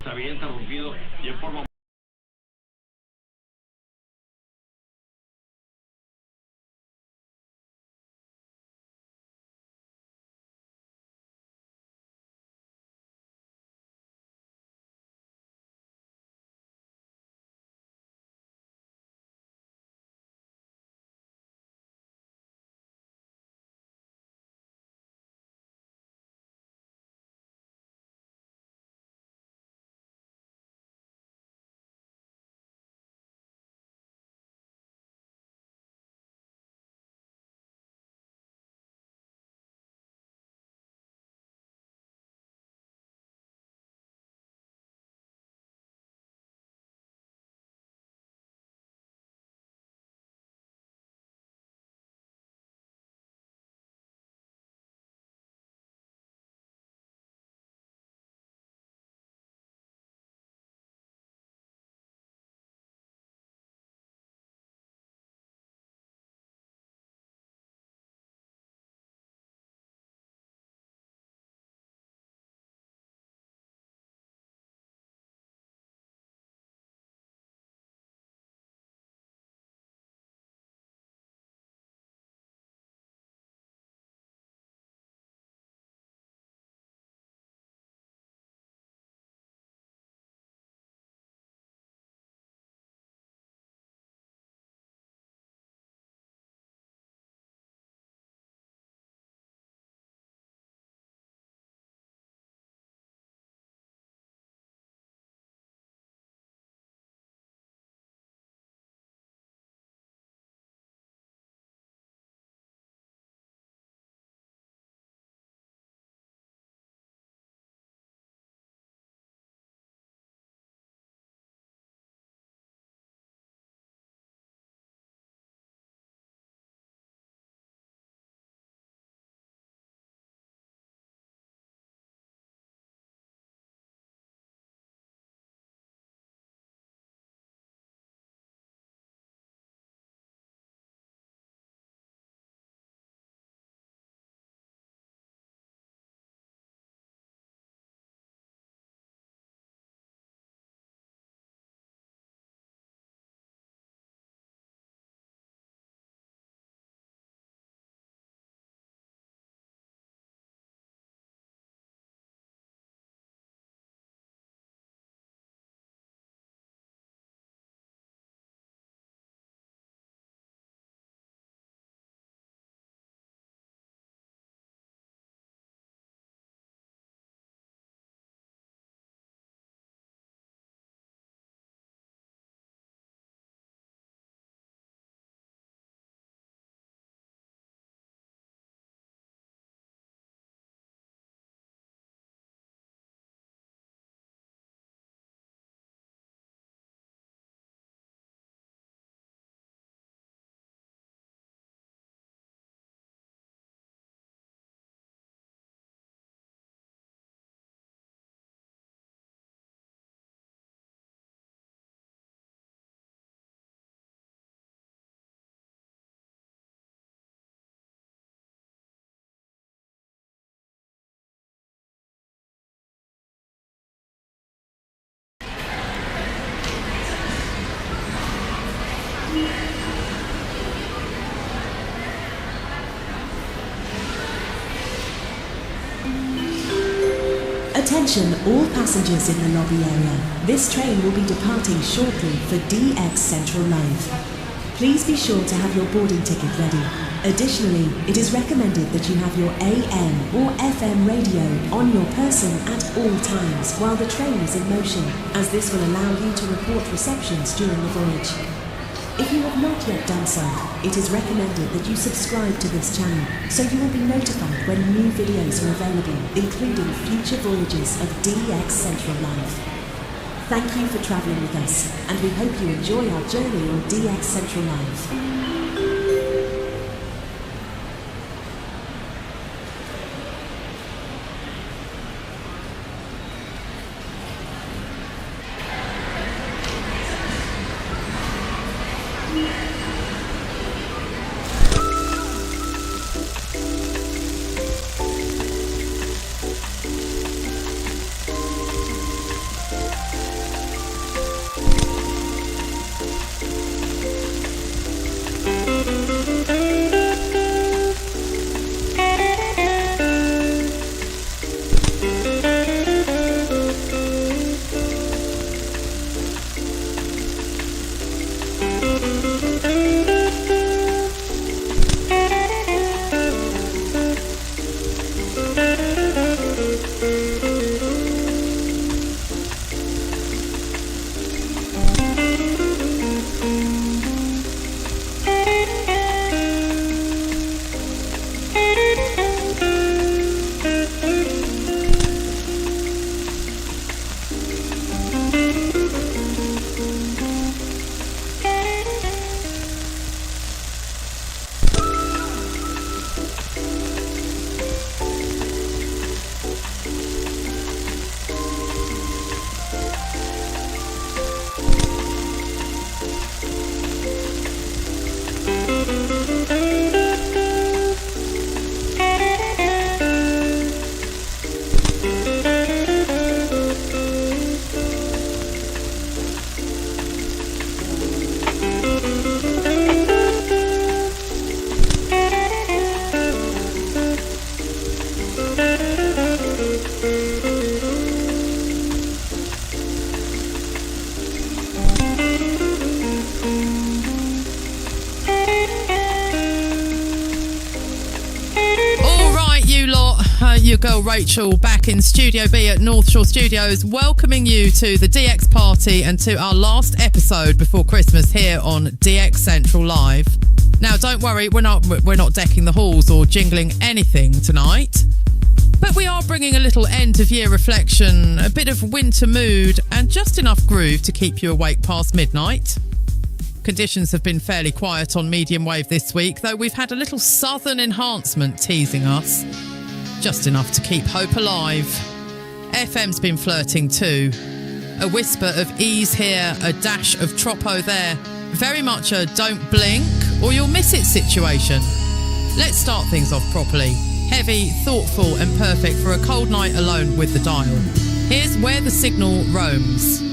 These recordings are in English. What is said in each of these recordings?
se había interrumpido y en forma Attention all passengers in the lobby area. This train will be departing shortly for DX Central Live. Please be sure to have your boarding ticket ready. Additionally, it is recommended that you have your AM or FM radio on your person at all times while the train is in motion, as this will allow you to report receptions during the voyage. If you have not yet done so, it is recommended that you subscribe to this channel so you will be notified when new videos are available, including future voyages of DX Central Live. Thank you for travelling with us, and we hope you enjoy our journey on DX Central Live. Your girl Rachel back in Studio B at North Shore Studios, welcoming you to the DX party and to our last episode before Christmas here on DX Central Live. Now, don't worry, we're not decking the halls or jingling anything tonight, but we are bringing a little end of year reflection, a bit of winter mood, and just enough groove to keep you awake past midnight. Conditions have been fairly quiet on medium wave this week, though we've had a little southern enhancement teasing us. Just enough to keep hope alive. FM's been flirting too. A whisper of ease here, a dash of tropo there. Very much a don't blink or you'll miss it situation. Let's start things off properly. Heavy, thoughtful and perfect for a cold night alone with the dial. Here's Where the Signal Roams.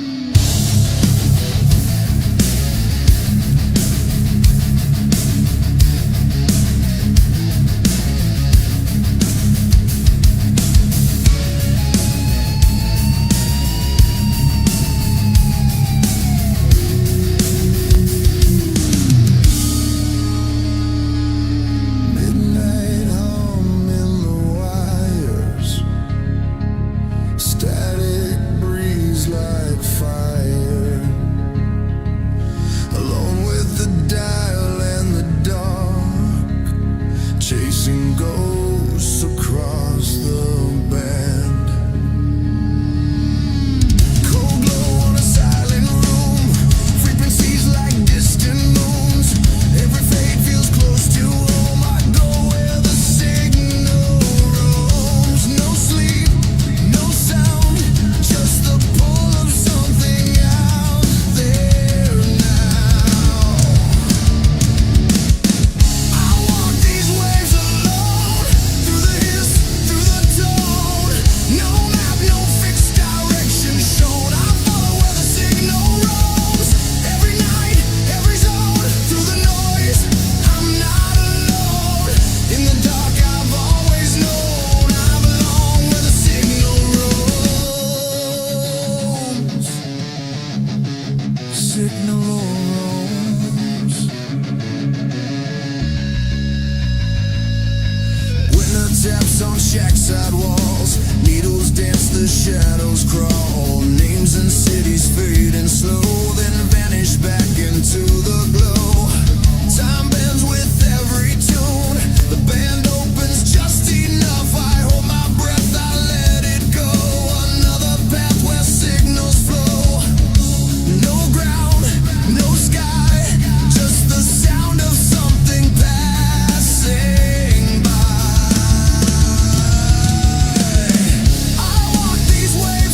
These ways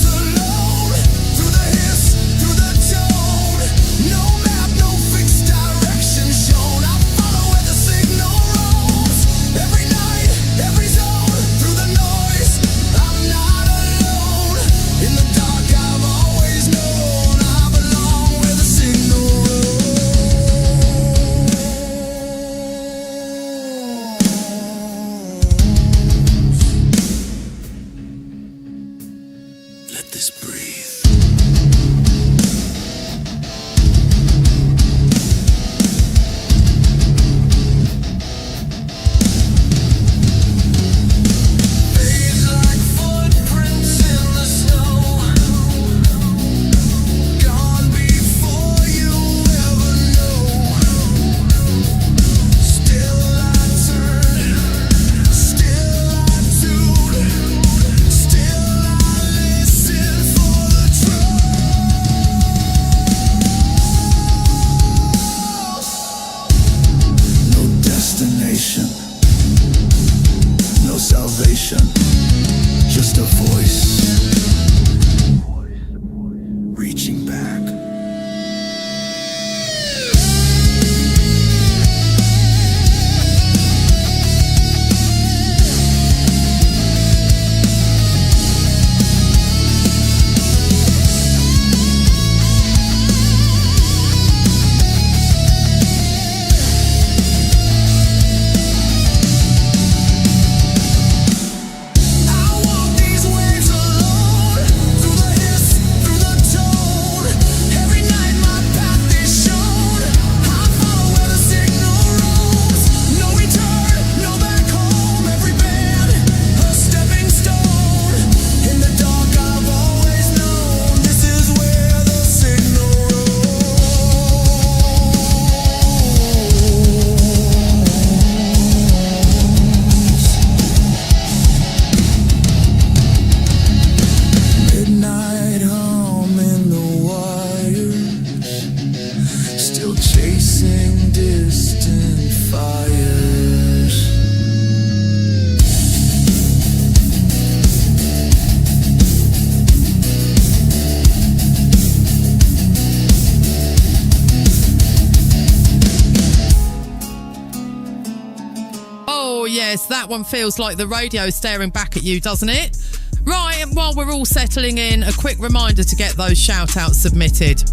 Yes, that one feels like the radio staring back at you, doesn't it? Right, and while we're all settling in, a quick reminder to get those shout-outs submitted.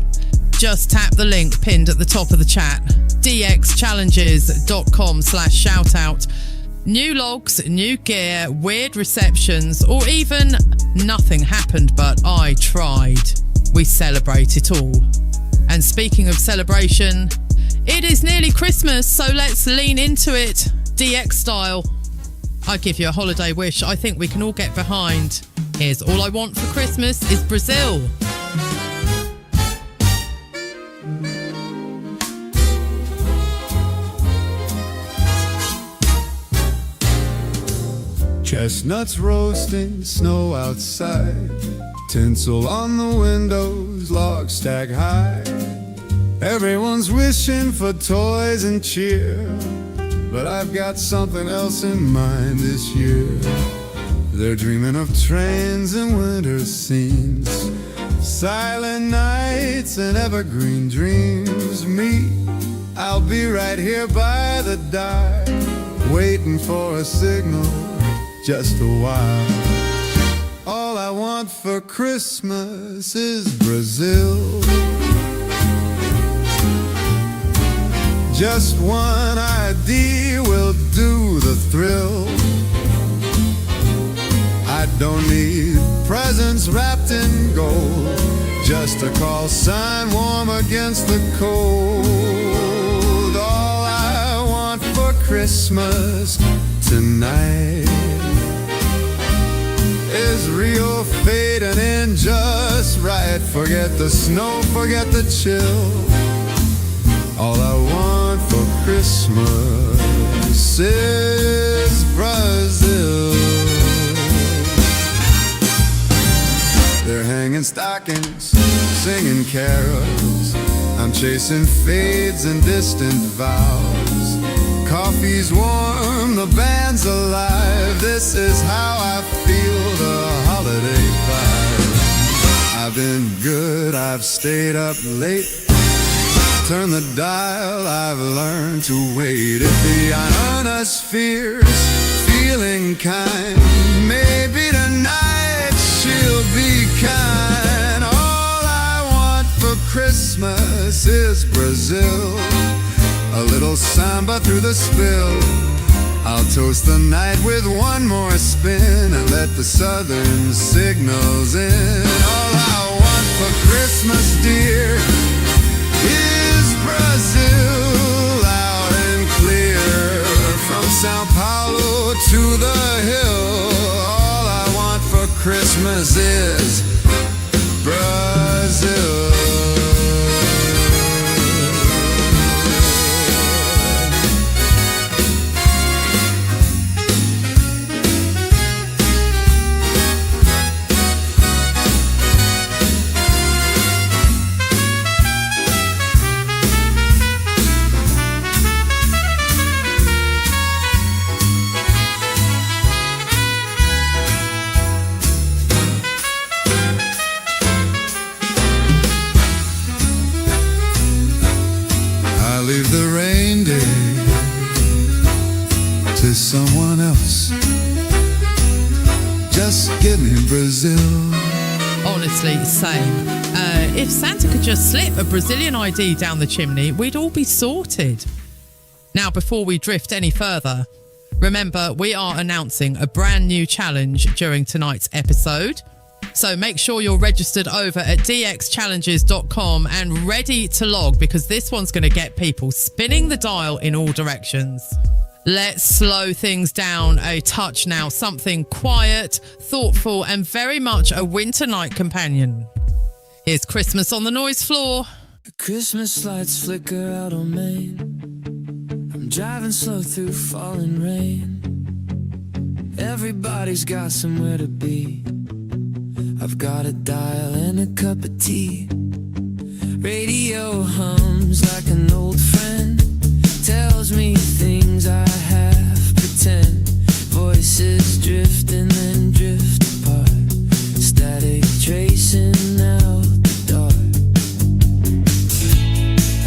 Just tap the link pinned at the top of the chat, dxchallenges.com/shoutout. New logs, new gear, weird receptions, or even nothing happened but I tried. We celebrate it all. And speaking of celebration, it is nearly Christmas, so let's lean into it, DX style. I give you a holiday wish I think we can all get behind. Here's All I Want for Christmas is Brazil. Chestnuts roasting, snow outside, tinsel on the windows, logs stack high. Everyone's wishing for toys and cheer, but I've got something else in mind this year. They're dreaming of trains and winter scenes, silent nights and evergreen dreams. Me, I'll be right here by the dial, waiting for a signal, just a while. All I want for Christmas is Brazil. Just one idea will do the thrill. I don't need presents wrapped in gold, just a call sign warm against the cold. All I want for Christmas tonight is real fading in just right. Forget the snow, forget the chill. All I want for Christmas is Brazil. They're hanging stockings, singing carols. I'm chasing fades and distant vows. Coffee's warm, the band's alive. This is how I feel the holiday vibe. I've been good, I've stayed up late. Turn the dial, I've learned to wait. If the ionosphere's feeling kind, maybe tonight she'll be kind. All I want for Christmas is Brazil. A little samba through the spill. I'll toast the night with one more spin and let the southern signals in. All I want for Christmas, dear, is Brazil, out and clear, from Sao Paulo to the hill. All I want for Christmas is Brazil. Leave the reindeer to someone else. Just give me Brazil. Honestly, same. If Santa could just slip a Brazilian ID down the chimney, we'd all be sorted. Now, before we drift any further, remember we are announcing a brand new challenge during tonight's episode. So make sure you're registered over at dxchallenges.com and ready to log, because this one's going to get people spinning the dial in all directions. Let's slow things down a touch now. Something quiet, thoughtful, and very much a winter night companion. Here's Christmas on the Noise Floor. The Christmas lights flicker out on Main. I'm driving slow through falling rain. Everybody's got somewhere to be. I've got a dial and a cup of tea. Radio hums like an old friend, tells me things I half pretend. Voices drift and then drift apart, static tracing out the dark.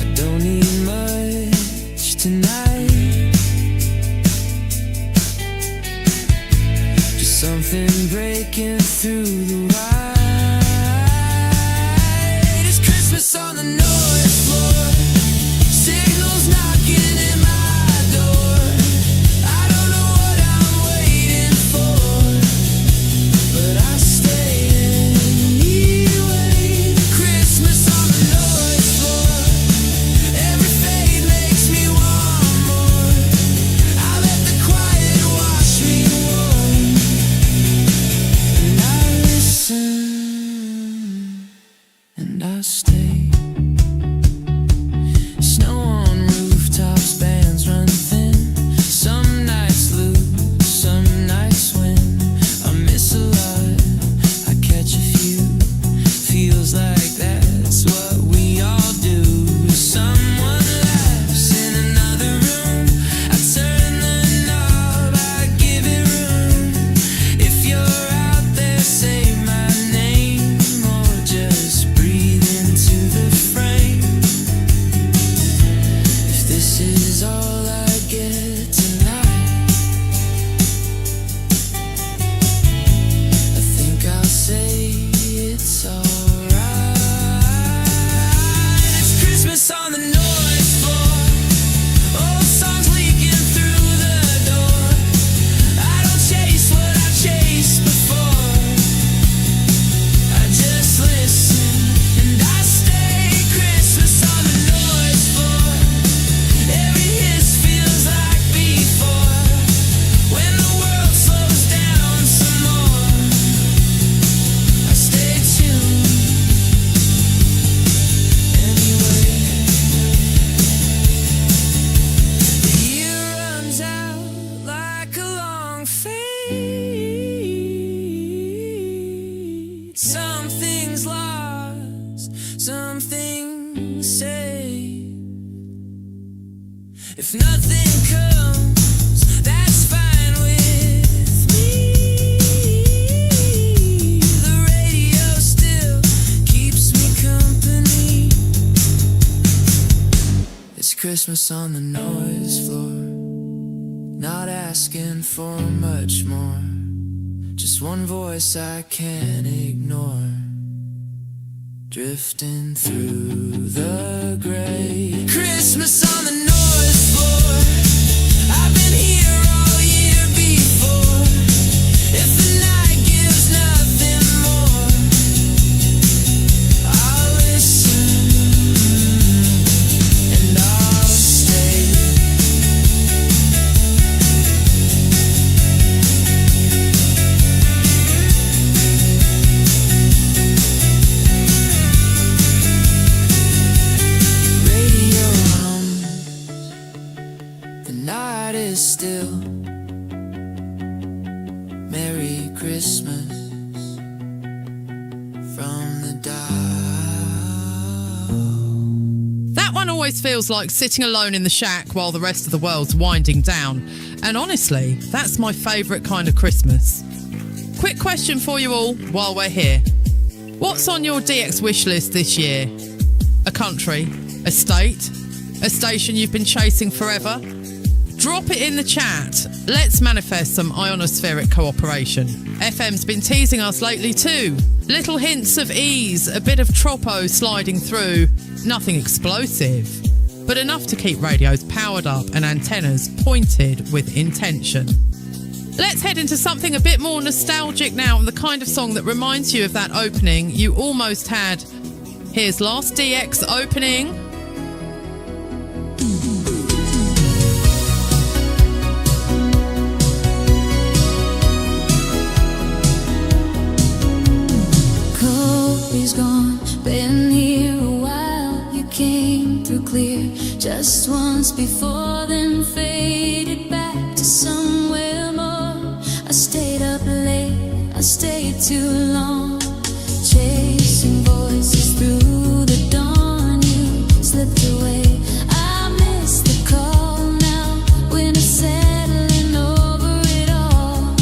I don't need much tonight. sun breaking through the white. It's Christmas on the North floor. Signals knocking at my door. I don't know what I'm waiting for, but I stay anyway. Christmas on the North floor. Every fade makes me want more. I let the quiet wash me warm, and I listen, and I stay. Snow on rooftops, bands run thin. Some nights lose, some nights win. I miss a lot, I catch a few. Feels like that's what we all do. Someone laughs in another room. I turn the knob, I give it room. If you're out there, say my name, or just breathe into the frame. If this is all I get tonight, I think I'll say it's alright. It's Christmas on the North floor. Old songs leaking through the door. I don't chase what I chased before. I just listen and I stay. Christmas on the North floor. Every hiss feels like before. When the world slows down some more, I stay tuned anyway. The year runs out like a long fade. Something's lost, something saved. If nothing comes, that's fine with me. The radio still keeps me company. It's Christmas on the North floor. Not asking for much more. Just one voice I can't ignore. Drifting through the gray. Christmas on the North floor. I've been here all year before. If the night gives nothing more, I'll listen and I'll stay. Radio hums, the night is still. Merry Christmas from the dial. That one always feels like sitting alone in the shack while the rest of the world's winding down. And honestly, that's my favourite kind of Christmas. Quick question for you all while we're here. What's on your DX wish list this year? A country? A state? A station you've been chasing forever? Drop it in the chat. Let's manifest some ionospheric cooperation. FM's been teasing us lately too. Little hints of ease, a bit of tropo sliding through. Nothing explosive, but enough to keep radios powered up and antennas pointed with intention. Let's head into something a bit more nostalgic now, and the kind of song that reminds you of that opening you almost had. Here's Last DX opening. Kobe's gone, been here a while. You came through clear just once before, then faded back to somewhere more. I stayed up late, I stayed too long, chasing voices through the dawn. You slipped away. I miss the call now when I'm settling over it all.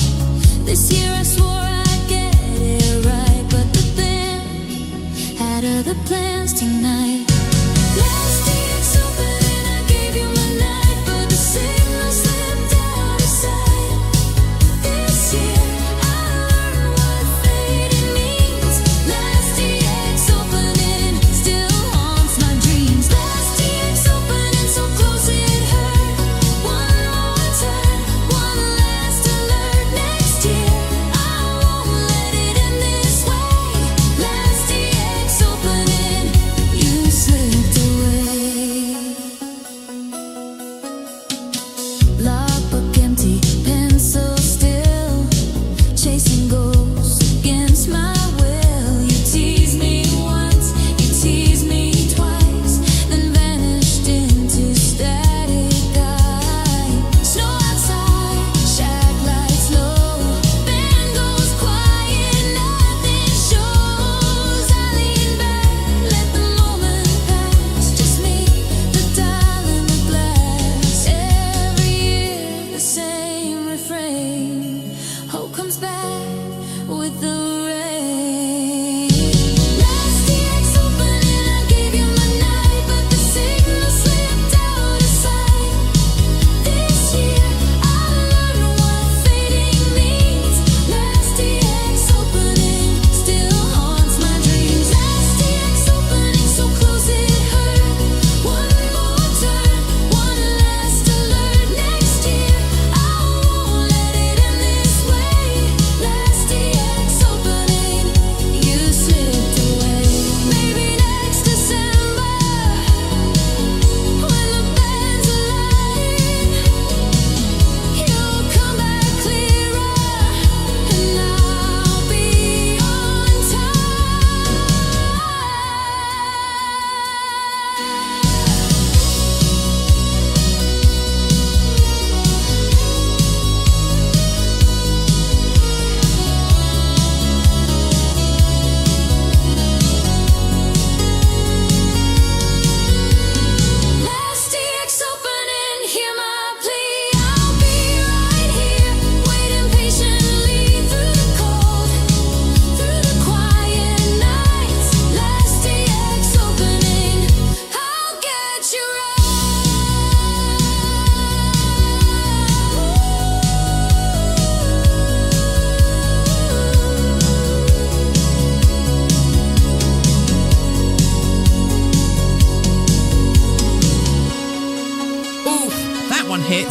This year I swore I'd get it right, but the band had other plans tonight. Last DX open and I gave you my night, but the signal slipped out of sight. This year I learned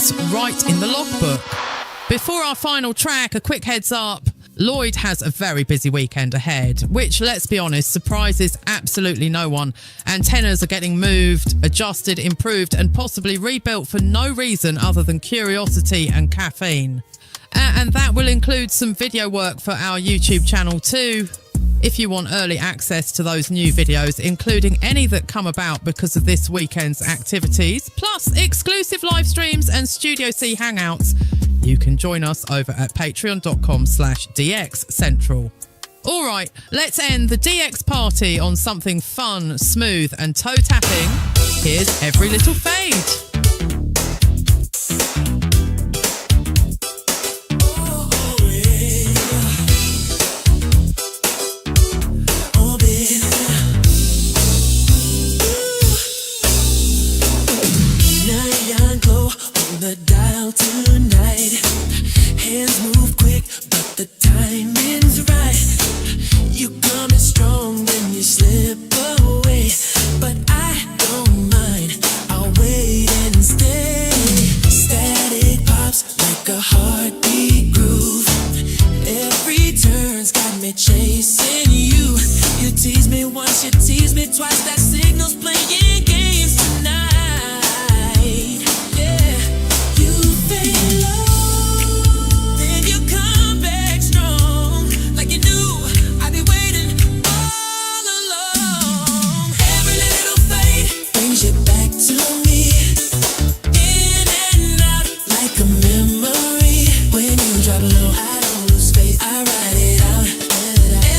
it's right in the logbook. Before our final track, a quick heads up. Lloyd has a very busy weekend ahead, which, let's be honest, surprises absolutely no one. Antennas are getting moved, adjusted, improved and possibly rebuilt for no reason other than curiosity and caffeine. And that will include some video work for our YouTube channel too, if you want early access to those new videos, including any that come about because of this weekend's activities, plus exclusive live streams and Studio C hangouts. You can join us over at patreon.com/DXCentral. All right, let's end the DX party on something fun, smooth and toe-tapping. Here's Every Little Fade. The dial tonight. Hands move quick, but the timing's right. You coming strong, then you slip away. But I don't mind, I'll wait and stay. Static pops like a heartbeat groove. Every turn's got me chasing you. You tease me once, you tease me twice. That signal's playing games tonight. Then you come back strong, like you knew I'd be waiting all along. Every little fade brings you back to me, in and out like a memory. When you drop low, I don't lose faith, I ride it out.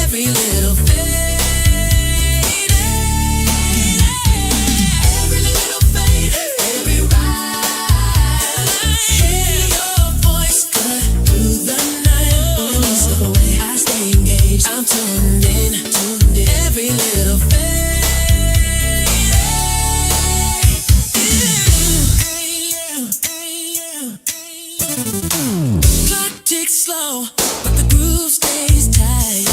Every little fade. I'm tuned in, every little fade. Clock ticks slow, but the groove stays tight.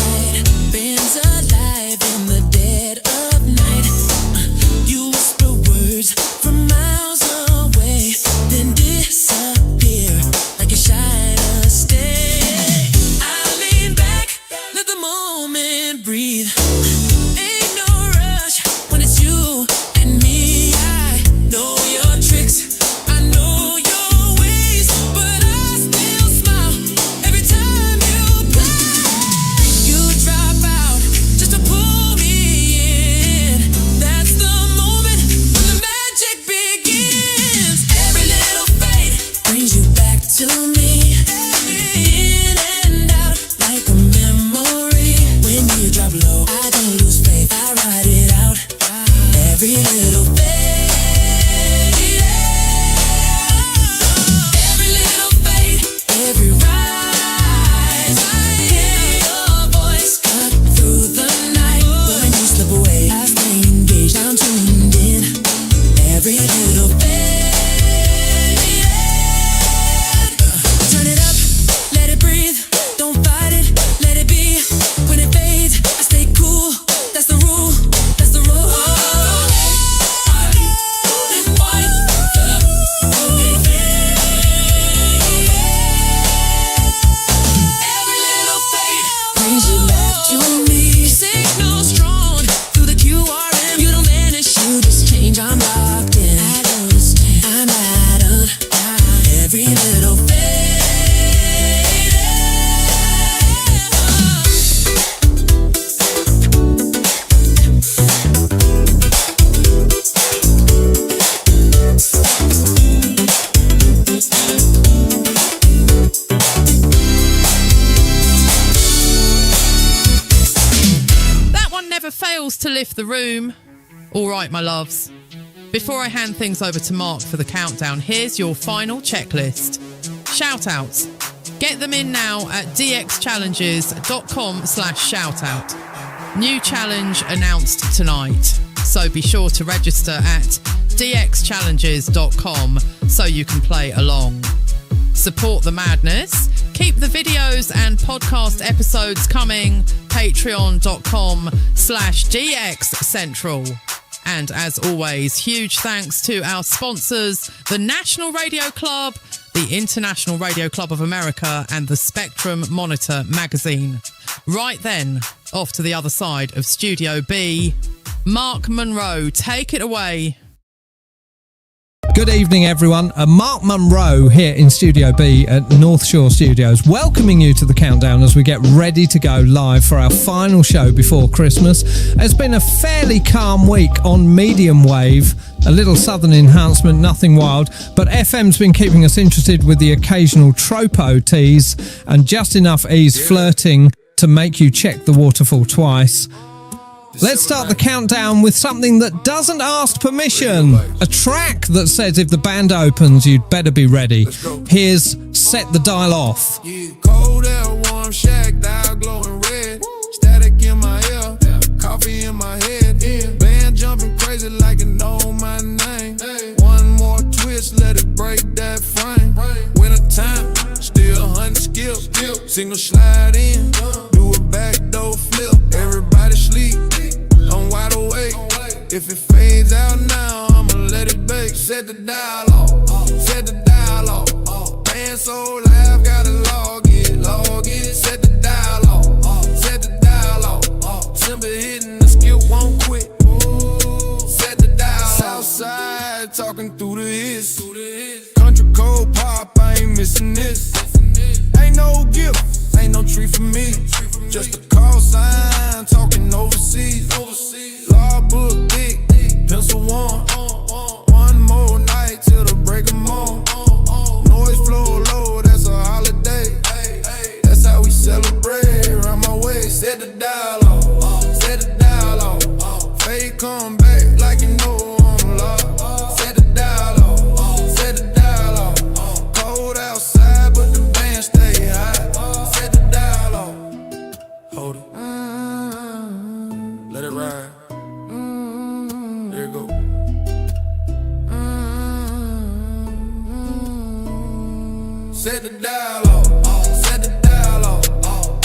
Band's alive in the dead of night. You whisper words from miles away, then disappear like a shiner stay. Breathe. Ain't no rush when it's you and me. I know your tricks, I know your ways, but I still smile every time you play. You drop out just to pull me in. That's the moment when the magic begins. Every little fade brings you back to me. In and out like a memory. When you drop low, I don't lose faith, I ride it out. Every little fade, every little fade, every rise. I hear your voice cut through the night. When you slip away, I stay engaged, I'm tuned in. Every little fade. Turn it up, let it breathe. Don't fight it, let it be. When it fades, I stay cool. That's the rule, that's the rule. Every little fade brings you back to me. Signal strong through the QRM. You don't vanish, you just change. I'm locked in. I don't understand, I'm not on. Every little fade. Fails to lift the room. All right, my loves. Before I hand things over to Mark for the countdown, here's your final checklist. Shoutouts. Get them in now at dxchallenges.com/shoutout. New challenge announced tonight, so be sure to register at dxchallenges.com so you can play along. Support the madness. Keep the videos and podcast episodes coming. Patreon.com/DXCentral. And as always, huge thanks to our sponsors, the National Radio Club, the International Radio Club of America, and the Spectrum Monitor magazine. Right then, off to the other side of Studio B. Mark Monroe, take it away. Good evening, everyone. Mark Monroe here in Studio B at North Shore Studios, welcoming you to the countdown as we get ready to go live for our final show before Christmas. It's been a fairly calm week on medium wave, a little southern enhancement, nothing wild, but FM's been keeping us interested with the occasional tropo tease and just enough ease flirting to make you check the waterfall twice. Let's start the countdown with something that doesn't ask permission. A track that says if the band opens, you'd better be ready. Here's Set the Dial Off. Yeah, cold air, warm shack, dial glowing red. Static in my ear, coffee in my head. Band jumping crazy like it know my name. One more twist, let it break that frame. Winter time, still hunting skill. Single slide in, do a back door flip. Everybody sleep. I'm wide awake. If it fades out now, I'ma let it bake. Set the dial off, set the dial off. Band so live, gotta log in. Set the dial off, set the dial off. Simple hitting the skill, won't quit. Set the dial off. Southside, talking through the hits. Country cold pop, I ain't missing this. Ain't no gift, ain't no treat for me. Just a call sign, talking overseas. Law book thick, pencil one. One more night till the break of morn. Noise flow low, that's a holiday. That's how we celebrate. Around my way, set the dial off, set the dial off. Fade come back like you know I'm lost. Set the dial off, set the dial off. Cold outside, but the band stay high. Set the dial off. Hold it. Let it ride. There you go. Set the dial off. Set the dial off.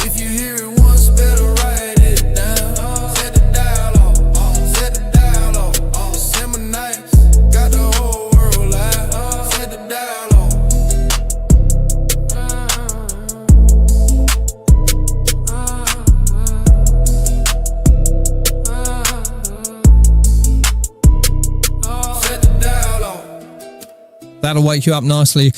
If you hear it once, better write it down. Set the dial off. Set the dial off. December nights, got the whole world live. Set the dial off. That'll wake you up nicely.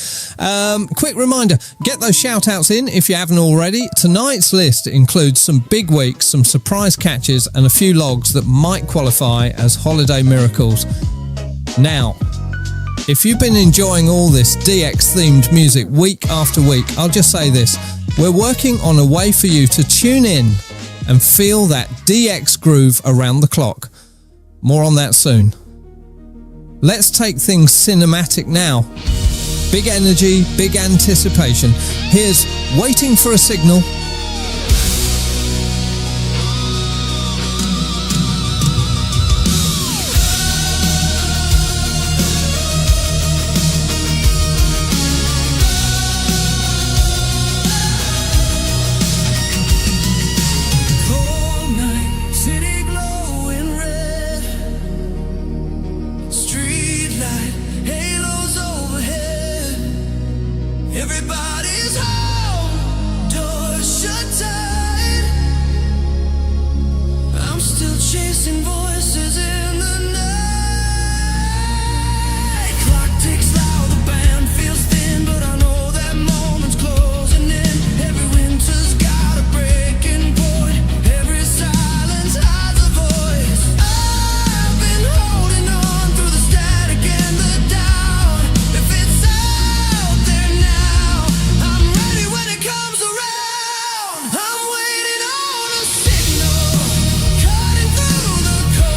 Quick reminder, get those shout-outs in if you haven't already. Tonight's list includes some big weeks, some surprise catches, and a few logs that might qualify as holiday miracles. Now, if you've been enjoying all this DX-themed music week after week, I'll just say this. We're working on a way for you to tune in and feel that DX groove around the clock. More on that soon. Let's take things cinematic now. Big energy, big anticipation. Here's Waiting for a Signal. Everybody's home, doors shut tight. Cutting through the cold.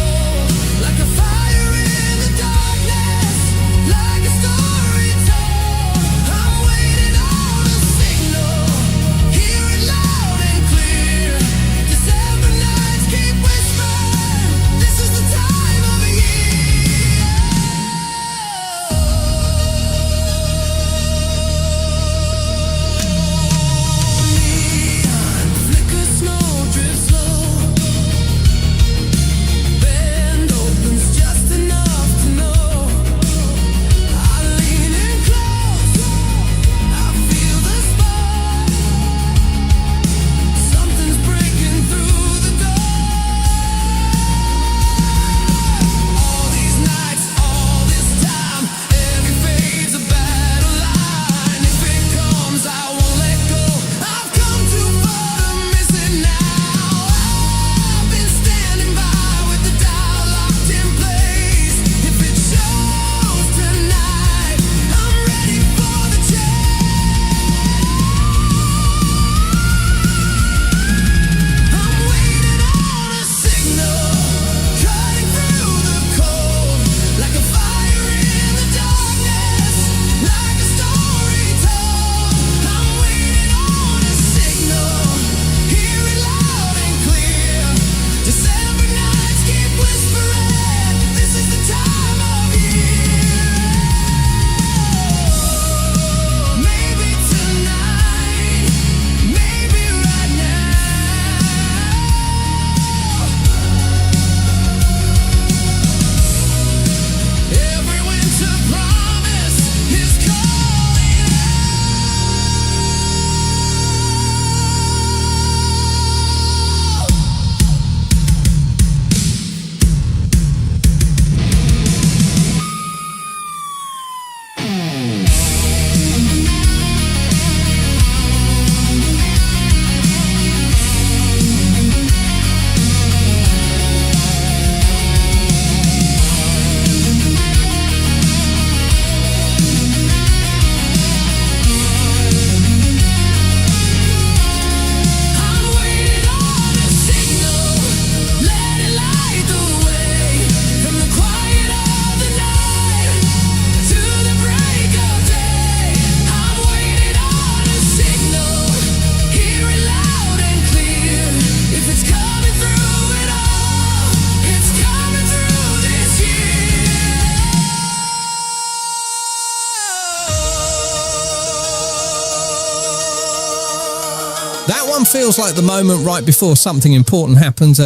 feels like the moment right before something important happens,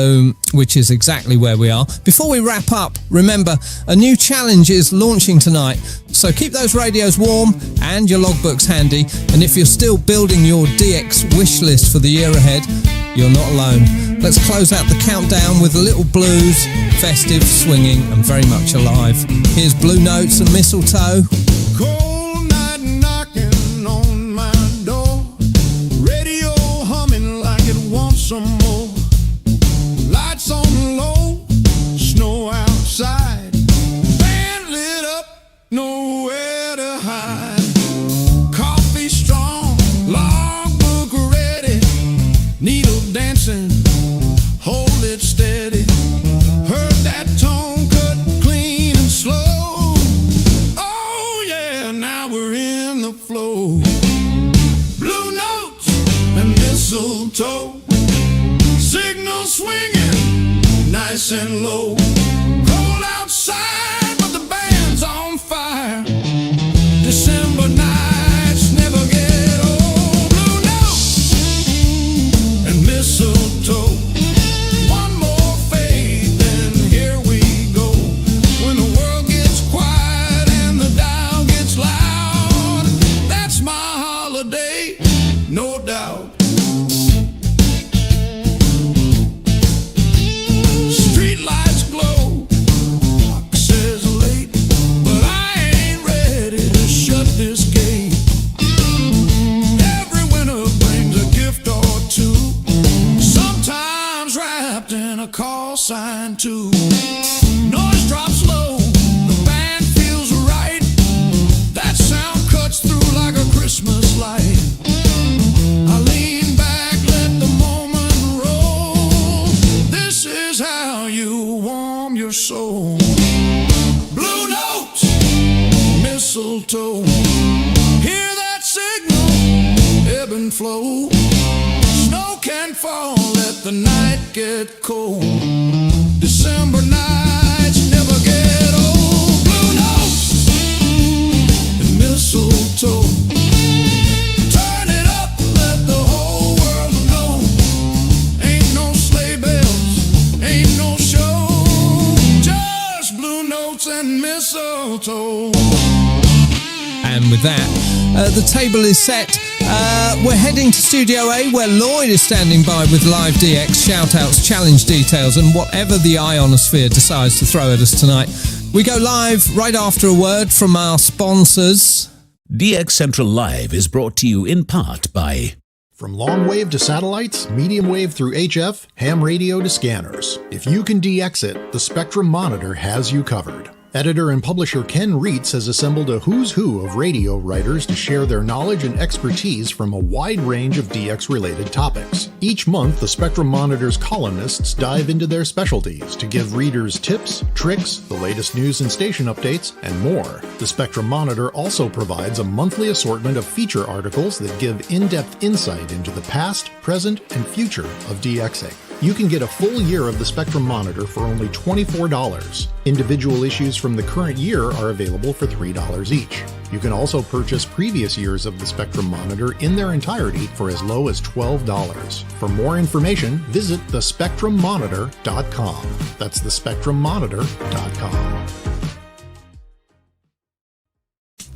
which is exactly where we are. Before we wrap up, remember, a new challenge is launching tonight, so keep those radios warm and your logbooks handy, and if you're still building your DX wish list for the year ahead, you're not alone. Let's close out the countdown with a little blues, festive, swinging, and very much alive. Here's Blue Notes and Mistletoe. Cold night knocking on my door, radio humming like it wants some more. Lights on low, snow outside, band lit up, nowhere to hide. Coffee strong, logbook ready, needle dancing, hold it steady. Heard that tone cut clean and slow. Oh yeah, now we're in the flow. Blue notes and mistletoe, signal swinging nice and low. Cold outside but the band's on fire. December nights never get old. Blue notes and mistletoe, one more fade, then here we go. When the world gets quiet and the dial gets loud, that's my holiday, no doubt. Street lights glow, clock says late, but I ain't ready to shut this gate. Every winter brings a gift or two, sometimes wrapped in a call sign too. Noise drops low, the band feels right. That sound cuts through like a Christmas light. I lean back, let the moment roll. This is how you warm your soul. Blue notes, mistletoe, hear that signal, ebb and flow. Snow can fall, let the night get cold. December nights never get old. Blue notes and mistletoe, turn it up, let the whole world know. Ain't no sleigh bells, ain't no show, just blue notes and mistletoe. And with that, the table is set. We're heading to Studio A, where Lloyd is standing by with live DX, shout-outs, challenge details, and whatever the ionosphere decides to throw at us tonight. We go live right after a word from our sponsors. DX Central Live is brought to you in part by... From long wave to satellites, medium wave through HF, ham radio to scanners. If you can DX it, the Spectrum Monitor has you covered. Editor and publisher Ken Reitz has assembled a who's who of radio writers to share their knowledge and expertise from a wide range of DX-related topics. Each month, the Spectrum Monitor's columnists dive into their specialties to give readers tips, tricks, the latest news and station updates, and more. The Spectrum Monitor also provides a monthly assortment of feature articles that give in-depth insight into the past, present, and future of DXing. You can get a full year of the Spectrum Monitor for only $24. Individual issues from the current year are available for $3 each. You can also purchase previous years of the Spectrum Monitor in their entirety for as low as $12. For more information, visit thespectrummonitor.com. That's thespectrummonitor.com.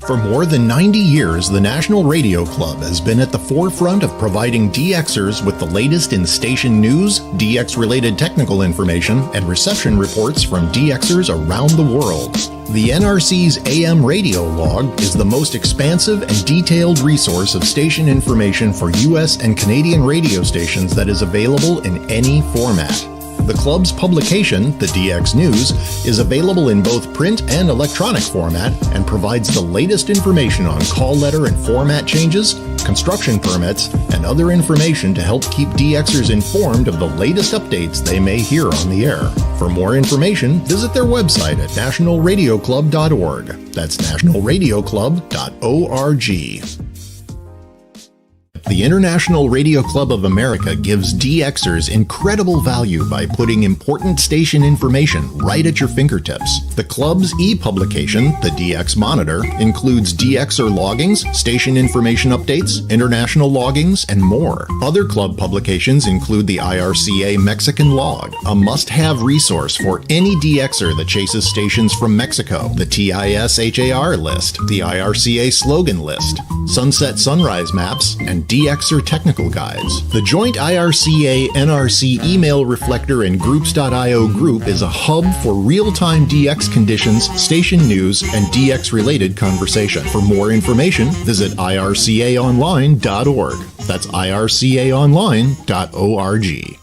For more than 90 years, the National Radio Club has been at the forefront of providing DXers with the latest in station news, DX-related technical information, and reception reports from DXers around the world. The NRC's AM radio log is the most expansive and detailed resource of station information for US and Canadian radio stations that is available in any format. The club's publication, the DX News, is available in both print and electronic format and provides the latest information on call letter and format changes, construction permits, and other information to help keep DXers informed of the latest updates they may hear on the air. For more information, visit their website at nationalradioclub.org. That's nationalradioclub.org. The International Radio Club of America gives DXers incredible value by putting important station information right at your fingertips. The club's e-publication, the DX Monitor, includes DXer loggings, station information updates, international loggings, and more. Other club publications include the IRCA Mexican Log, a must-have resource for any DXer that chases stations from Mexico, the TIS-HAR list, the IRCA slogan list, sunset sunrise maps, and DXer technical guides. The joint IRCA-NRC email reflector and groups.io group is a hub for real-time DX conditions, station news, and DX-related conversation. For more information, visit ircaonline.org. That's ircaonline.org.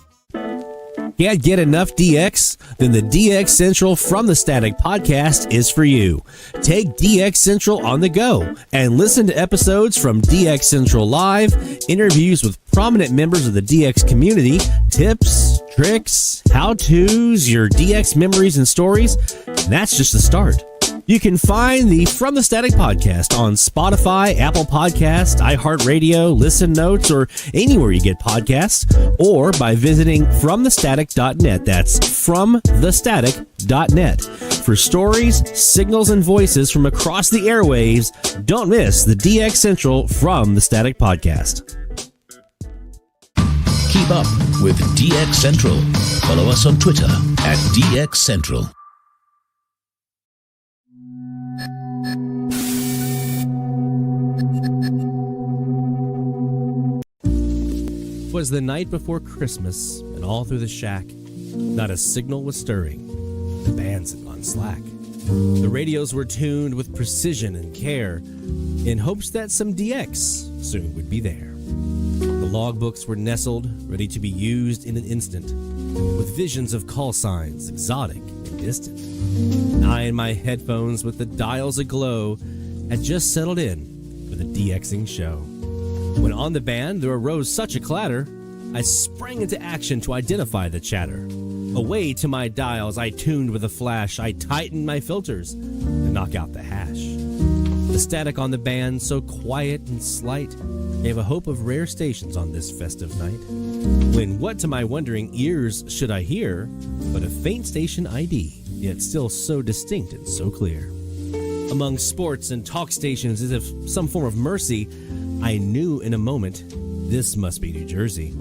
Can't get enough DX? Then the DX Central From the Static podcast is for you. Take DX Central on the go and listen to episodes from DX Central Live, interviews with prominent members of the DX community, tips, tricks, how-tos, your DX memories and stories. And that's just the start. You can find the From the Static podcast on Spotify, Apple Podcasts, iHeartRadio, Listen Notes, or anywhere you get podcasts, or by visiting FromTheStatic.net. That's FromTheStatic.net. For stories, signals, and voices from across the airwaves, don't miss the DX Central From the Static podcast. Keep up with DX Central. Follow us on Twitter at DX Central. It was the night before Christmas, and all through the shack, not a signal was stirring. The bands had gone slack. The radios were tuned with precision and care, in hopes that some DX soon would be there. The logbooks were nestled, ready to be used in an instant, with visions of call signs, exotic and distant. And I in my headphones with the dials aglow had just settled in for the DXing show. When on the band there arose such a clatter, I sprang into action to identify the chatter. Away to my dials I tuned with a flash, I tightened my filters to knock out the hash. The static on the band, so quiet and slight, gave a hope of rare stations on this festive night. When what to my wondering ears should I hear but a faint station ID, yet still so distinct and so clear. Among sports and talk stations, as if some form of mercy, I knew in a moment, this must be New Jersey.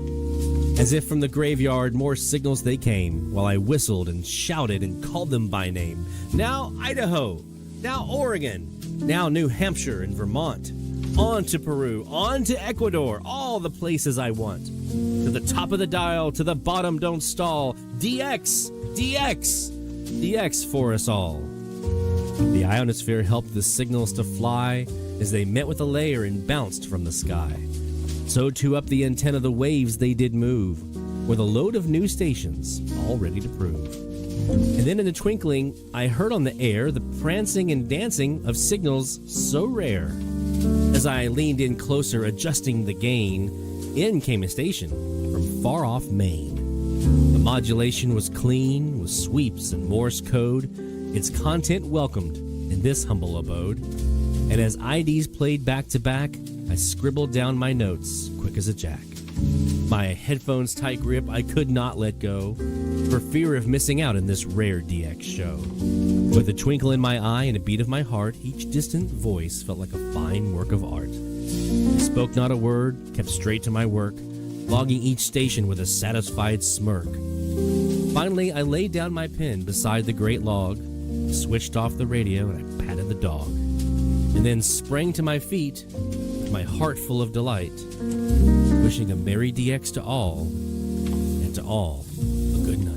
As if from the graveyard, more signals they came, while I whistled and shouted and called them by name. Now Idaho, now Oregon, now New Hampshire and Vermont. On to Peru, on to Ecuador, all the places I want. To the top of the dial, to the bottom, don't stall. DX, DX, DX for us all. The ionosphere helped the signals to fly as they met with a layer and bounced from the sky. So too up the antenna the waves they did move, with a load of new stations all ready to prove. And then in a twinkling, I heard on the air the prancing and dancing of signals so rare. As I leaned in closer, adjusting the gain, in came a station from far off Maine. The modulation was clean, with sweeps and Morse code, its content welcomed in this humble abode. And as IDs played back to back, I scribbled down my notes, quick as a jack. My headphones tight grip I could not let go, for fear of missing out in this rare DX show. With a twinkle in my eye and a beat of my heart, each distant voice felt like a fine work of art. Spoke not a word, kept straight to my work, logging each station with a satisfied smirk. Finally, I laid down my pen beside the great log, switched off the radio, and I patted the dog. And then sprang to my feet, with my heart full of delight, wishing a merry DX to all, and to all a good night.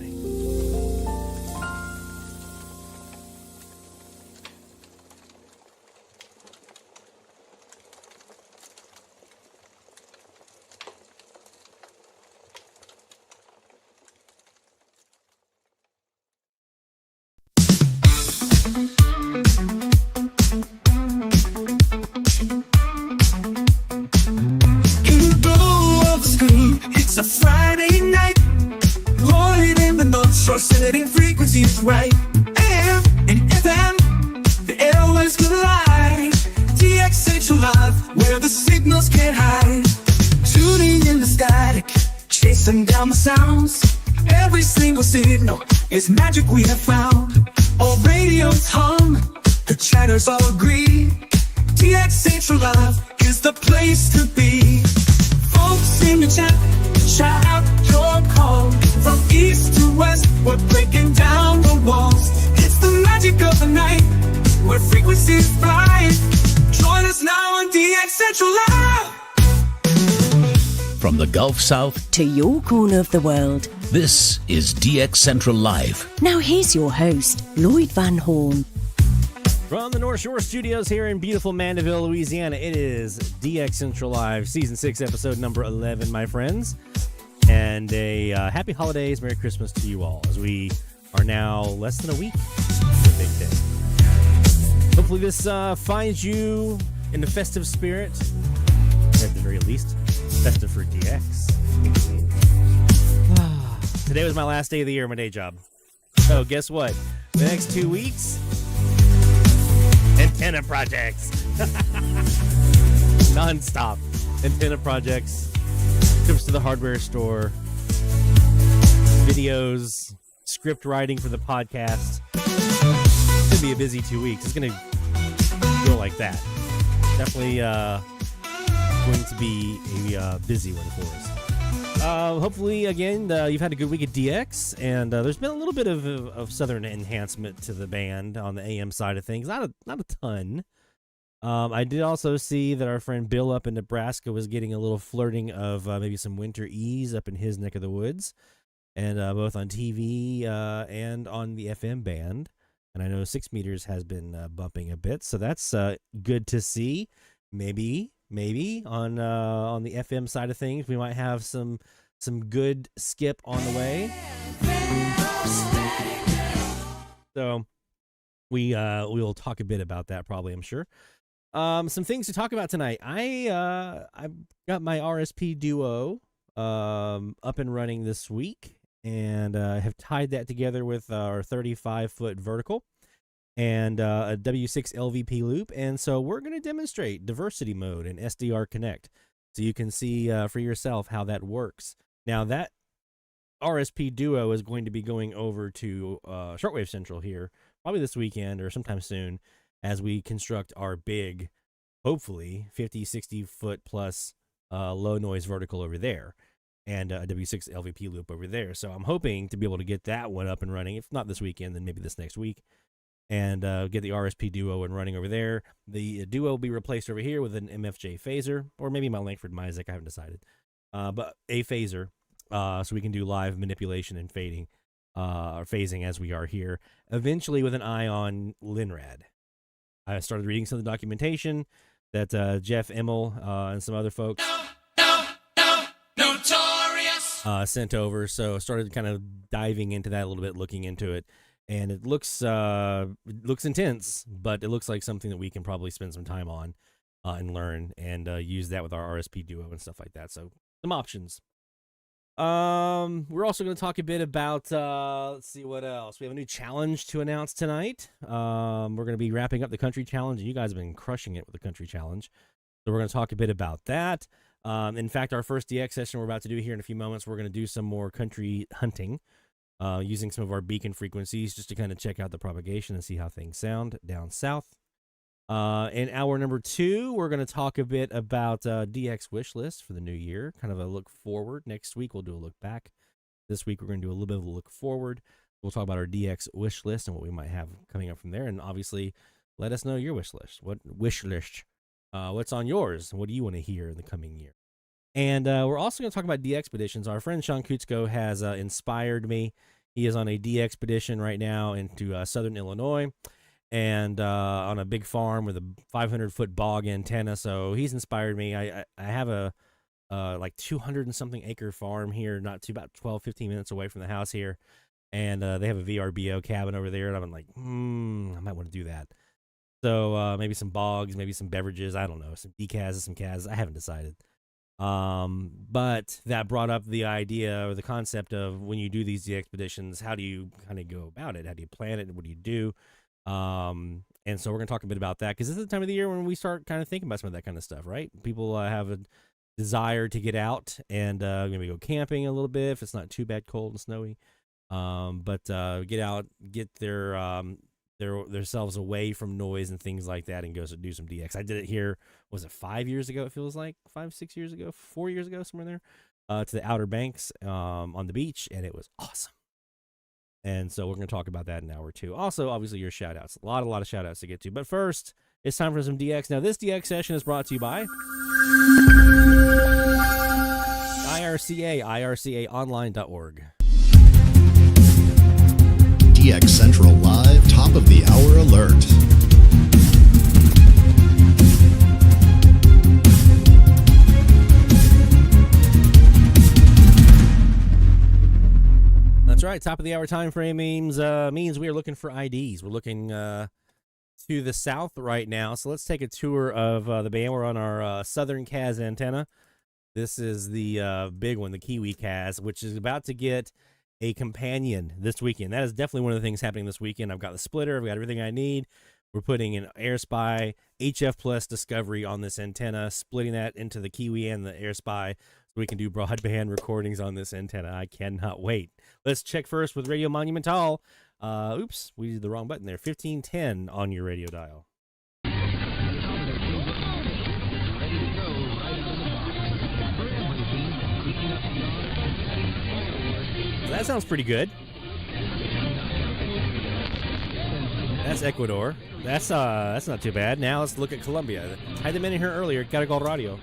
It's a Friday night, rolling in the North Shore, setting frequencies right. AM and FM, the airwaves collide. DX Central Live, where the signals can't hide. static, chasing down the sounds. Every single signal is magic we have found. All radios hum, the chatters all agree. DX Central Live is the place to be. Folks in the chat, shout out your call. From east to west, we're breaking down the walls. It's the magic of the night, where frequencies fly. Join us now on DX Central Live. From the Gulf South To your corner of the world. this is DX Central Live. Now here's your host, Lloyd Van Horn. From the North Shore Studios here in beautiful Mandeville, Louisiana, it is DX Central Live, Season 6, Episode number 11, my friends. And a happy holidays, Merry Christmas to you all, as we are now less than a week to the big day. Hopefully this finds you in the festive spirit, at the very least, festive for DX. Today was my last day of the year at my day job. So guess what? The next 2 weeks, antenna projects. Non-stop antenna projects, trips to the hardware store, videos, script writing for the podcast. It's going to be a busy 2 weeks. It's going to go like that. Definitely going to be a busy one for us. Hopefully, again, you've had a good week at DX, and there's been a little bit of southern enhancement to the band on the AM side of things. Not a ton. I did also see that our friend Bill up in Nebraska was getting a little flirting of maybe some winter ease up in his neck of the woods, and both on TV and on the FM band. And I know 6 meters has been bumping a bit, so that's good to see. Maybe on the FM side of things, we might have some good skip on the way. So we will talk a bit about that probably, I'm sure. Some things to talk about tonight. I got my RSP Duo up and running this week, and have tied that together with our 35-foot vertical and a W6 LVP loop. And so we're going to demonstrate diversity mode in SDR Connect, so you can see for yourself how that works. Now, that RSP Duo is going to be going over to Shortwave Central here probably this weekend or sometime soon, as we construct our big, hopefully 50, 60 foot plus low noise vertical over there, and a W6 LVP loop over there. So I'm hoping to be able to get that one up and running. If not this weekend, then maybe this next week, and get the RSP Duo and running over there. The Duo will be replaced over here with an MFJ phaser, or maybe my Lankford-Misek, I haven't decided. But a phaser, so we can do live manipulation and fading, or phasing as we are here, eventually with an eye on Linrad. I started reading some of the documentation that Jeff Immel and some other folks sent over, so started kind of diving into that a little bit, looking into it, and it looks intense, but it looks like something that we can probably spend some time on and learn, and use that with our RSP Duo and stuff like that. So some options. We're also going to talk a bit about, let's see what else. We have a new challenge to announce tonight. We're going to be wrapping up the country challenge, and you guys have been crushing it with the country challenge. So we're going to talk a bit about that. In fact, our first DX session we're about to do here in a few moments, we're going to do some more country hunting, using some of our beacon frequencies just to kind of check out the propagation and see how things sound down south. In hour number 2, we're going to talk a bit about DX wish list for the new year, kind of a look forward. Next week, we'll do a look back. This week, we're going to do a little bit of a look forward. We'll talk about our DX wish list and what we might have coming up from there. And obviously, let us know your wish list. What wish list? What's on yours? What do you want to hear in the coming year? And we're also going to talk about DXpeditions. Our friend Sean Kutsko has inspired me. He is on a DXpedition right now into southern Illinois, and on a big farm with a 500-foot bog antenna. So he's inspired me. I have a like 200 and something acre farm here, not too about 12, 15 minutes away from the house here. And they have a VRBO cabin over there. And I'm like, I might want to do that. So maybe some bogs, maybe some beverages. I don't know, some decals, some cas. I haven't decided. But that brought up the idea or the concept of when you do these DXpeditions, how do you kind of go about it? How do you plan it? What do you do? And so we're going to talk a bit about that, because this is the time of the year when we start kind of thinking about some of that kind of stuff, right? People have desire to get out and maybe go camping a little bit if it's not too bad cold and snowy. But get out, get themselves away from noise and things like that, and go do some DX. I did it here. Was it 5 years ago? It feels like 5-6 years ago, 4 years ago, somewhere there, to the Outer Banks on the beach, and it was awesome. And so we're going to talk about that in an hour or two. Also, obviously, your shout outs. A lot of shout outs to get to. But first, it's time for some DX. Now, this DX session is brought to you by IRCA, ircaonline.org. DX Central Live, top of the hour alert. That's right. Top of the hour time frame means we are looking for IDs. We're looking to the south right now. So let's take a tour of the band. We're on our Southern Kaz antenna. This is the big one, the Kiwi Kaz, which is about to get a companion this weekend. That is definitely one of the things happening this weekend. I've got the splitter. I've got everything I need. We're putting an AirSpy HF Plus Discovery on this antenna, splitting that into the Kiwi and the AirSpy so we can do broadband recordings on this antenna. I cannot wait. Let's check first with Radio Monumental. Oops, we did the wrong button there. 1510 on your radio dial. So that sounds pretty good. That's Ecuador. That's not too bad. Now let's look at Colombia. I had them in here earlier. Caracol Radio.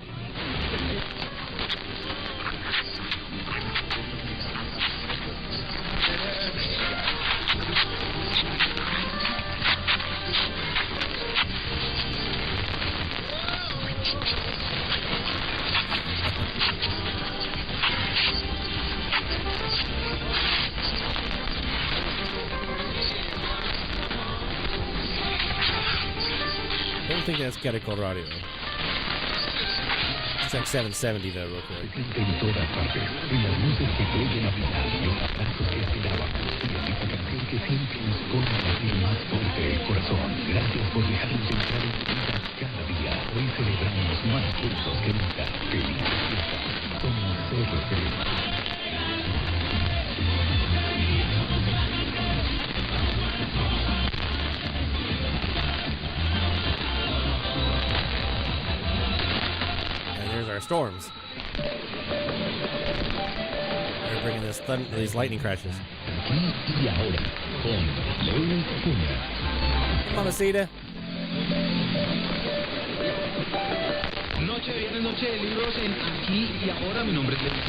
I don't think that's Caracol Radio. Check 770 though, real quick. Our storms. They're bringing these lightning crashes. Mamacita. Noche de viernes, noche de libros en Aquí y Ahora. Mi nombre es Levi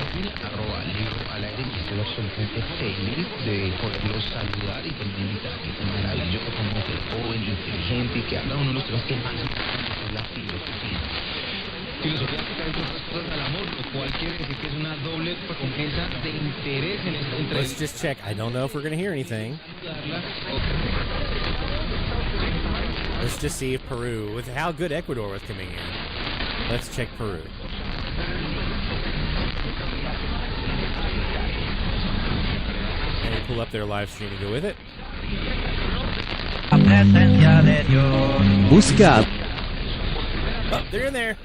arroba libro al aire, y estoy absolutamente feliz de poderlos saludar y poder invitar a este maravilloso hombre joven, inteligente, que habla uno de los temas que más me gustan, que es la filosofía. Filosofía aplica entre otras cosas al amor, lo cual quiere decir que es una doble recompensa de interés en esta entrega. Let's just check. I don't know if we're going to hear anything. Let's just see if Peru, with how good Ecuador was coming in. Let's check Peru. And pull up their live stream and go with it. Busca. Oh, they're in there.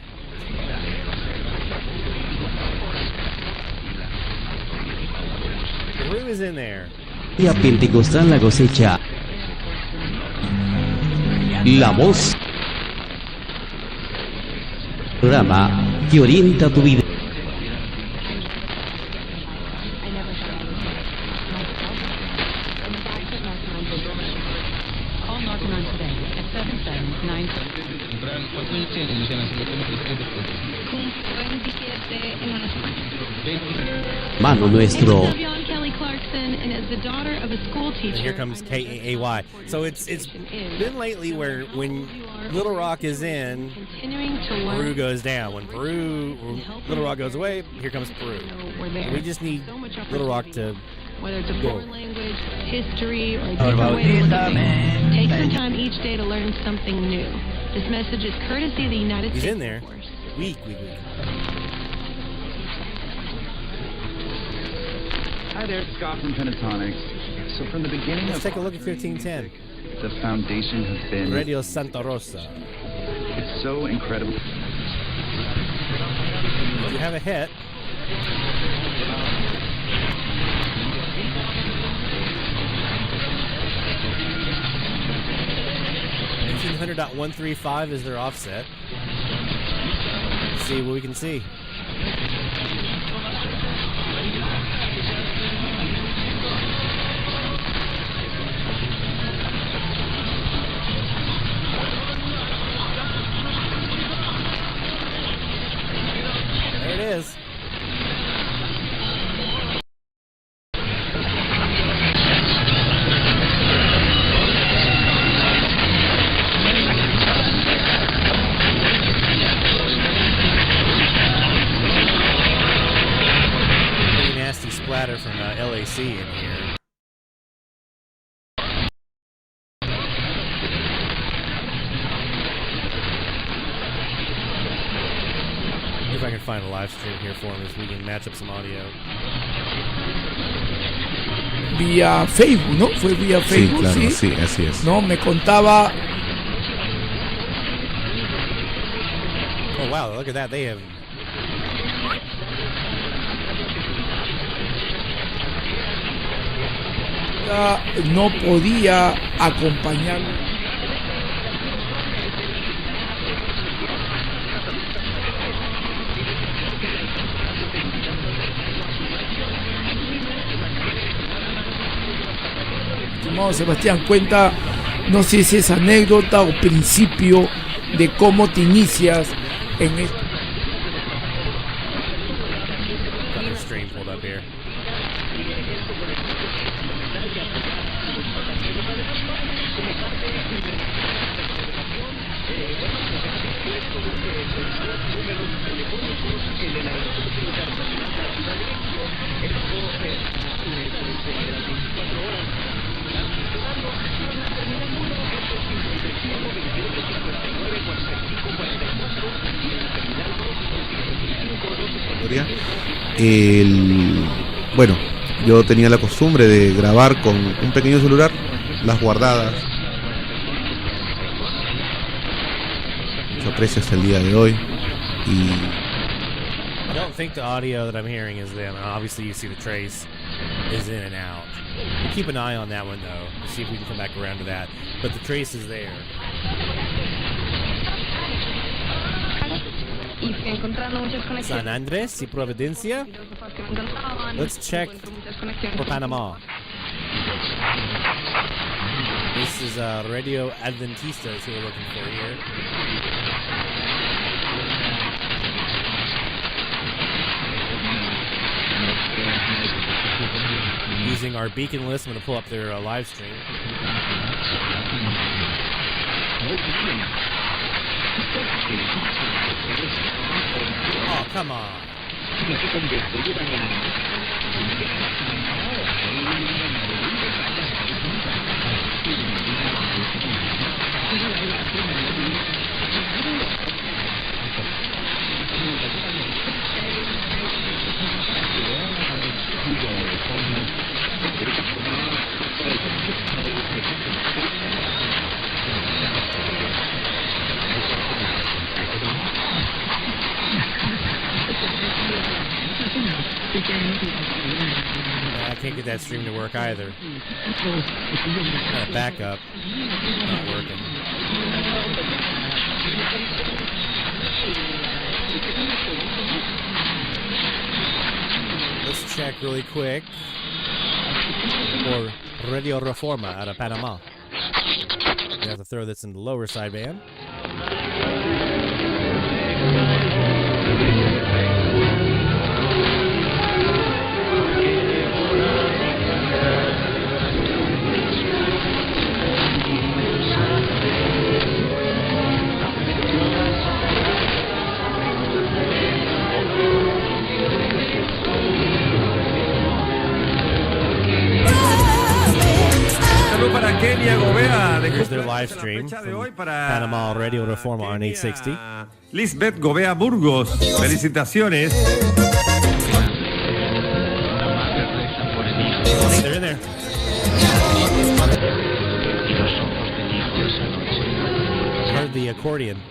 Peru is in there. Día Pentecostal la cosecha. La voz. Programa que orienta tu vida. Mano nuestro. And here comes KAAY. So it's been lately where when Little Rock is in, Peru goes down. When Little Rock goes away, here comes Peru. We just need Little Rock to whether it's a foreign language, history, or a different way of living. Take some time each day to learn something new. This message is courtesy of the United States. He's in there. Weak. Hi there, Scott from Pentatonics. So from the beginning Let's take a look at 1510. The foundation has been Radio Santa Rosa. It's so incredible. We do have a hit. 1800.135 is their offset. Let's see what we can see. There it is. Splatter from LAC in here. If I can find a live stream here for him, as we can match up some audio. Vía Facebook, ¿no? Fue vía Facebook, claro, sí. Sí, así es. No, me contaba. Oh wow, look at that. They have. No podía acompañarme. Estimado Sebastián, cuenta, no sé si es anécdota o principio de cómo te inicias en esto. Stream pulled up here. Bueno, yo tenía la costumbre de grabar con un pequeño celular las guardadas. Mucho aprecio hasta el día de hoy. Y I don't think the audio that I'm hearing is them. Obviously, you see the trace is in and out. We'll keep an eye on that one though, to see if we can come back around to that. But the trace is there. San Andrés y Providencia. Let's check for Panama. This is Radio Adventista is who we're looking for here. Using our beacon list, I'm going to pull up their live stream. Oh, come on. I can't get that stream to work either. Got a backup. Not working. Let's check really quick for Radio Reforma out of Panama. We have to throw this in the lower sideband. Para Kenia Gobea de Here's their live stream from Panama Radio Reforma on 860. Lisbeth Gobea Burgos, felicitaciones. They're in there. Heard the accordion.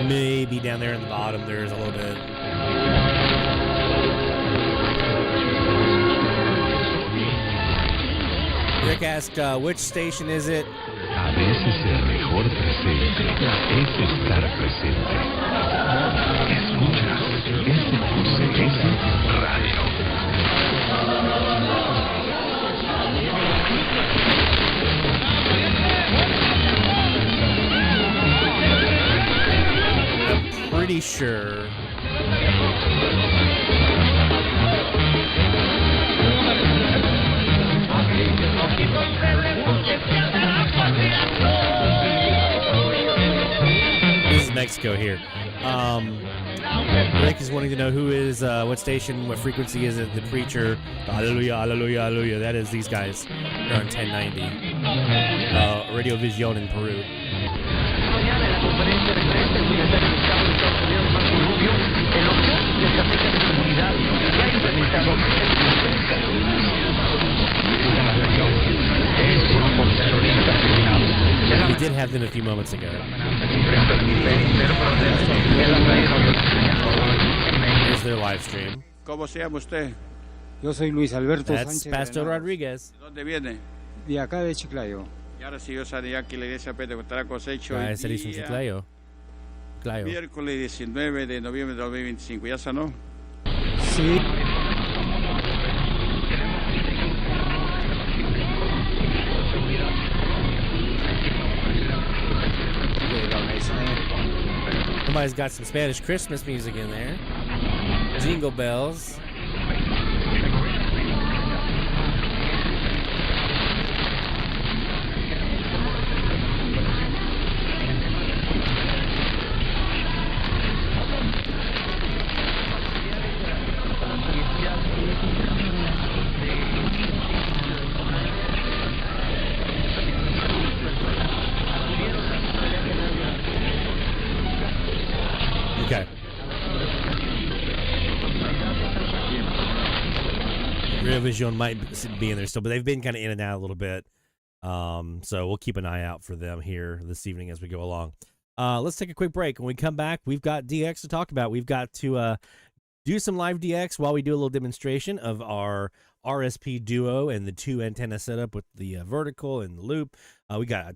Maybe down there in the bottom there's a little bit. Rick asked, which station is it? A veces el mejor presente es estar presente. Escucha, SHOUTOUTS Radio. Pretty sure. This is Mexico here. Rick is wanting to know who is, what station, what frequency is it, the preacher. Hallelujah, hallelujah, hallelujah. That is these guys. They're on 1090. Radio Vision in Peru. We did have them a few moments ago. Here's their live stream. ¿Cómo se llama usted? Yo soy Luis Alberto That's Sánchez. Pastor Rodriguez. ¿De dónde viene? De acá de Chiclayo. Y ahora si yo salí aquí la iglesia pentecostal cosecho Ah, ese dice Chiclayo. Chiclayo. Miércoles 19 de noviembre de 2025. ¿Ya sanó? Sí. Somebody's got some Spanish Christmas music in there. Jingle bells. Okay. Real Vision might be in there still, but they've been kind of in and out a little bit. So we'll keep an eye out for them here this evening as we go along. Let's take a quick break. When we come back, we've got DX to talk about. We've got to do some live DX while we do a little demonstration of our RSP Duo and the 2 antenna setup with the vertical and the loop. We got a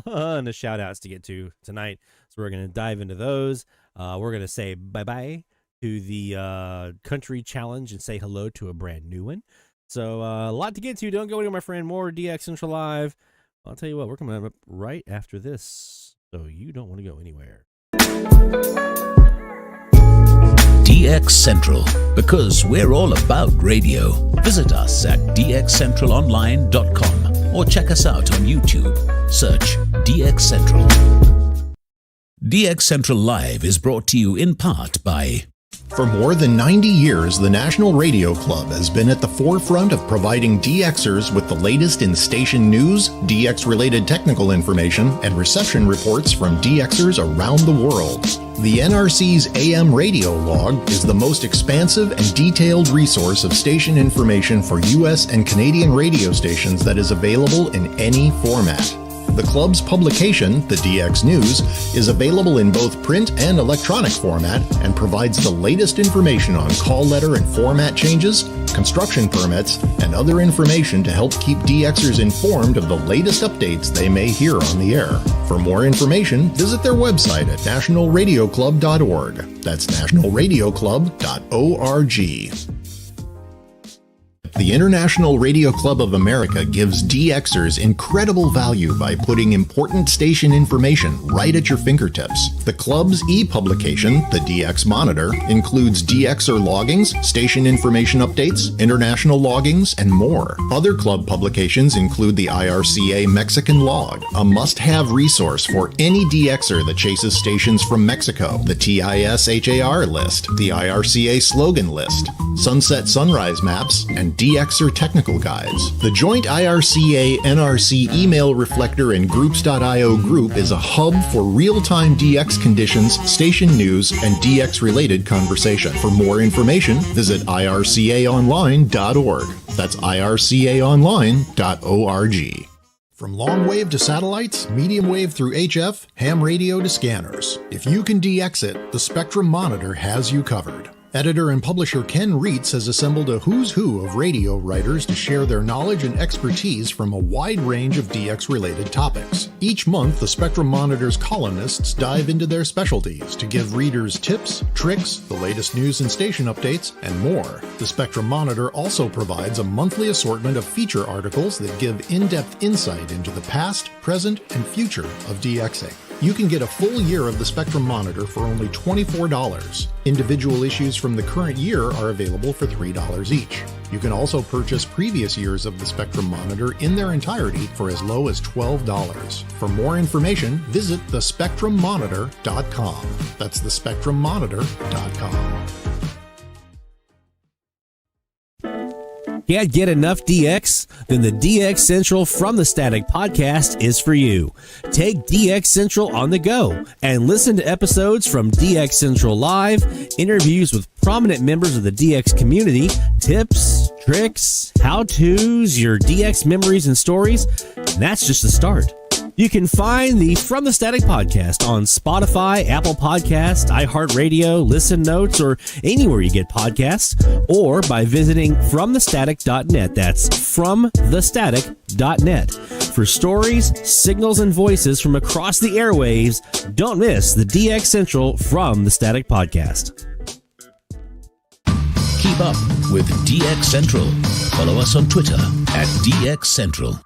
ton of shout outs to get to tonight, so we're going to dive into those. We're going to say bye-bye to the country challenge and say hello to a brand new one. So a lot to get to. Don't go anywhere, my friend. More DX Central Live. I'll tell you what, we're coming up right after this, so you don't want to go anywhere. DX Central, because we're all about radio. Visit us at dxcentralonline.com or check us out on YouTube. Search DX Central. DX Central Live is brought to you in part by... For more than 90 years, the National Radio Club has been at the forefront of providing DXers with the latest in station news, DX-related technical information, and reception reports from DXers around the world. The NRC's AM radio log is the most expansive and detailed resource of station information for U.S. and Canadian radio stations that is available in any format. The club's publication, the DX News, is available in both print and electronic format and provides the latest information on call letter and format changes, construction permits, and other information to help keep DXers informed of the latest updates they may hear on the air. For more information, visit their website at nationalradioclub.org. That's nationalradioclub.org. The International Radio Club of America gives DXers incredible value by putting important station information right at your fingertips. The club's e-publication, the DX Monitor, includes DXer loggings, station information updates, international loggings, and more. Other club publications include the IRCA Mexican Log, a must-have resource for any DXer that chases stations from Mexico, the TIS HAR list, the IRCA slogan list, sunset sunrise maps, and DXer technical guides. The joint IRCA-NRC email reflector and groups.io group is a hub for real-time DX conditions, station news, and DX-related conversation. For more information, visit ircaonline.org. That's ircaonline.org. From long wave to satellites, medium wave through HF, ham radio to scanners. If you can DX it, the Spectrum Monitor has you covered. Editor and publisher Ken Reitz has assembled a who's who of radio writers to share their knowledge and expertise from a wide range of DX-related topics. Each month, the Spectrum Monitor's columnists dive into their specialties to give readers tips, tricks, the latest news and station updates, and more. The Spectrum Monitor also provides a monthly assortment of feature articles that give in-depth insight into the past, present, and future of DXing. You can get a full year of the Spectrum Monitor for only $24. Individual issues from the current year are available for $3 each. You can also purchase previous years of the Spectrum Monitor in their entirety for as low as $12. For more information, visit thespectrummonitor.com. That's thespectrummonitor.com. Can't get enough DX? Then the DX Central from the Static podcast is for you. Take DX Central on the go and listen to episodes from DX Central Live, interviews with prominent members of the DX community, tips, tricks, how-tos, your DX memories and stories. And that's just the start. You can find the From the Static podcast on Spotify, Apple Podcasts, iHeartRadio, Listen Notes, or anywhere you get podcasts, or by visiting FromTheStatic.net. That's FromTheStatic.net. For stories, signals, and voices from across the airwaves, don't miss the DX Central From the Static podcast. Keep up with DX Central. Follow us on Twitter at DX Central.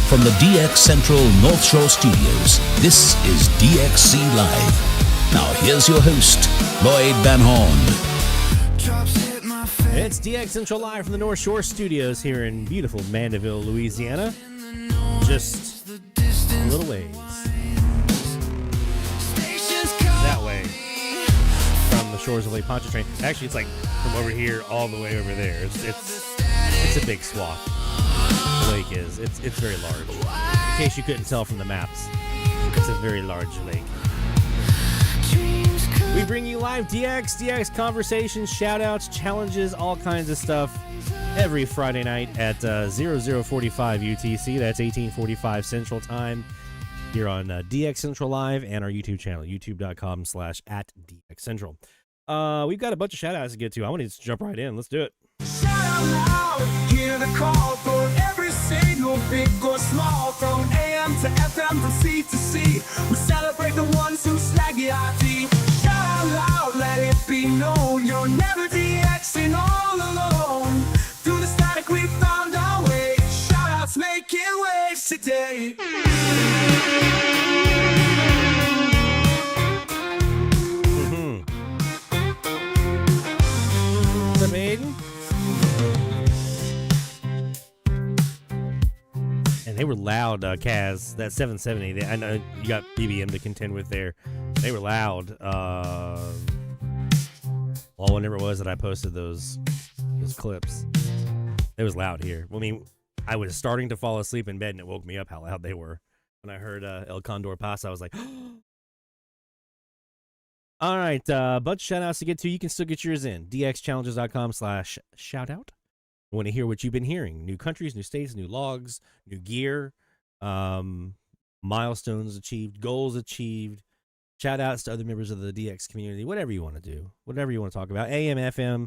From the DX Central North Shore Studios, this is DXC Live. Now here's your host, Lloyd Van Horn. It's DX Central Live from the North Shore Studios here in beautiful Mandeville, Louisiana. Just a little ways. That way. From the shores of Lake Pontchartrain. Actually, it's like from over here all the way over there. It's a big swath. The lake is. It's very large. In case you couldn't tell from the maps, it's a very large lake. We bring you live DX conversations, shout-outs, challenges, all kinds of stuff every Friday night at 0045 UTC. That's 1845 Central Time here on DX Central Live and our YouTube channel, youtube.com/@DXCentral. We've got a bunch of shout-outs to get to. I want to just jump right in. Let's do it. Shout out loud, hear the call for every single big or small, from AM to FM, from C to C. We celebrate the ones who slag the IT. Shout out loud, let it be known, you're never DXing all alone. Through the static we found our way. Shout outs making waves today. were loud, Kaz. That 770. I know you got BBM to contend with there. They were loud. Well, whenever it was that I posted those clips, it was loud here. I mean, I was starting to fall asleep in bed, and it woke me up how loud they were. When I heard El Condor Pass, I was like, all right, bunch of shout-outs to get to. You can still get yours in. dxchallenges.com/shoutout. I want to hear what you've been hearing. New countries, new states, new logs, new gear, milestones achieved, goals achieved, shout-outs to other members of the DX community, whatever you want to do, whatever you want to talk about. AM, FM,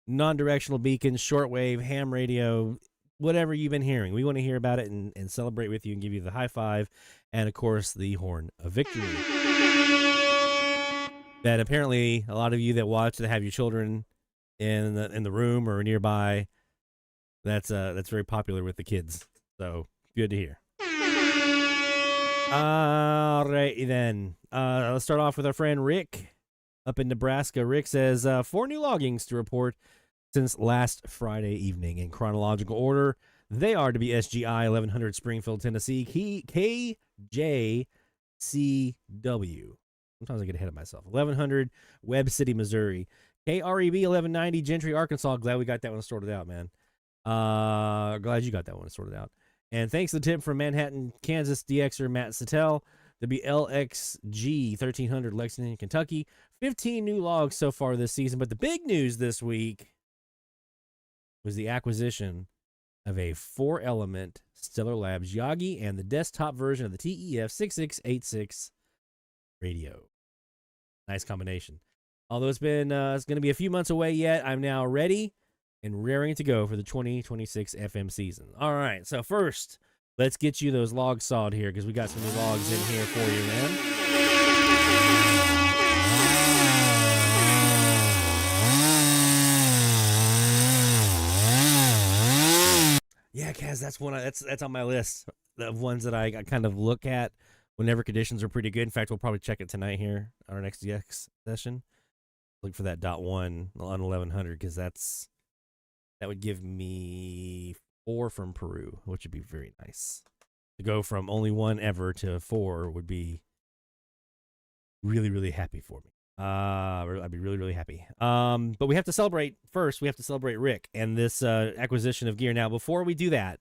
non-directional beacons, shortwave, ham radio, whatever you've been hearing. We want to hear about it and celebrate with you and give you the high five and, of course, the horn of victory. That apparently a lot of you that watch that have your children in the room or nearby, that's very popular with the kids. So good to hear. All right, then. Let's start off with our friend Rick up in Nebraska. Rick says 4 new loggings to report since last Friday evening in chronological order. They are to be SGI 1100 Springfield, Tennessee, KJCW. Sometimes I get ahead of myself. 1100 Webb City, Missouri. KREB 1190 Gentry, Arkansas. Glad we got that one sorted out, man. Glad you got that one sorted out. And thanks to the tip from Manhattan, Kansas DXer Matt Sattel. WLXG 1300 Lexington, Kentucky. 15 new logs so far this season. But the big news this week was the acquisition of a 4-element Stellar Labs Yagi and the desktop version of the TEF 6686 radio. Nice combination. Although it's going to be a few months away yet, I'm now ready and raring to go for the 2026 FM season. All right, so first, let's get you those logs sawed here because we got some new logs in here for you, man. Yeah, Kaz, that's one. That's on my list of ones that I kind of look at whenever conditions are pretty good. In fact, we'll probably check it tonight here on our next DX session. Look for that .1 on 1100 because that would give me 4 from Peru, which would be very nice. To go from only 1 ever to 4 would be really, really happy for me. I'd be really, really happy. But we have to celebrate first. We have to celebrate Rick and this acquisition of gear. Now, before we do that,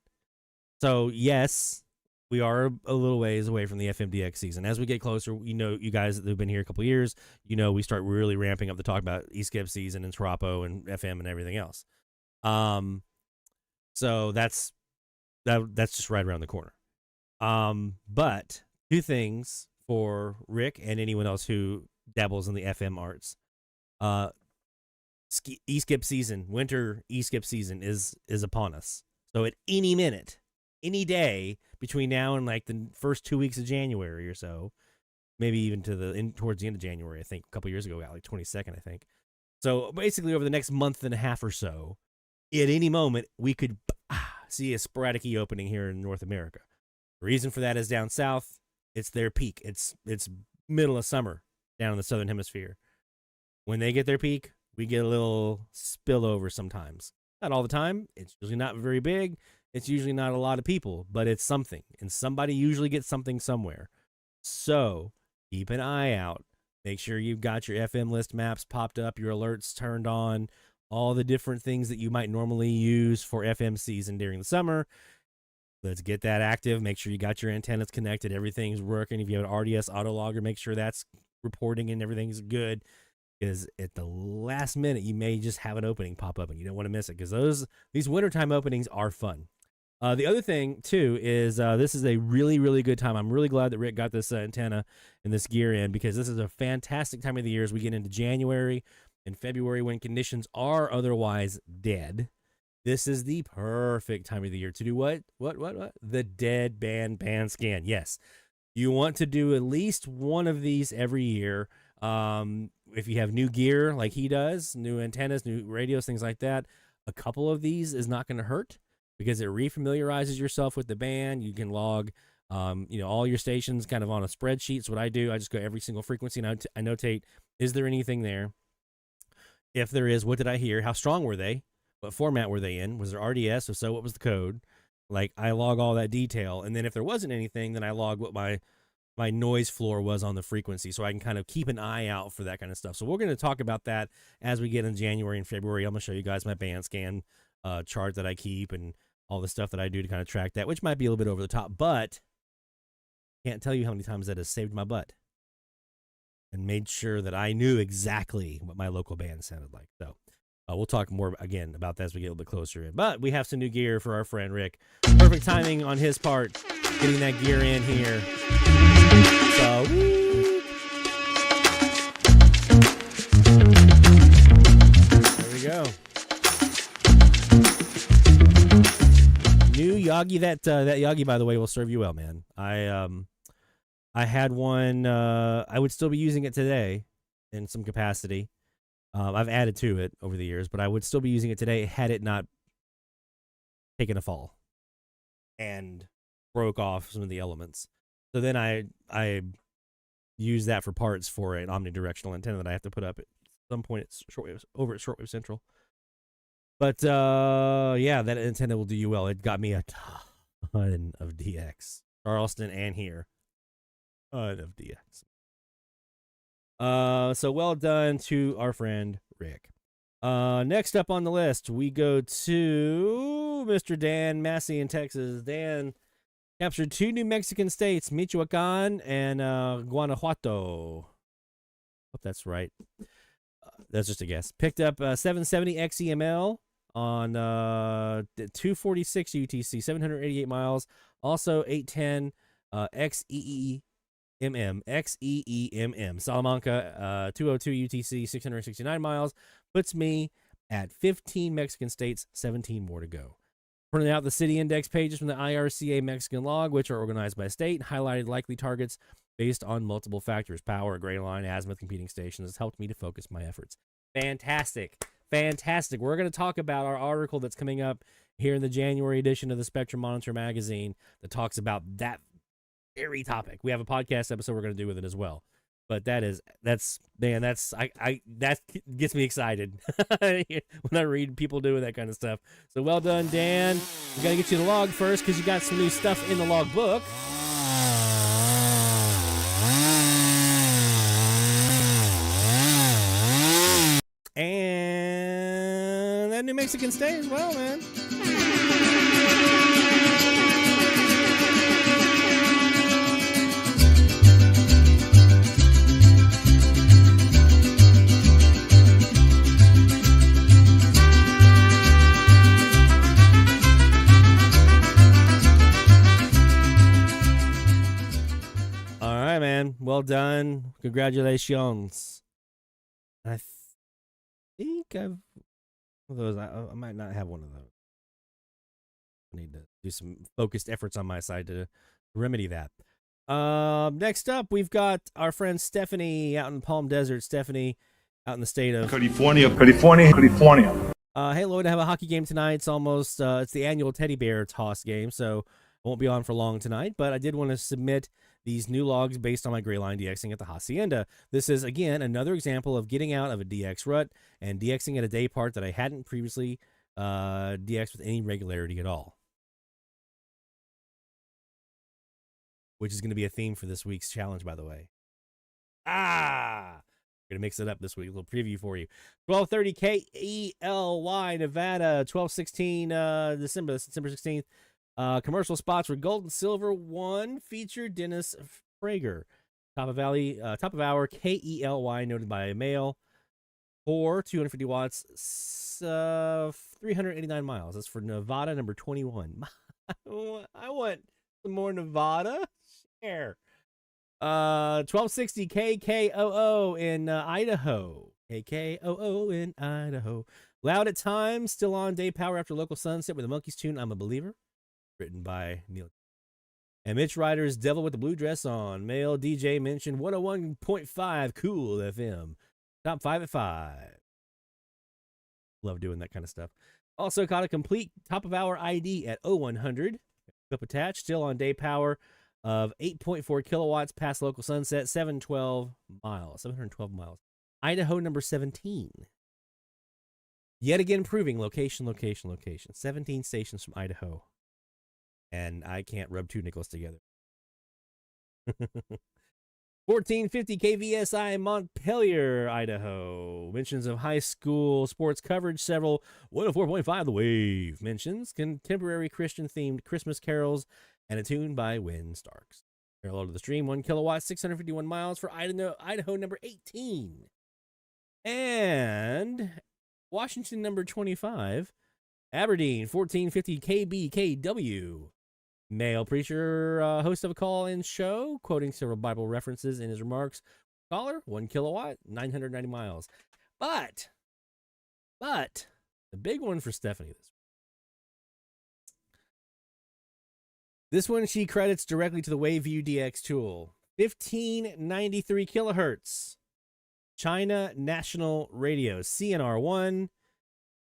so yes, we are a little ways away from the FMDX season. As we get closer, you know, you guys that have been here a couple of years, you know, we start really ramping up the talk about E-Skip season and Trapo and FM and everything else. So that's just right around the corner. But 2 things for Rick and anyone else who dabbles in the FM arts. E-Skip season, winter E-Skip season is upon us. So at any minute, any day between now and like the first 2 weeks of January or so, maybe even towards the end of January, I think a couple years ago, like 22nd, I think. So basically over the next month and a half or so, at any moment, we could see a sporadic e-opening here in North America. The reason for that is down south, it's their peak. It's middle of summer down in the southern hemisphere. When they get their peak, we get a little spillover sometimes. Not all the time. It's usually not very big. It's usually not a lot of people, but it's something. And somebody usually gets something somewhere. So keep an eye out. Make sure you've got your FM list maps popped up, your alerts turned on, all the different things that you might normally use for FM season during the summer. Let's get that active. Make sure you got your antennas connected. Everything's working. If you have an RDS autologger, make sure that's reporting and everything's good. Because at the last minute, you may just have an opening pop up and you don't want to miss it. Because these wintertime openings are fun. The other thing, too, is this is a really, really good time. I'm really glad that Rick got this antenna and this gear in because this is a fantastic time of the year as we get into January and February when conditions are otherwise dead. This is the perfect time of the year to do what? The dead band scan. Yes. You want to do at least one of these every year. If you have new gear like he does, new antennas, new radios, things like that, a couple of these is not going to hurt because it refamiliarizes yourself with the band. You can log, all your stations kind of on a spreadsheet. So what I do, I just go every single frequency and I notate, is there anything there? If there is, what did I hear? How strong were they? What format were they in? Was there RDS? If so, what was the code? Like I log all that detail, and then if there wasn't anything, then I log what my noise floor was on the frequency, so I can kind of keep an eye out for that kind of stuff. So we're going to talk about that as we get in January and February. I'm going to show you guys my band scan chart that I keep and all the stuff that I do to kind of track that, which might be a little bit over the top, but can't tell you how many times that has saved my butt and made sure that I knew exactly what my local band sounded like. So we'll talk more again about that as we get a little bit closer in. But we have some new gear for our friend Rick. Perfect timing on his part, getting that gear in here. So, there we go. New Yagi. That Yagi, by the way, will serve you well, man. I had one. I would still be using it today in some capacity. I've added to it over the years, but I would still be using it today had it not taken a fall and broke off some of the elements. So then I use that for parts for an omnidirectional antenna that I have to put up at some point at Shortwave Central. But yeah, that antenna will do you well. It got me a ton of DX, Charleston and here, ton of DX. So well done to our friend Rick. Next up on the list, we go to Mr. Dan Massey in Texas. Dan captured 2 New Mexican states, Michoacan and Guanajuato. Hope that's right. That's just a guess. Picked up 770 XEML on 246 UTC, 788 miles. Also 810 XEEMM. Salamanca 202 UTC, 669 miles. Puts me at 15 Mexican states, 17 more to go. Printed out the city index pages from the IRCA Mexican log, which are organized by state, and highlighted likely targets based on multiple factors. Power, gray line, azimuth, competing stations has helped me to focus my efforts. Fantastic. Fantastic. We're going to talk about our article that's coming up here in the January edition of the Spectrum Monitor magazine that talks about that very topic. We have a podcast episode we're going to do with it as well. But that gets me excited when I read people doing that kind of stuff. So well done, Dan. We got to get you the log first because you got some new stuff in the log book. And that New Mexican state as well, man. Man, well done. Congratulations. I think I've one of those. I might not have one of those. I need to do some focused efforts on my side to remedy that. Next up, we've got our friend Stephanie out in Palm Desert. Stephanie out in the state of California. Hey, Lloyd, I have a hockey game tonight. It's almost it's the annual teddy bear toss game, so I won't be on for long tonight, but I did want to submit these new logs based on my gray line DXing at the Hacienda. This is, again, another example of getting out of a DX rut and DXing at a day part that I hadn't previously DXed with any regularity at all. Which is going to be a theme for this week's challenge, by the way. We're going to mix it up this week. A little preview for you. 1230 KELY, Nevada, 1216 December 16th. Commercial spots were gold and silver. 1 featured Dennis Prager. Top of hour KELY noted by a male. 4 250 watts, 389 miles. That's for Nevada number 21. I want some more Nevada. Share. 1260 KKOO in Idaho. KKOO in Idaho. Loud at times, still on day power after local sunset with the Monkeys tune I'm a Believer. Written by Neil. And Mitch Ryder's Devil with the Blue Dress On. Male DJ mentioned 101.5 Cool FM. Top 5 at 5. Love doing that kind of stuff. Also got a complete top of hour ID at 0100. Up attached. Still on day power of 8.4 kilowatts past local sunset. 712 miles. 712 miles. Idaho number 17. Yet again proving location. 17 stations from Idaho. and I can't rub two nickels together. 1450 KVSI Montpelier, Idaho. Mentions of high school sports coverage. Several 104.5 The Wave mentions contemporary Christian-themed Christmas carols and a tune by Wynn Starks. Parallel to the stream, 1 kilowatt, 651 miles for Idaho number 18. And Washington number 25. Aberdeen, 1450 KBKW. Male preacher, host of a call-in show, quoting several Bible references in his remarks. Caller, 1 kilowatt, 990 miles. But, the big one for Stephanie this one she credits directly to the WaveView DX tool. 1593 kilohertz. China National Radio, CNR1.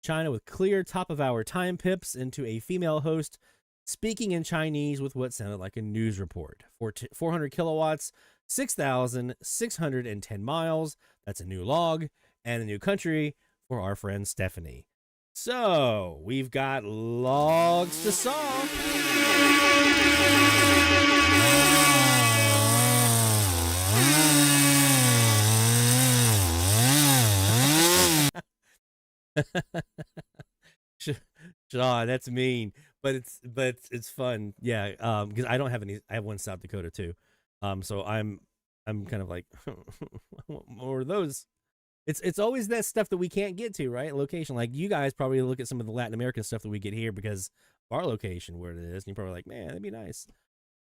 China with clear top-of-hour time pips into a female host speaking in Chinese with what sounded like a news report. 400 kilowatts, 6,610 miles. That's a new log and a new country for our friend Stephanie. So, we've got logs to saw. Shaw, that's mean, but it's fun. Yeah, because I don't have any. I have one South Dakota too. So I'm kind of like I want more of those. It's always that stuff that we can't get to, right? Location, like you guys probably look at some of the Latin American stuff that we get here because of our location where it is, and you're probably like, man, that'd be nice.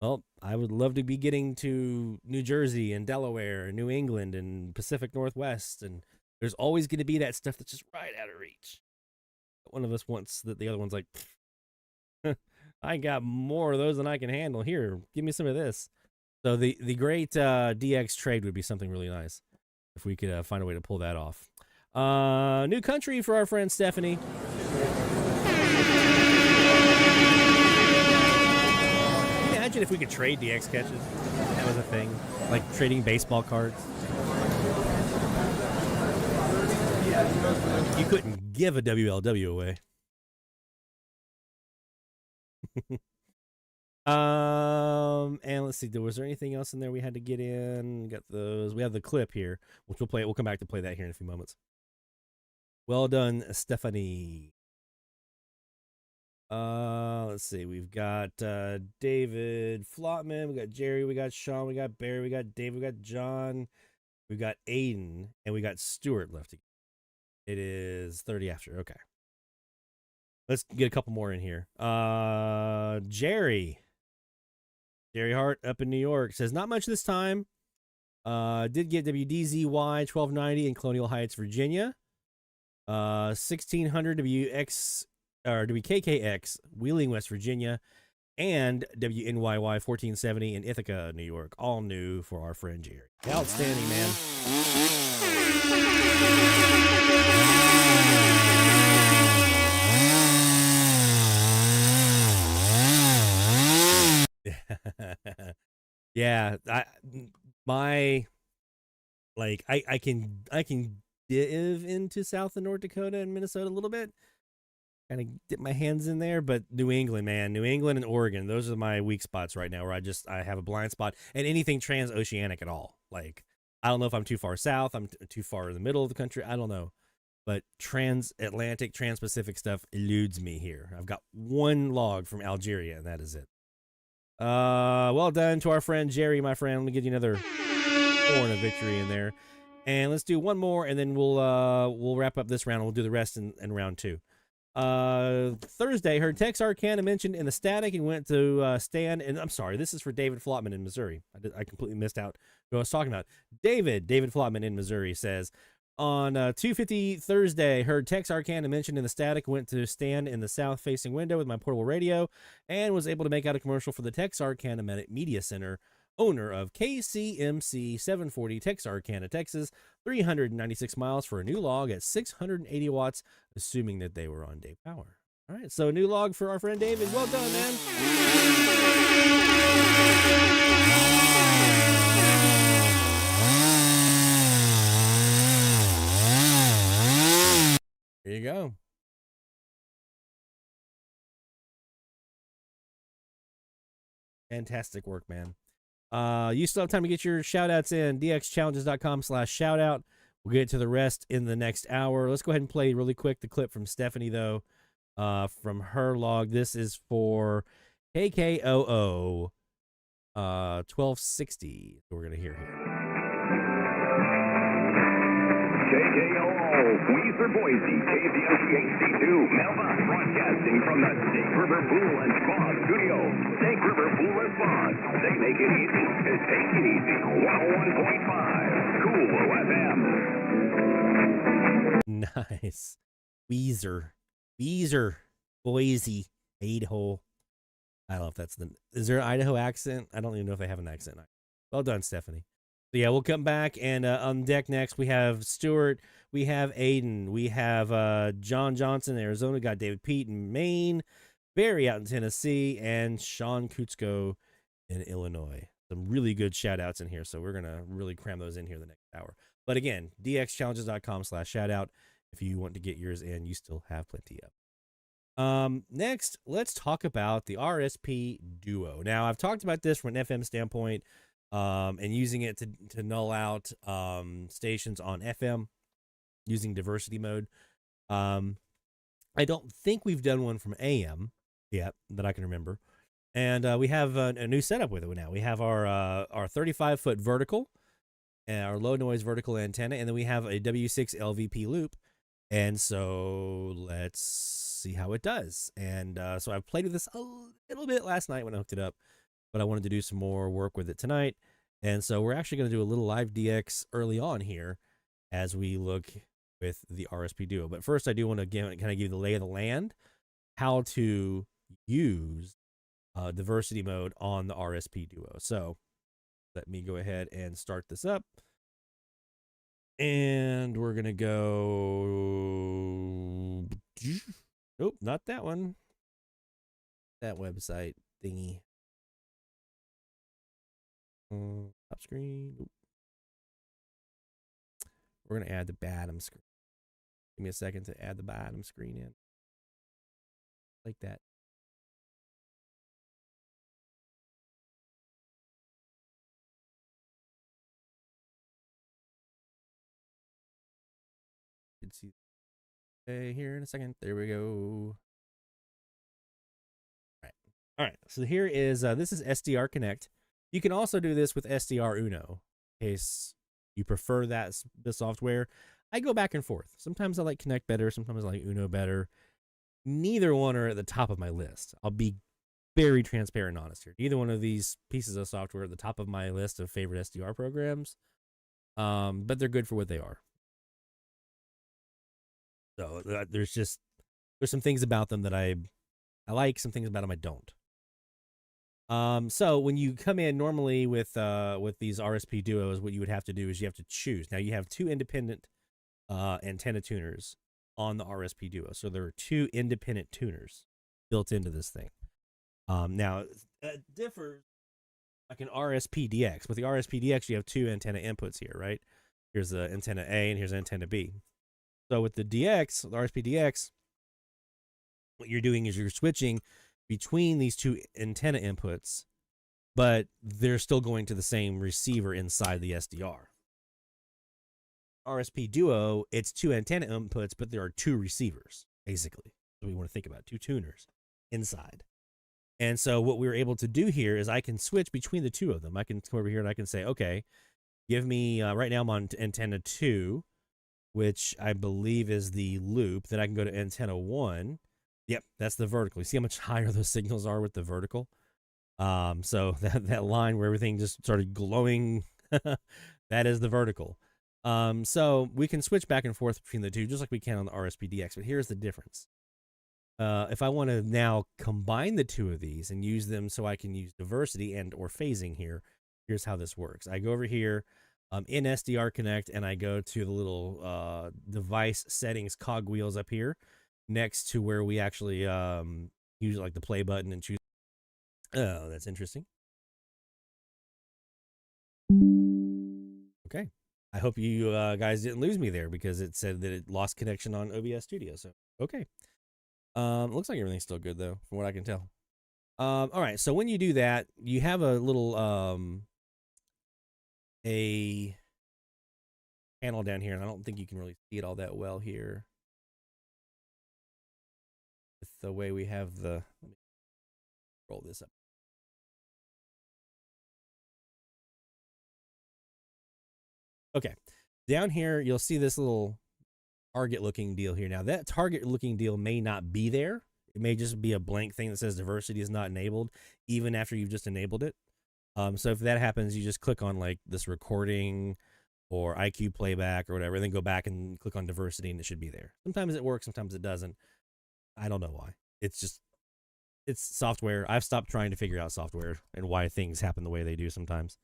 Well, I would love to be getting to New Jersey and Delaware and New England and Pacific Northwest, and there's always going to be that stuff that's just right out of reach. One of us wants that, the other one's like, I got more of those than I can handle. Here, give me some of this. So the great DX trade would be something really nice if we could find a way to pull that off. New country for our friend Stephanie. Imagine if we could trade DX catches. That was a thing. Like trading baseball cards. You couldn't give a WLW away. And let's see, was there anything else in there we had to get in? Got those. We have the clip here, which we'll play. We'll come back to play that here in a few moments. Well done, Stephanie. Let's see. We've got David Flotman, we got Jerry, we got Sean, we got Barry, we got Dave, we got John, we got Aiden, and we got Stuart left. It is 30 after. Okay. Let's get a couple more in here. Jerry Hart up in New York says, not much this time. Did get WDZY 1290 in Colonial Heights, Virginia. 1600 WKKX, Wheeling, West Virginia. And WNYY 1470 in Ithaca, New York. All new for our friend Jerry. Outstanding, man. Yeah, I can dive into South and North Dakota and Minnesota a little bit, kind of dip my hands in there, but New England, man, New England and Oregon, those are my weak spots right now, where I have a blind spot, and anything transoceanic at all. Like, I don't know if I'm too far south, I'm too far in the middle of the country, I don't know, but transatlantic, transpacific stuff eludes me here. I've got one log from Algeria, and that is it. Well done to our friend Jerry, my friend. Let me give you another horn of victory in there, and let's do one more, and then we'll wrap up this round. We'll do the rest in round two. Thursday, heard Tex Arcana mentioned in the static and went to stand. And I'm sorry, this is for David Flotman in Missouri. I completely missed out who I was talking about. David Flotman in Missouri says, on 250 Thursday, heard Tex Arcana mentioned in the static, went to stand in the south-facing window with my portable radio, and was able to make out a commercial for the Tex Arcana Media Center, owner of KCMC 740 Texarkana, Texas, 396 miles for a new log at 680 watts, assuming that they were on day power. All right, so a new log for our friend David. Well done, man. There you go. Fantastic work, man. You still have time to get your shout outs in. dxchallenges.com/shoutout. We'll get to the rest in the next hour. Let's go ahead and play really quick the clip from Stephanie, though, from her log. This is for KKOO 1260. We're going to hear here. KKOO, Weezer, Boise, KZMG HD2, Melba, broadcasting from the Snake River Pool and Spa Studio. Snake River Pool and Spa, they make it easy to take it easy. 101.5, Cool FM. Nice. Weezer, Boise, Idaho. I don't know if that's the... Is there an Idaho accent? I don't even know if they have an accent. Well done, Stephanie. So yeah, we'll come back, and on deck next, we have Stuart, we have Aiden, we have John Johnson in Arizona, we got David Pete in Maine, Barry out in Tennessee, and Sean Kutzko in Illinois. Some really good shout-outs in here, so we're going to really cram those in here the next hour. But again, dxchallenges.com/shoutout. If you want to get yours in, you still have plenty of. Next, let's talk about the RSP Duo. Now, I've talked about this from an FM standpoint, and using it to null out stations on FM using diversity mode. I don't think we've done one from AM yet that I can remember. And we have a new setup with it now. We have our 35-foot vertical, and our low noise vertical antenna, and then we have a W6 LVP loop. And so let's see how it does. And so I played with this a little bit last night when I hooked it up, but I wanted to do some more work with it tonight. And so we're actually going to do a little live DX early on here as we look with the RSP Duo. But first, I do want to kind of give you the lay of the land, how to use diversity mode on the RSP Duo. So let me go ahead and start this up. And we're going to go... Nope, not that one. That website thingy. Top screen. Nope. We're going to add the bottom screen. Give me a second to add the bottom screen in. Like that. You can see here in a second. There we go. All right. So here is this is SDR Connect. You can also do this with SDR Uno in case you prefer the software. I go back and forth. Sometimes I like Connect better. Sometimes I like Uno better. Neither one are at the top of my list. I'll be very transparent and honest here. Neither one of these pieces of software are at the top of my list of favorite SDR programs, but they're good for what they are. So there's some things about them that I like, some things about them I don't. So when you come in normally with these RSP Duos, what you would have to do is you have to choose. Now you have two independent antenna tuners on the RSP Duo. So there are two independent tuners built into this thing. Now it differs like an RSP DX. With the RSP DX, you have two antenna inputs here, right? Here's the antenna A and here's antenna B. So with the DX, the RSP DX, what you're doing is you're switching between these two antenna inputs, but they're still going to the same receiver inside the SDR. RSP Duo, it's two antenna inputs, but there are two receivers, basically. So we want to think about two tuners inside. And so what we were able to do here is I can switch between the two of them. I can come over here and I can say, okay, give me, right now I'm on antenna 2, which I believe is the loop. Then I can go to antenna 1. Yep, that's the vertical. You see how much higher those signals are with the vertical? So that line where everything just started glowing, that is the vertical. So we can switch back and forth between the two, just like we can on the RSP DX. But here's the difference. If I want to now combine the two of these and use them so I can use diversity and or phasing here, here's how this works. I go over here in SDR Connect, and I go to the little device settings cogwheels up here next to where we actually use like the play button and choose. Oh, that's interesting. Okay. I hope you guys didn't lose me there because it said that it lost connection on OBS Studio. So, okay. Looks like everything's still good, though, from what I can tell. All right, so when you do that, you have a little a panel down here, and I don't think you can really see it all that well here. With the way we have the, let me roll this up. Okay, down here you'll see this little target looking deal here. Now that target looking deal may not be there. It may just be a blank thing that says diversity is not enabled, even after you've just enabled it. So if that happens, you just click on like this recording or IQ playback or whatever, and then go back and click on diversity, and it should be there. Sometimes it works, sometimes it doesn't. I don't know why. It's software. I've stopped trying to figure out software and why things happen the way they do sometimes.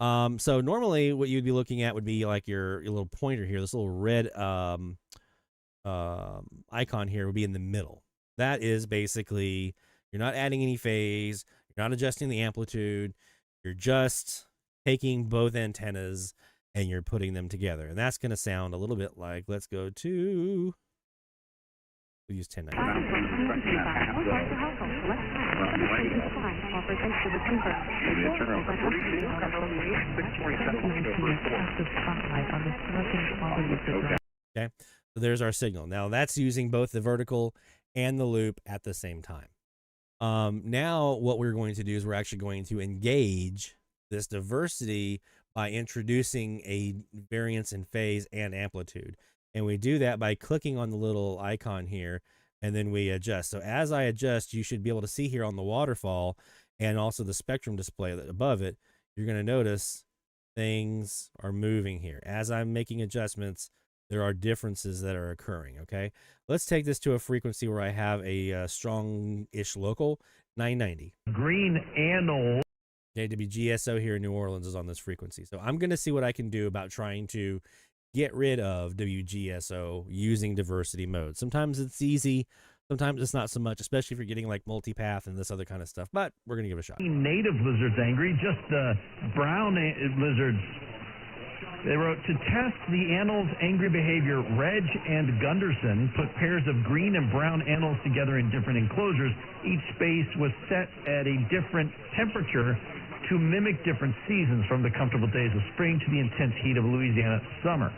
So normally what you'd be looking at would be like your little pointer here. This little red icon here would be in the middle. That is basically, you're not adding any phase, you're not adjusting the amplitude, you're just taking both antennas and you're putting them together. And that's going to sound a little bit like, let's go to, we'll use 1090. Okay, so there's our signal. Now that's using both the vertical and the loop at the same time. Now what we're going to do is we're actually going to engage this diversity by introducing a variance in phase and amplitude. And we do that by clicking on the little icon here, and then we adjust. So as I adjust, you should be able to see here on the waterfall and also the spectrum display above it, you're going to notice things are moving here. As I'm making adjustments, there are differences that are occurring, okay? Let's take this to a frequency where I have a strong-ish local, 990. Green anole. WGSO here in New Orleans is on this frequency. So I'm going to see what I can do about trying to get rid of WGSO using diversity mode. Sometimes it's easy, sometimes it's not so much, especially if you're getting like multipath and this other kind of stuff, but we're going to give it a shot. Native lizards angry, just the brown lizards. They wrote, to test the anoles' angry behavior, Reg and Gunderson put pairs of green and brown anoles together in different enclosures. Each space was set at a different temperature to mimic different seasons, from the comfortable days of spring to the intense heat of Louisiana summer.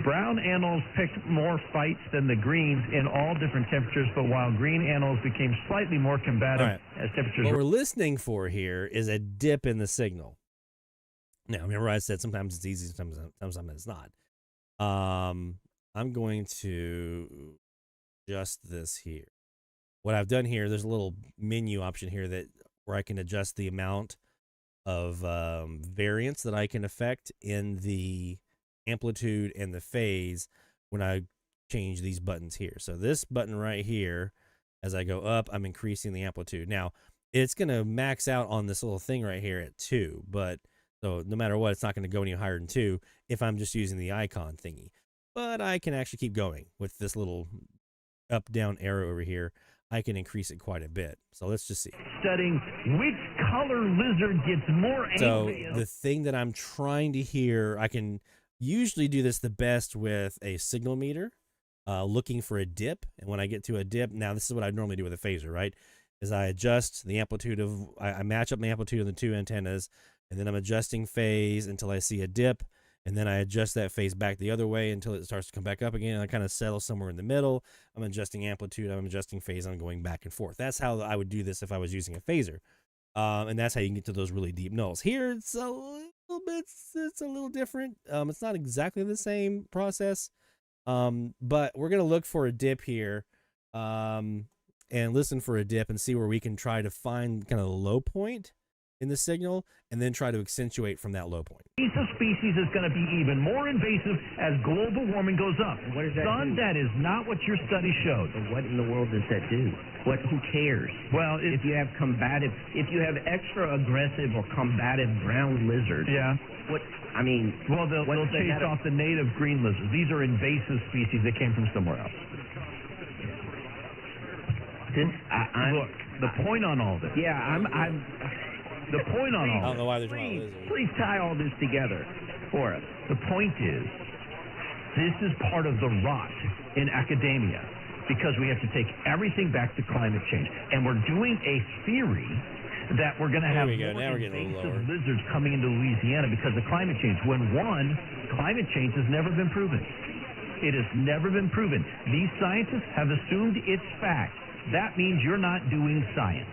Brown anoles picked more fights than the greens in all different temperatures, but while green anoles became slightly more combative as temperatures. What we're listening for here is a dip in the signal. Now, remember I said sometimes it's easy, sometimes it's not. I'm going to adjust this here. What I've done here, there's a little menu option here where I can adjust the amount of variance that I can affect in the amplitude and the phase when I change these buttons here. So this button right here, as I go up, I'm increasing the amplitude. Now, it's going to max out on this little thing right here at 2, but so no matter what, it's not going to go any higher than 2 if I'm just using the icon thingy. But I can actually keep going with this little up-down arrow over here. I can increase it quite a bit. So let's just see. Studying which color lizard gets more angry. So the thing that I'm trying to hear, I can usually do this the best with a signal meter, looking for a dip. And when I get to a dip, now this is what I normally do with a phaser, right? Is I adjust the amplitude of, I match up the amplitude of the two antennas, and then I'm adjusting phase until I see a dip, and then I adjust that phase back the other way until it starts to come back up again. I kind of settle somewhere in the middle. I'm adjusting amplitude, I'm adjusting phase, I'm going back and forth. That's how I would do this if I was using a phaser. And that's how you can get to those really deep nulls. Here, it's a little different. It's not exactly the same process, but we're going to look for a dip here and listen for a dip and see where we can try to find kind of a low point in the signal, and then try to accentuate from that low point. Piece of species is going to be even more invasive as global warming goes up. What does that Son, do? that is not what your study showed. But what in the world does that do? Who cares? Well, if you have extra aggressive or combative brown lizards, yeah. They'll chase off the native green lizards. These are invasive species that came from somewhere else. Look, the point on all this. Yeah, The point on all I don't know why there's not a lizard. Please tie all this together for us. The point is, this is part of the rot in academia. because we have to take everything back to climate change. And we're doing a theory that we're going to have more invasive lizards coming into Louisiana because of climate change, when one, climate change has never been proven. It has never been proven. These scientists have assumed it's fact. That means you're not doing science.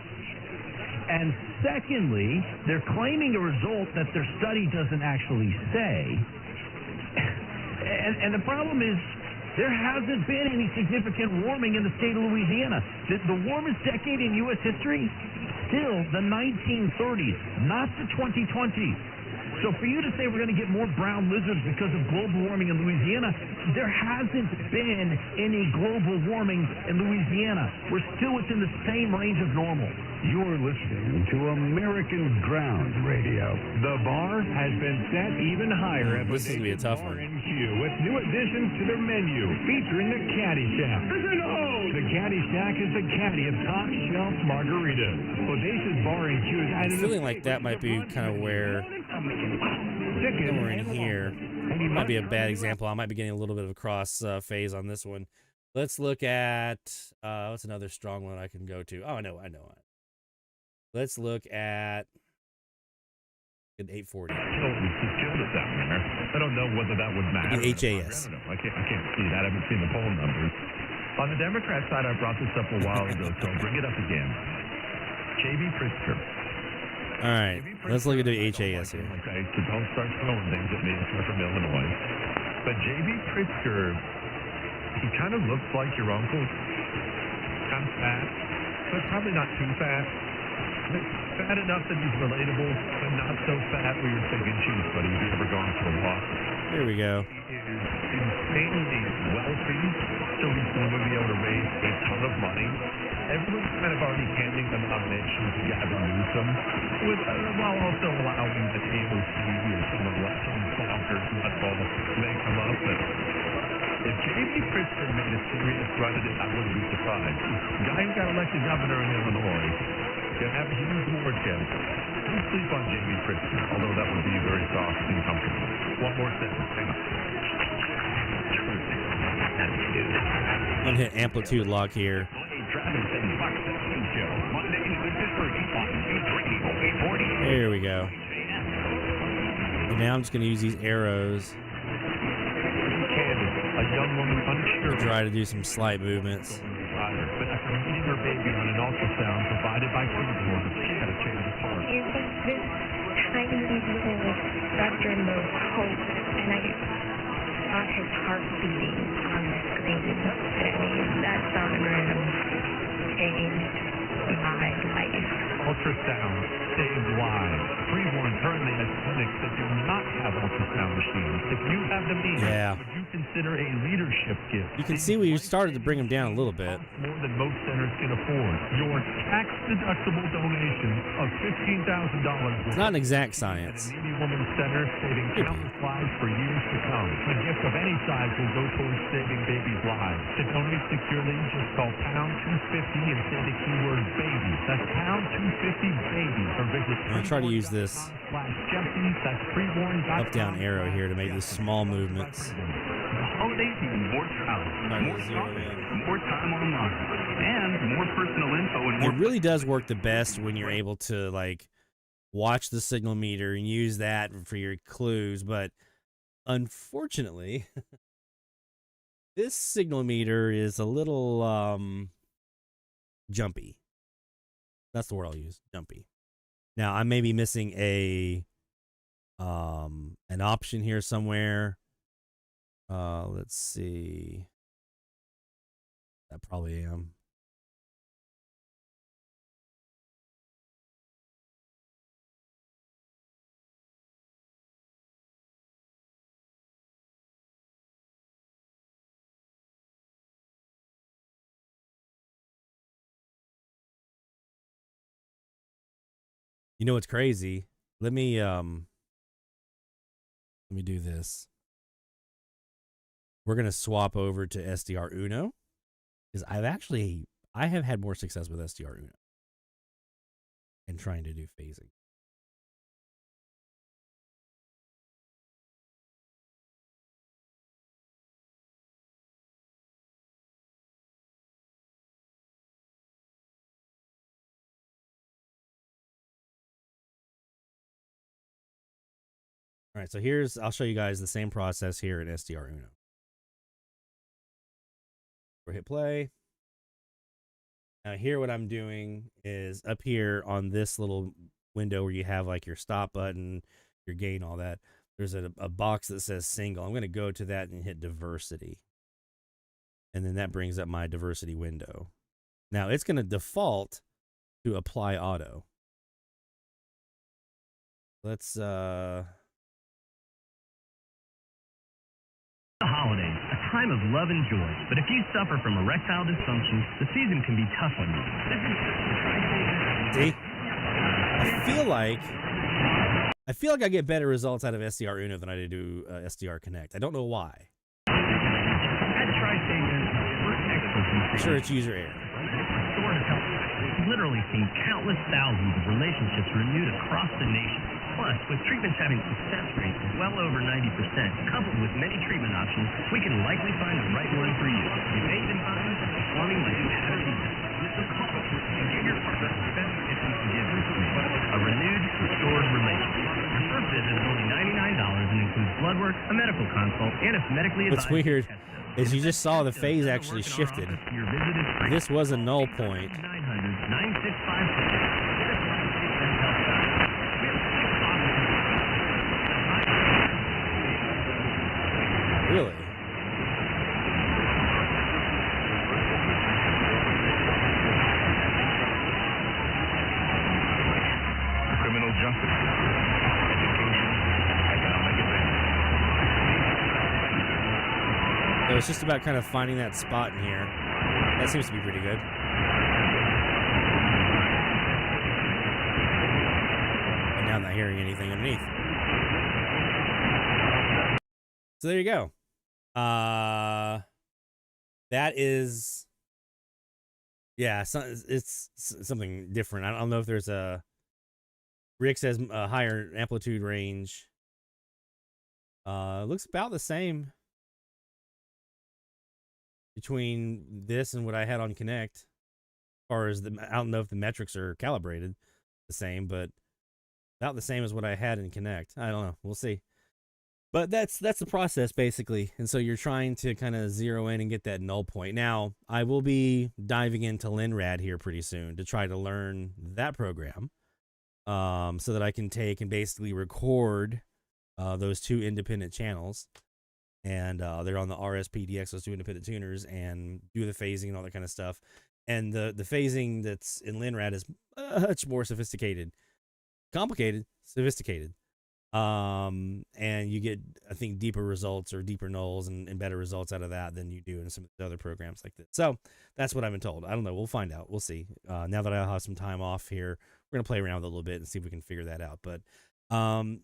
And secondly, they're claiming a result that their study doesn't actually say. And the problem is, there hasn't been any significant warming in the state of Louisiana. The warmest decade in U.S. history, still the 1930s, not the 2020s. So for you to say we're going to get more brown lizards because of global warming in Louisiana, there hasn't been any global warming in Louisiana. We're still within the same range of normal. You're listening to American Ground Radio. The bar has been set even higher at This is going to be a tough one. with new additions to their menu featuring the Caddy Shack. The Caddy Shack is the caddy of top shelf margaritas. Bodacious Bar and Q is I'm feeling like that might be kind of where somewhere in here might be a bad example. I might be getting a little bit of a cross phase on this one. Let's look at what's another strong one I can go to. Oh, I know. Let's look at an 840. Killed it down there. I don't know whether that would matter. HAS. I can't see that. I haven't seen the poll numbers. On the Democrat side, I brought this up a while ago, so I'll bring it up again. J.B. Pritzker. All right, let's look at the HAS here. Okay, so don't start throwing things at me. I'm from Illinois. But J.B. Pritzker, he kind of looks like your uncle. Kind of fat, but probably not too fat. Fat enough that he's relatable, but not so fat where you're thinking, geez, buddy, have you ever gone for a walk? Here we go. He is insanely wealthy, so he's going to be able to raise a ton of money. Everyone's kind of already handing the nomination to Gavin Newsom, while also allowing the AOC or some of the bonkers nutball may come up. But if J.B. Pritzker made a serious run at it, I wouldn't be surprised. The guy who got elected governor in Illinois can have a huge war chest. Don't sleep on J.B. Pritzker, although that would be very soft and comfortable. One more sentence. Hang on. I'm going to hit amplitude lock here. There we go. And now I'm just going to use these arrows to try to do some slight movements. But after meeting her baby on an ultrasound provided by Cleveland, she had a change of heart. It was this tiny little spectrum of hope, and I saw his heart beating on the screen. And that sonogram changed my life. Ultrasound saved lives. Preborn currently has clinics that do not have ultrasound machines. If you have the means, would you consider a leadership gift? You can see we started to bring them down a little bit. More than most centers can afford. Your tax-deductible donation of $15,000. It's not an exact science. Needy Woman Center, saving countless lives for years to come. A gift of any size will go towards saving babies' lives. To donate securely, just call pound 250 and say the keyword baby. That's pound 250 baby. Or visit. I'm going to try to use this up-down arrow here to make these small movements. Holiday means more travel, more time online, and more personal info and more. It really does work the best when you're able to like watch the signal meter and use that for your clues, but unfortunately this signal meter is a little jumpy. That's the word I'll use, jumpy. Now I may be missing an option here somewhere. Let's see. I probably am. You know what's crazy? Let me do this. We're gonna swap over to SDR Uno because I have had more success with SDR Uno and trying to do phasing. All right, so I'll show you guys the same process here in SDR Uno. We'll hit play. Now here what I'm doing is up here on this little window where you have like your stop button, your gain, all that. There's a box that says single. I'm going to go to that and hit diversity. And then that brings up my diversity window. Now it's going to default to apply auto. Let's The holidays, a time of love and joy. But if you suffer from erectile dysfunction, the season can be tough on you. See? I feel like I get better results out of SDR Uno than I do SDR Connect. I don't know why. I'm sure it's user error. We've literally seen countless thousands of relationships renewed across the nation. Plus, with treatments having success rates well over 90%, coupled with many treatment options, we can likely find the right one for you. You may even find performing like you had a call and give your partner the best gift you can give a renewed, restored relationship. Your first visit is only $99 and includes blood work, a medical consult, and if medically advised. What's weird is you just saw the phase actually shifted. This was a null point. Really? Criminal justice, education, economic advancement. So it's just about kind of finding that spot in here. That seems to be pretty good. And now I'm not hearing anything underneath. So there you go. That is, yeah, it's something different. I don't know if there's a, Rick says a higher amplitude range. Looks about the same between this and what I had on Connect. As far as I don't know if the metrics are calibrated the same, but about the same as what I had in Connect. I don't know. We'll see. But that's the process basically. And so you're trying to kind of zero in and get that null point. Now, I will be diving into LinRad here pretty soon to try to learn that program, so that I can take and basically record those two independent channels. And they're on the RSPDX, those two independent tuners, and do the phasing and all that kind of stuff. And the phasing that's in LinRad is much more sophisticated. Complicated, sophisticated. And you get, I think, deeper results or deeper nulls and better results out of that than you do in some of the other programs like this. So that's what I've been told. I don't know. We'll find out. We'll see. Now that I'll have some time off here, we're going to play around with it a little bit and see if we can figure that out. But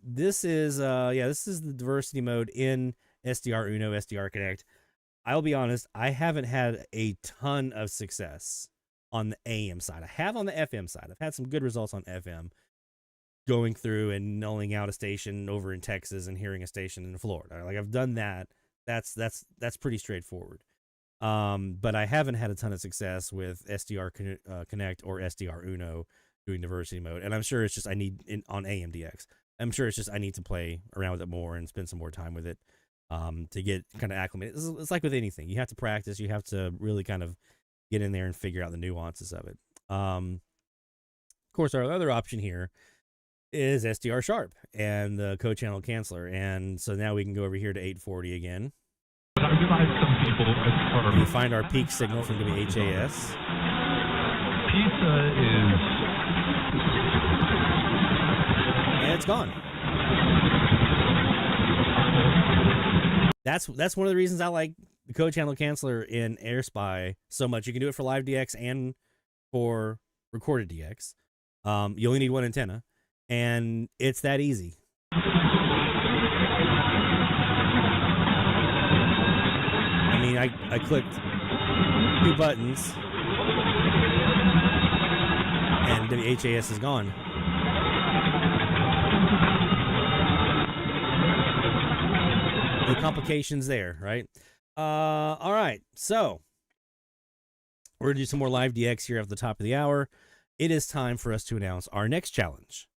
this is the diversity mode in SDR Uno, SDR Connect. I'll be honest, I haven't had a ton of success on the AM side. I have on the FM side. I've had some good results on FM, going through and nulling out a station over in Texas and hearing a station in Florida. Like, I've done that. That's pretty straightforward. But I haven't had a ton of success with SDR Connect or SDR Uno doing diversity mode. And I'm sure it's just on AMDX. I'm sure it's just I need to play around with it more and spend some more time with it to get kind of acclimated. It's like with anything. You have to practice. You have to really kind of get in there and figure out the nuances of it. Of course, our other option here is SDR Sharp and the co-channel canceller. And so now we can go over here to 840 again. But I realize some people And we find our peak signal from WHAS. Pizza is... And it's gone. That's one of the reasons I like the co-channel canceller in AirSpy so much. You can do it for live DX and for recorded DX. You only need one antenna, and it's that easy. I mean, I clicked 2 buttons, and WHAS is gone. No complications there, right? All right, so we're going to do some more live DX here at the top of the hour. It is time for us to announce our next challenge.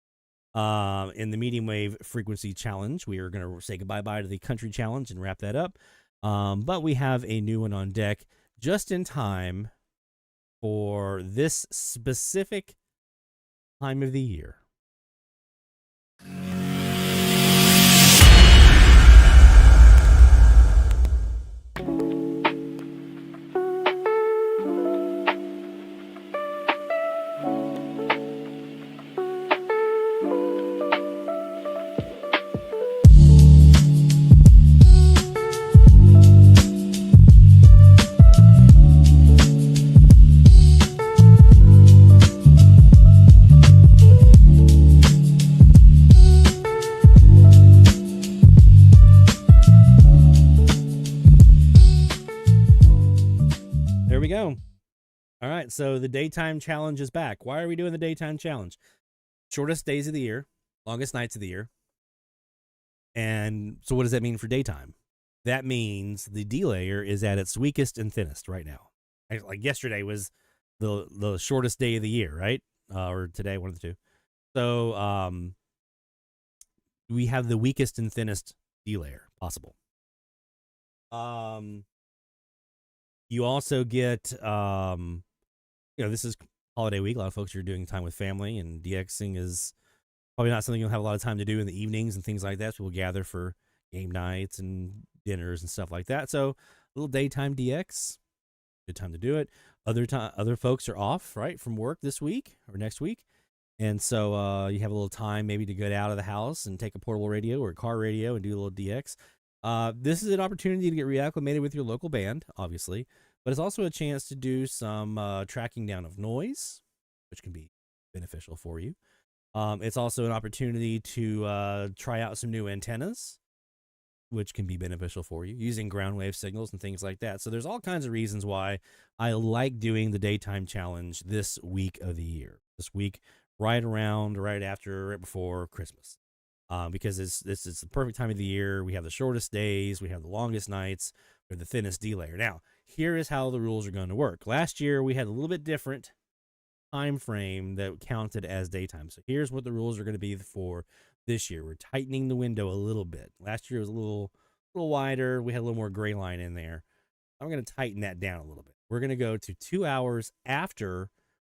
In the medium wave frequency challenge, we are going to say goodbye to the country challenge and wrap that up. But we have a new one on deck just in time for this specific time of the year. Go. All right, so the daytime challenge is back. Why are we doing the daytime challenge? Shortest days of the year, longest nights of the year. And so what does that mean for daytime? That means the D layer is at its weakest and thinnest right now. Like yesterday was the shortest day of the year, right? Or today, one of the two. So we have the weakest and thinnest D layer possible. You also get, this is holiday week. A lot of folks are doing time with family, and DXing is probably not something you'll have a lot of time to do in the evenings and things like that. So we'll gather for game nights and dinners and stuff like that. So a little daytime DX, good time to do it. Other folks are off, right, from work this week or next week. And so you have a little time maybe to get out of the house and take a portable radio or a car radio and do a little DX. This is an opportunity to get reacclimated with your local band, obviously, but it's also a chance to do some tracking down of noise, which can be beneficial for you. It's also an opportunity to try out some new antennas, which can be beneficial for you, using ground wave signals and things like that. So there's all kinds of reasons why I like doing the daytime challenge this week of the year, this week right before Christmas. Because this is the perfect time of the year. We have the shortest days, we have the longest nights, or the thinnest D layer. Now, here is how the rules are going to work. Last year, we had a little bit different time frame that counted as daytime. So here's what the rules are going to be for this year. We're tightening the window a little bit. Last year was a little wider. We had a little more gray line in there. I'm going to tighten that down a little bit. We're going to go to 2 hours after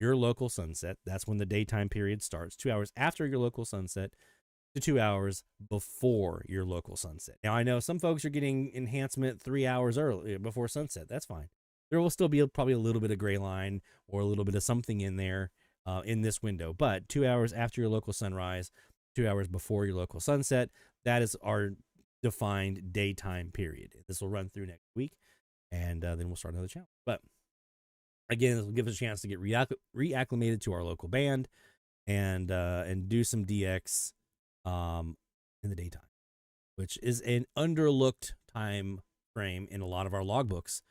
your local sunset. That's when the daytime period starts. 2 hours after your local sunset to 2 hours before your local sunset. Now, I know some folks are getting enhancement 3 hours early before sunset. That's fine. There will still be probably a little bit of gray line or a little bit of something in there in this window. But 2 hours after your local sunrise, 2 hours before your local sunset, that is our defined daytime period. This will run through next week, and then we'll start another challenge. But again, this will give us a chance to get reacclimated to our local band and do some DX in the daytime, which is an underlooked time frame in a lot of our logbooks,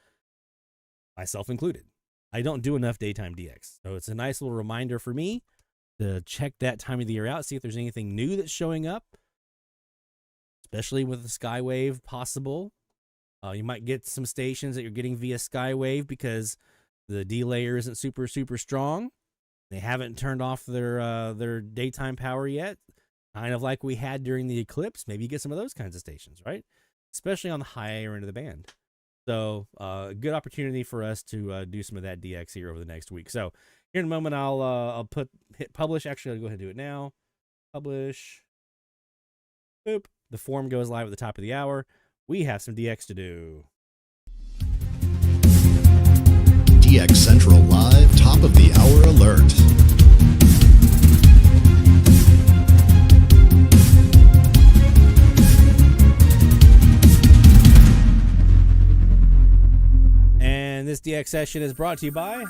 myself included. I don't do enough daytime DX, so it's a nice little reminder for me to check that time of the year out, see if there's anything new that's showing up, especially with the Skywave possible. You might get some stations that you're getting via Skywave because the D layer isn't super strong. They haven't turned off their daytime power yet. Kind of like we had during the eclipse. Maybe you get some of those kinds of stations, right? Especially on the higher end of the band. So a good opportunity for us to do some of that DX here over the next week. So here in a moment, I'll hit publish. Actually, I'll go ahead and do it now. Publish. Boop. The form goes live at the top of the hour. We have some DX to do. DX Central Live, top of the hour alert. And this DX session is brought to you by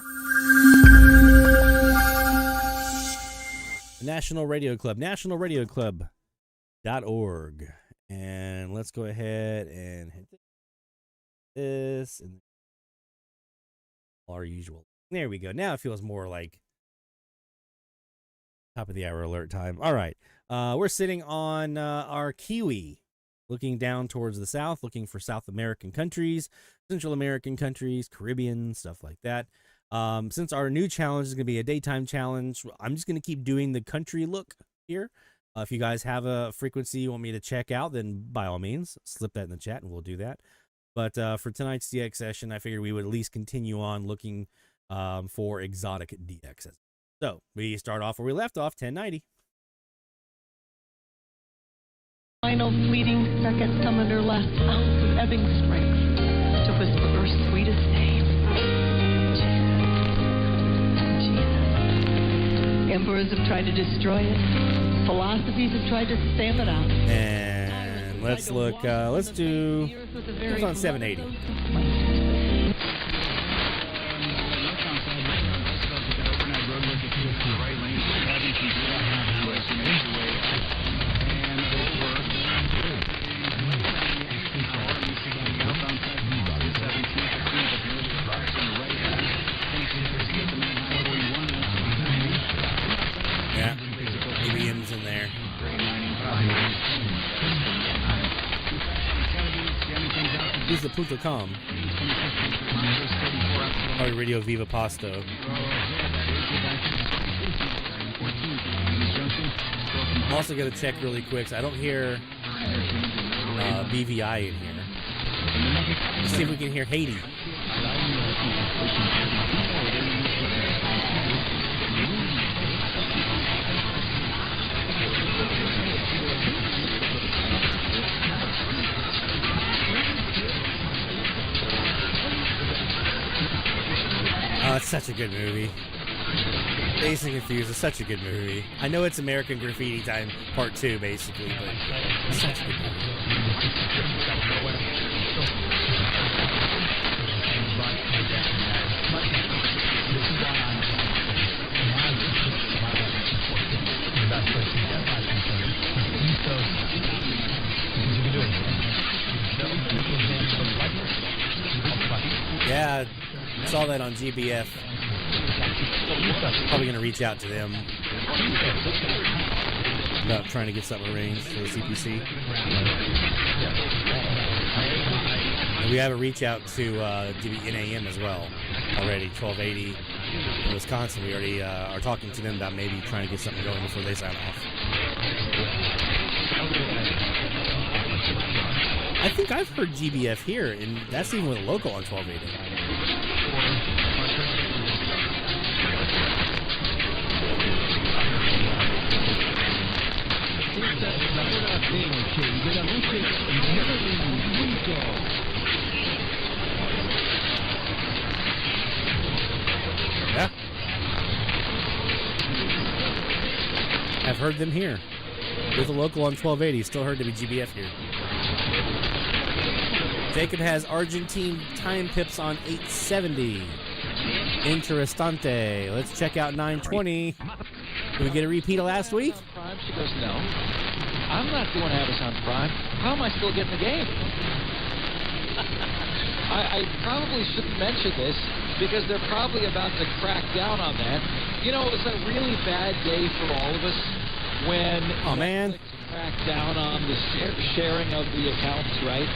the National Radio Club, nationalradioclub.org. And let's go ahead and hit this and our usual. There we go. Now it feels more like top of the hour alert time. All right. We're sitting on our Kiwi, looking down towards the south, looking for South American countries, Central American countries, Caribbean, stuff like that. Since our new challenge is going to be a daytime challenge, I'm just going to keep doing the country look here. If you guys have a frequency you want me to check out, then by all means, slip that in the chat and we'll do that. But for tonight's DX session, I figured we would at least continue on looking for exotic DXs. So we start off where we left off, 1090. Final fleeting second summoner left ounce of ebbing strength to whisper her sweetest name. Jesus. Emperors have tried to destroy it. Philosophies have tried to stamp it out. And let's look, let's do, it's on 780. Yeah, mediums in there. Use the .com. Or Radio Viva Pasto. I'm also going to check really quick. So I don't hear BVI in here. Let's see if we can hear Haiti. Oh, it's such a good movie. Dazed and Confused is such a good movie. I know it's American Graffiti Time Part 2, basically, but it's such a good movie. Yeah, I saw that on GBF. Probably going to reach out to them about trying to get something arranged for the CPC. And we have a reach out to NAM as well already, 1280 in Wisconsin. We already are talking to them about maybe trying to get something going before they sign off. I think I've heard GBF here, and that's even with a local on 1280. Yeah. I've heard them here. With a local on 1280, still heard to be GBF here. Jacob has Argentine time pips on 870. Interessante. Let's check out 920. Did we get a repeat of last week? Prime? She goes, no. I'm not doing Amazon Prime. How am I still getting the game? I probably shouldn't mention this because they're probably about to crack down on that. You know, it was a really bad day for all of us when Netflix cracked down on the sharing of the accounts, right?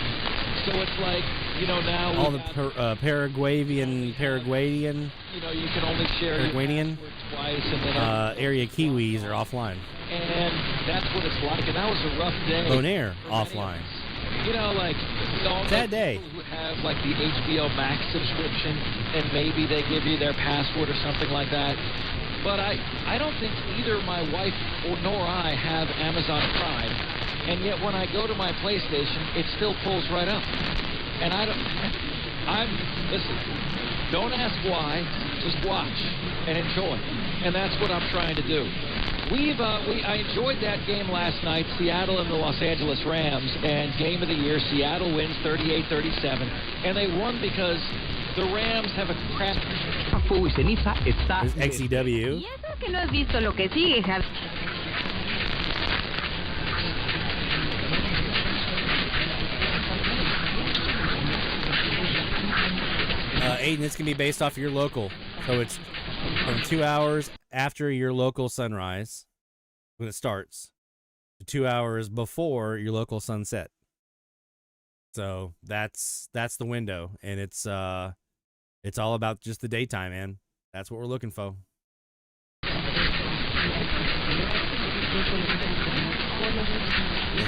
So it's like, you know, now all the Paraguayan, you know, you can only share Paraguayan twice, and then area Kiwis are offline. And that's what it's like. And that was a rough day. Bonaire offline. You know, like sad day. Who have like the HBO Max subscription, and maybe they give you their password or something like that. But I don't think either my wife nor I have Amazon Prime, and yet when I go to my PlayStation, it still pulls right up. And listen, don't ask why, just watch and enjoy. And that's what I'm trying to do. I enjoyed that game last night, Seattle and the Los Angeles Rams, and game of the year, Seattle wins 38-37, and they won because the Rams have a crap. There's XEW. Aiden, it's going to be based off of your local. So it's from 2 hours after your local sunrise when it starts to 2 hours before your local sunset. So that's the window, and it's all about just the daytime, man. That's what we're looking for.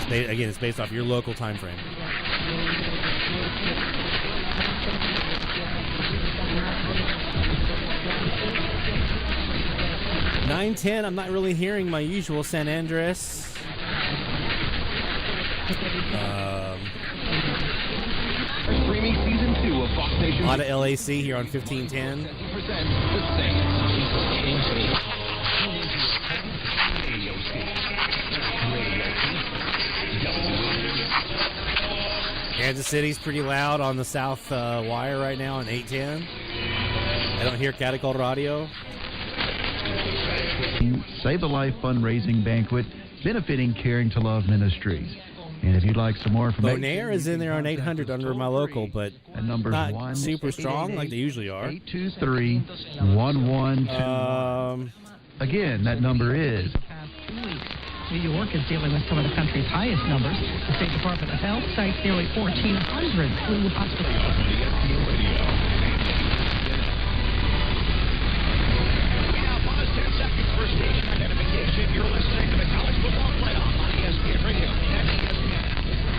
It's based off your local time frame. $9:10. I'm not really hearing my usual San Andres. A lot of LAC here on 1510. Kansas City's pretty loud on the south wire right now on 810. I don't hear Catacol Radio. Save a Life fundraising banquet benefiting Caring to Love Ministries. And if you'd like some more information, Bonaire is in there on 800 under my local, but not super strong like they usually are. 823-1121. Again, that number is. New York is dealing with some of the country's highest numbers. The State Department of Health cites nearly 1,400 flu hospitalizations. For station identification, you're listening to the College Football Playoff on ESPN Radio. That's ESPN.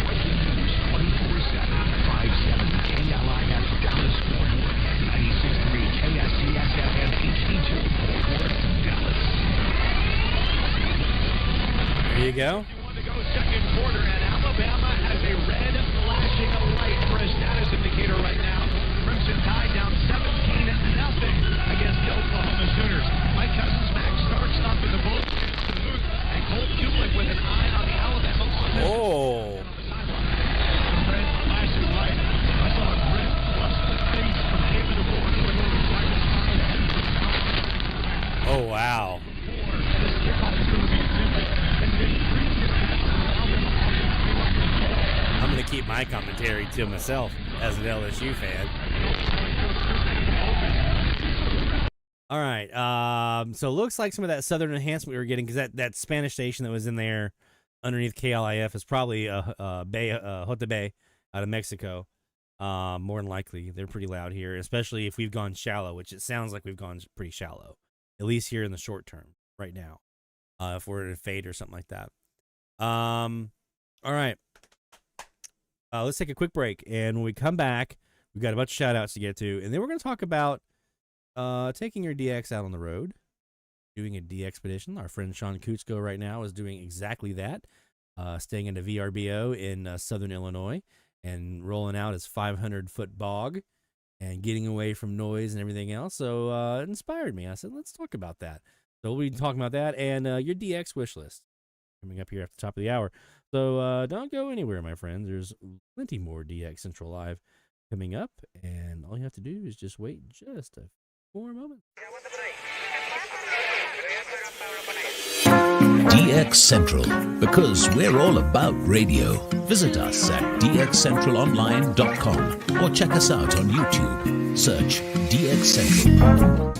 Breaking news 24/7, 5/7. KLI at Dallas, Fort Worth. 96.3 KSCSFM HD2, Fort Worth, Dallas. There you go. Second quarter, and Alabama has a red flashing light for a status indicator right now. Crimson Tide down 17-0 against the Oklahoma Sooners. Mike Cousins Max starts off in the bowl, and Colt Kulik with an eye on the Alabama offense. Oh. Red flashing light. I saw a red plus the face from David DeBoer to a little Cyrus Hyde. Oh, wow. This kickoff is going to be I'm going to keep my commentary to myself as an LSU fan. All right. So it looks like some of that southern enhancement we were getting, because that Spanish station that was in there underneath KLIF is probably Jota Bay out of Mexico. More than likely. They're pretty loud here, especially if we've gone shallow, which it sounds like we've gone pretty shallow, at least here in the short term right now, if we're in a fade or something like that. All right. Let's take a quick break, and when we come back, we've got a bunch of shout-outs to get to, and then we're going to talk about taking your DX out on the road, doing a DXpedition. Our friend Sean Kutsko right now is doing exactly that, staying in a VRBO in southern Illinois and rolling out his 500-foot bog and getting away from noise and everything else. So it inspired me. I said, let's talk about that. So we'll be talking about that and your DX wish list coming up here at the top of the hour. So don't go anywhere, my friends. There's plenty more DX Central Live coming up, and all you have to do is just wait just a few more moments. DX Central, because we're all about radio. Visit us at dxcentralonline.com or check us out on YouTube. Search DX Central.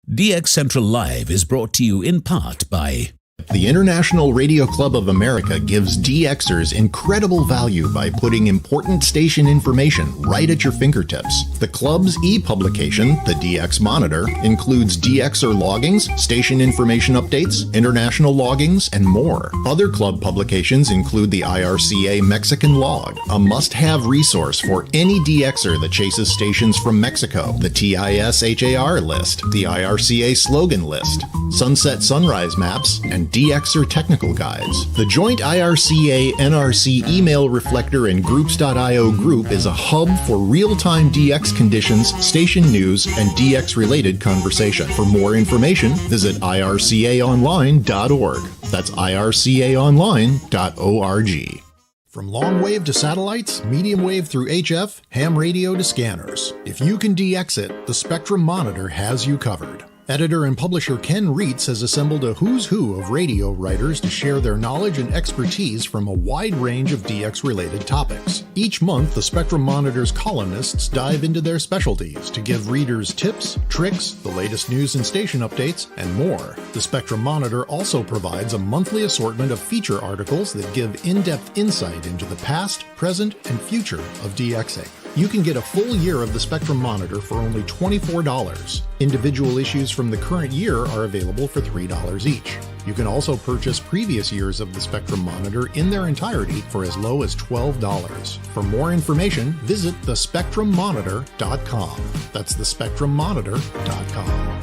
DX Central Live is brought to you in part by the International Radio Club of America gives DXers incredible value by putting important station information right at your fingertips. The club's e-publication, the DX Monitor, includes DXer loggings, station information updates, international loggings, and more. Other club publications include the IRCA Mexican Log, a must-have resource for any DXer that chases stations from Mexico, the TIS-HAR list, the IRCA slogan list, sunset sunrise maps, and DXer technical guides. The joint IRCA-NRC email reflector and Groups.io group is a hub for real-time DX conditions, station news, and DX-related conversation. For more information, visit ircaonline.org. That's ircaonline.org. From long wave to satellites, medium wave through HF, ham radio to scanners. If you can DX it, the Spectrum Monitor has you covered. Editor and publisher Ken Reitz has assembled a who's who of radio writers to share their knowledge and expertise from a wide range of DX-related topics. Each month, the Spectrum Monitor's columnists dive into their specialties to give readers tips, tricks, the latest news and station updates, and more. The Spectrum Monitor also provides a monthly assortment of feature articles that give in-depth insight into the past, present, and future of DXing. You can get a full year of the Spectrum monitor for only $24. Individual issues from the current year are available for $3 each. You can also purchase previous years of the Spectrum monitor in their entirety for as low as $12. For more information, visit thespectrummonitor.com. That's thespectrummonitor.com.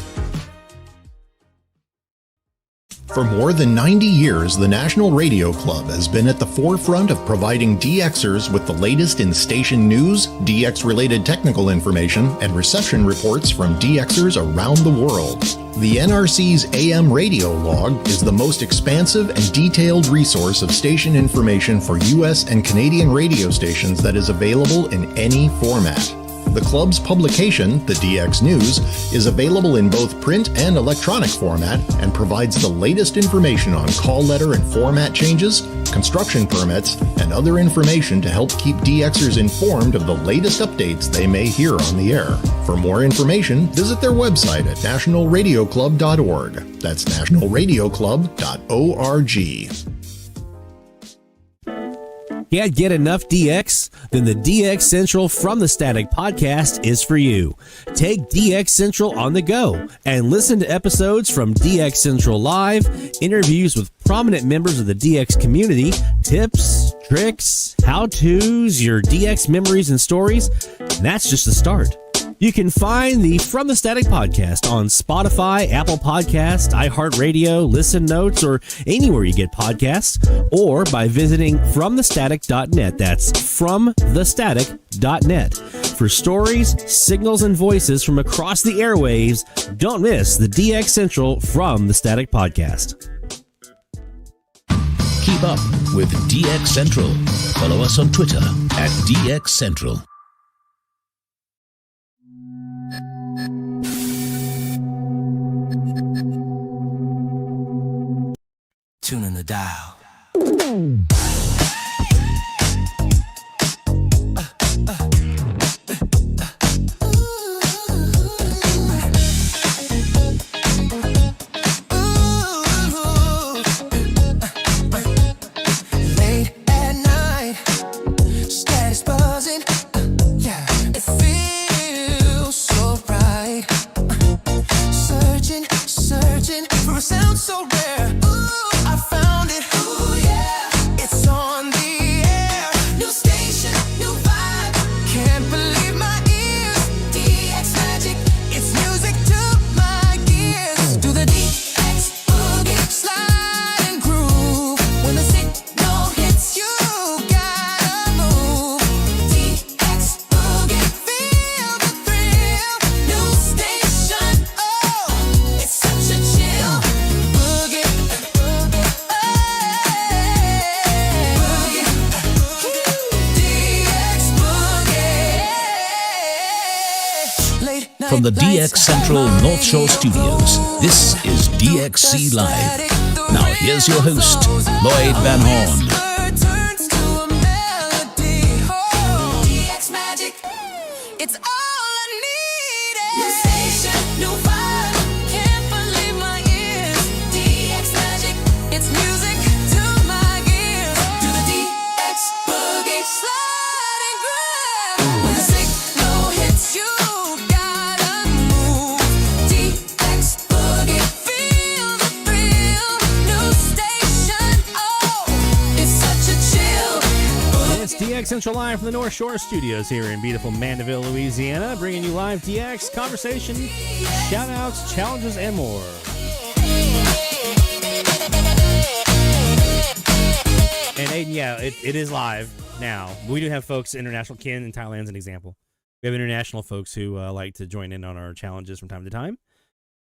For more than 90 years, the National Radio Club has been at the forefront of providing DXers with the latest in station news, DX-related technical information, and reception reports from DXers around the world. The NRC's AM radio log is the most expansive and detailed resource of station information for U.S. and Canadian radio stations that is available in any format. The club's publication, the DX News, is available in both print and electronic format and provides the latest information on call letter and format changes, construction permits, and other information to help keep DXers informed of the latest updates they may hear on the air. For more information, visit their website at nationalradioclub.org. That's nationalradioclub.org. Can't get enough DX? Then the DX Central from the Static podcast is for you. Take DX Central on the go and listen to episodes from DX Central Live, interviews with prominent members of the DX community, tips, tricks, how-tos, your DX memories and stories. And that's just the start. You can find the From the Static podcast on Spotify, Apple Podcasts, iHeartRadio, Listen Notes, or anywhere you get podcasts, or by visiting FromTheStatic.net. That's FromTheStatic.net. For stories, signals, and voices from across the airwaves, don't miss the DX Central From the Static podcast. Keep up with DX Central. Follow us on Twitter at DX Central. Tuning the dial. Late at night, status buzzing. Yeah, it feels so right. Searching for a sound so rare. I found it. Ooh, yeah. It's on the air. New station, new vibe. Can't believe my ears. DX magic. It's music to my ears. Do the DX boogie, slide and groove. When the signal hits, you gotta move. DX boogie, feel the thrill. New station, oh, it's such a chill. Boogie. From the DX Central North Shore Studios, this is DXC Live. Now here's your host, Lloyd Van Horn. DX magic, it's all I needed. New station, new vibe, can't believe my ears. DX magic, it's music to my ears. Do the DX boogie, slide and grab. When the signal hits, you gotta move. DX boogie, feel the thrill. New station, oh, it's such a chill. It's DX Central Live from the North Shore Studios here in beautiful Mandeville, Louisiana, bringing you live DX conversation, shout-outs, challenges, and more. And Aiden, yeah, it is live now. We do have folks, international. Ken in Thailand's an example. We have international folks who like to join in on our challenges from time to time.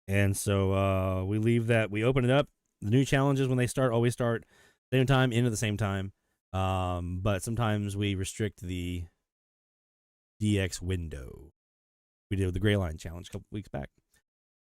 And so we leave that, we open it up. The new challenges, when they start, always start same time, end at the same time. But sometimes we restrict the DX window. We did the Gray Line Challenge a couple weeks back.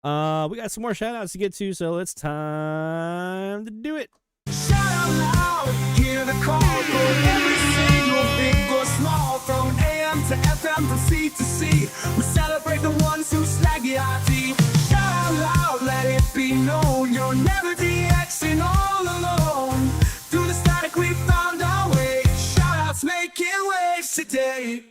We got some more shout outs to get to, so it's time to do it. Shout out loud, hear the call for every single big or small, from AM to FM, from C to C. We celebrate the ones who slag the IT. Shout out loud, let it be known, you're never DXing all alone. Through the static we found our way. Shout outs making waves today.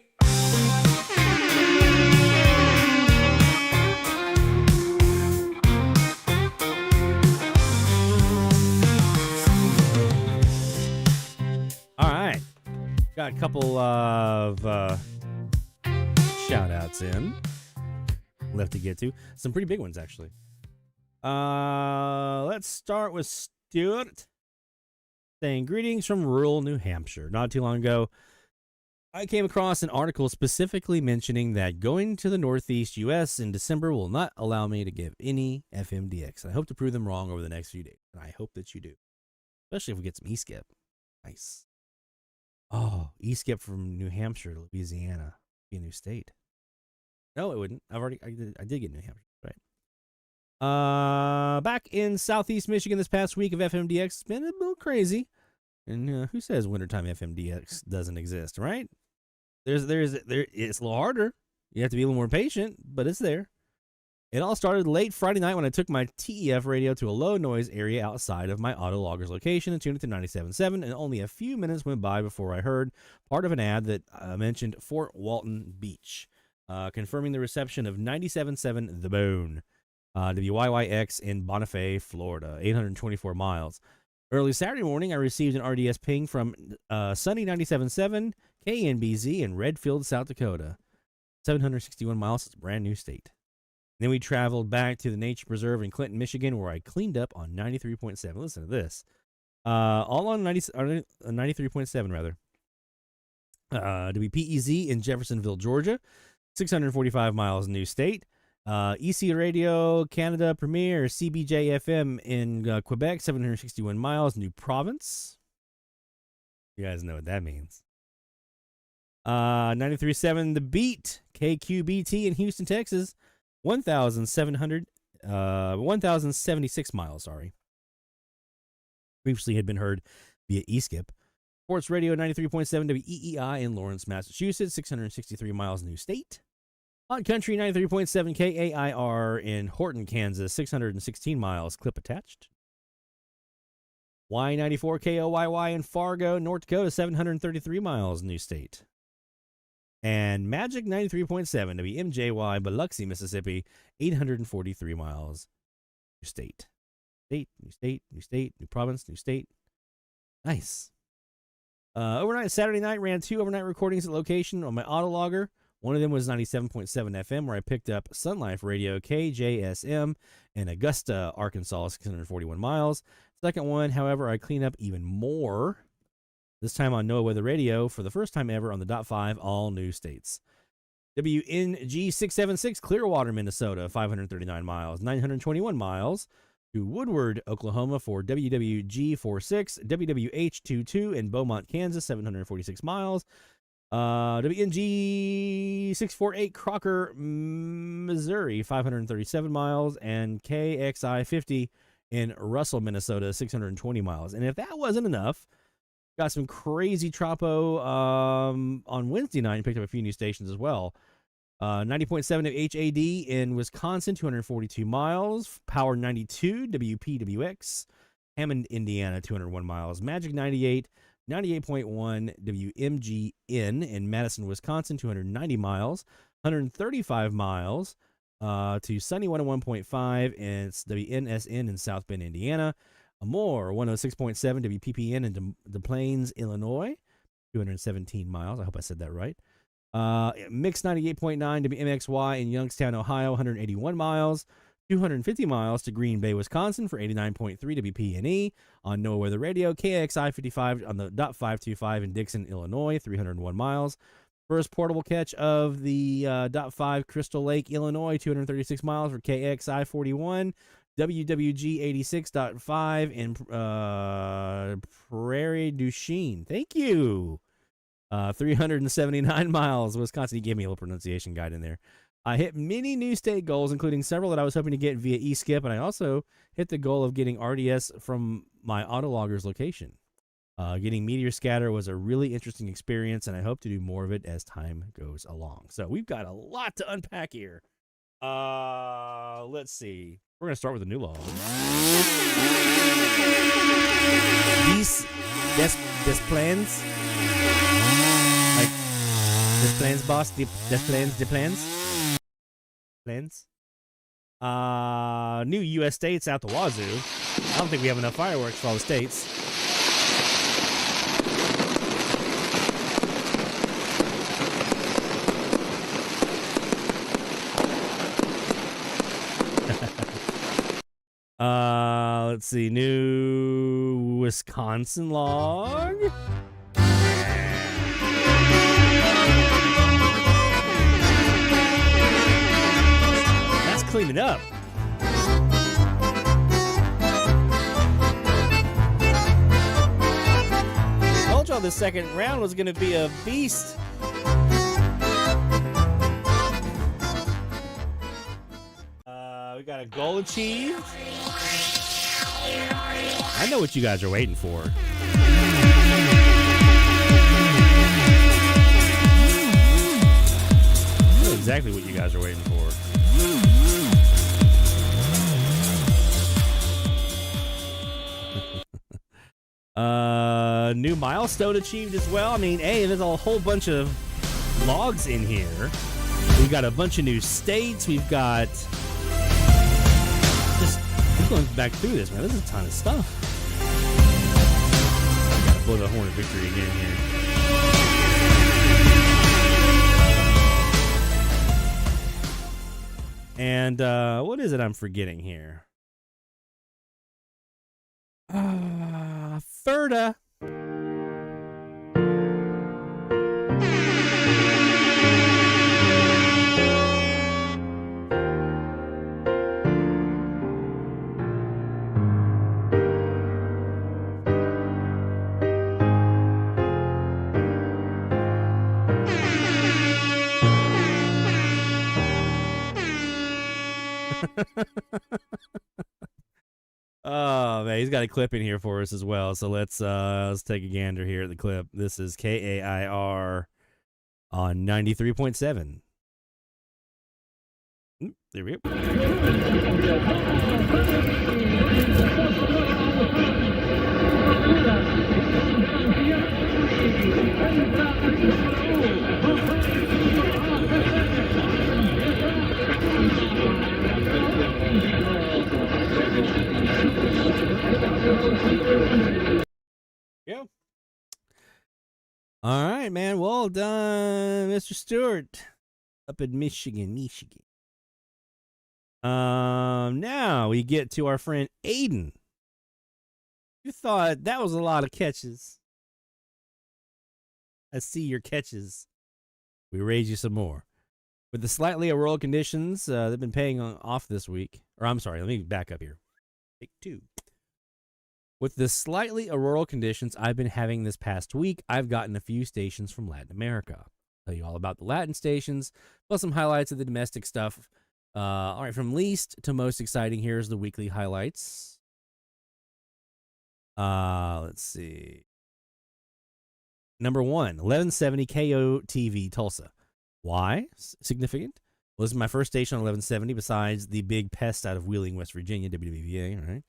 couple of shout-outs in. Left to get to. Some pretty big ones, actually. Let's start with Stuart saying, greetings from rural New Hampshire. Not too long ago, I came across an article specifically mentioning that going to the Northeast U.S. in December will not allow me to give any FMDX. And I hope to prove them wrong over the next few days. And I hope that you do. Especially if we get some e-skip. Nice. Oh, e-skip from New Hampshire to Louisiana. Be a new state. No, it wouldn't. I did get New Hampshire. Right. Back in Southeast Michigan this past week of FMDX, it's been a little crazy. And who says wintertime FMDX doesn't exist, right? It's a little harder. You have to be a little more patient, but it's there. It all started late Friday night when I took my TEF radio to a low noise area outside of my autologger's location and tuned it to 97.7, and only a few minutes went by before I heard part of an ad that mentioned Fort Walton Beach, confirming the reception of 97.7 The Bone, WYYX in Bonifay, Florida, 824 miles. Early Saturday morning, I received an RDS ping from sunny 97.7 KNBZ in Redfield, South Dakota. 761 miles. It's a brand new state. Then we traveled back to the Nature Preserve in Clinton, Michigan, where I cleaned up on 93.7. Listen to this. All on 93.7, rather. WPEZ in Jeffersonville, Georgia. 645 miles, new state. EC Radio, Canada Premier, CBJ-FM in Quebec, 761 miles, new province. You guys know what that means. 93.7 The Beat, KQBT in Houston, Texas, 1,076 miles, sorry. Previously had been heard via eSkip. Sports Radio 93.7 WEEI in Lawrence, Massachusetts, 663 miles, new state. Hot Country 93.7 KAIR in Horton, Kansas, 616 miles, clip attached. Y94 KOYY in Fargo, North Dakota, 733 miles, new state. And Magic 93.7 WMJY, Biloxi, Mississippi, 843 miles, new state. State, new state, new state, new province, new state. Nice. Overnight, Saturday night, ran 2 overnight recordings at location on my autologger. One of them was 97.7 FM, where I picked up Sun Life Radio KJSM in Augusta, Arkansas, 641 miles. Second one, however, I cleaned up even more. This time on NOAA Weather Radio for the first time ever on the .5, all new states. WNG 676, Clearwater, Minnesota, 539 miles. 921 miles to Woodward, Oklahoma for WWG 46, WWH 22 in Beaumont, Kansas, 746 miles. WNG 648 Crocker, Missouri, 537 miles, and KXI 50 in Russell, Minnesota, 620 miles. And if that wasn't enough, got some crazy tropo on Wednesday night and picked up a few new stations as well. 90.7 of HAD in Wisconsin, 242 miles. Power 92, WPWX, Hammond, Indiana, 201 miles. Magic 98, 98.1 WMGN in Madison, Wisconsin, 290 miles. 135 miles to Sunny 101.5 and it's WNSN in South Bend, Indiana. Amore 106.7 WPPN in Des Plaines, Illinois, 217 miles. I hope I said that right. Mix 98.9 WMXY in Youngstown, Ohio, 181 miles. 250 miles to Green Bay, Wisconsin for 89.3 WPNE on NOAA Weather Radio. KXI 55 on the .525 in Dixon, Illinois, 301 miles. First portable catch of the .5 Crystal Lake, Illinois, 236 miles for KXI 41. WWG 86.5 in Prairie du Chien. Thank you. 379 miles, Wisconsin. He gave me a little pronunciation guide in there. I hit many new state goals, including several that I was hoping to get via eSkip, and I also hit the goal of getting RDS from my autologger's location. Getting meteor scatter was a really interesting experience, and I hope to do more of it as time goes along. So we've got a lot to unpack here. Let's see. We're going to start with the new law. These des plans, like des plans, boss, des plans. New U.S. states out the wazoo. I don't think we have enough fireworks for all the states. Let's see. New Wisconsin log. That's cleaning up. Told y'all the second round was going to be a beast. We got a goal achieved. I know what you guys are waiting for. I know exactly what you guys are waiting for. New milestone achieved as well. I mean, hey, there's a whole bunch of logs in here. We've got a bunch of new states. We've got I'm going back through this, man. This is a ton of stuff. I gotta blow the horn of victory again here. And what is it I'm forgetting here? Ferda. Oh man, he's got a clip in here for us as well. So let's take a gander here at the clip. This is KAIR on 93.7. There we go. Yeah. All right, man. Well done, Mr. Stewart, up in Michigan. Now we get to our friend Aiden. You thought that was a lot of catches. I see your catches. We raise you some more. With the slightly auroral conditions, they've been paying off this week. Or I'm sorry, let me back up here. Take two. With the slightly auroral conditions I've been having this past week, I've gotten a few stations from Latin America. I'll tell you all about the Latin stations, plus some highlights of the domestic stuff. All right, from least to most exciting, here's the weekly highlights. Let's see. Number 1, 1170 KO TV Tulsa. Why? Significant? Well, this is my first station on 1170 besides the big pest out of Wheeling, West Virginia, WVVA, all right?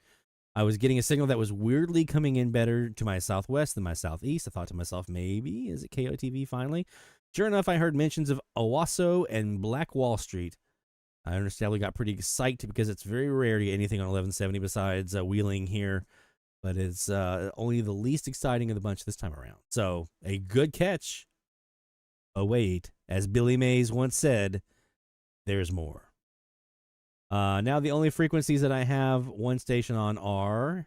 I was getting a signal that was weirdly coming in better to my southwest than my southeast. I thought to myself, maybe, is it KOTV finally? Sure enough, I heard mentions of Owasso and Black Wall Street. I understandably got pretty psyched because it's very rare to get anything on 1170 besides Wheeling here, but it's only the least exciting of the bunch this time around. So, a good catch. Oh, wait, as Billy Mays once said, there's more. Now the only frequencies that I have one station on are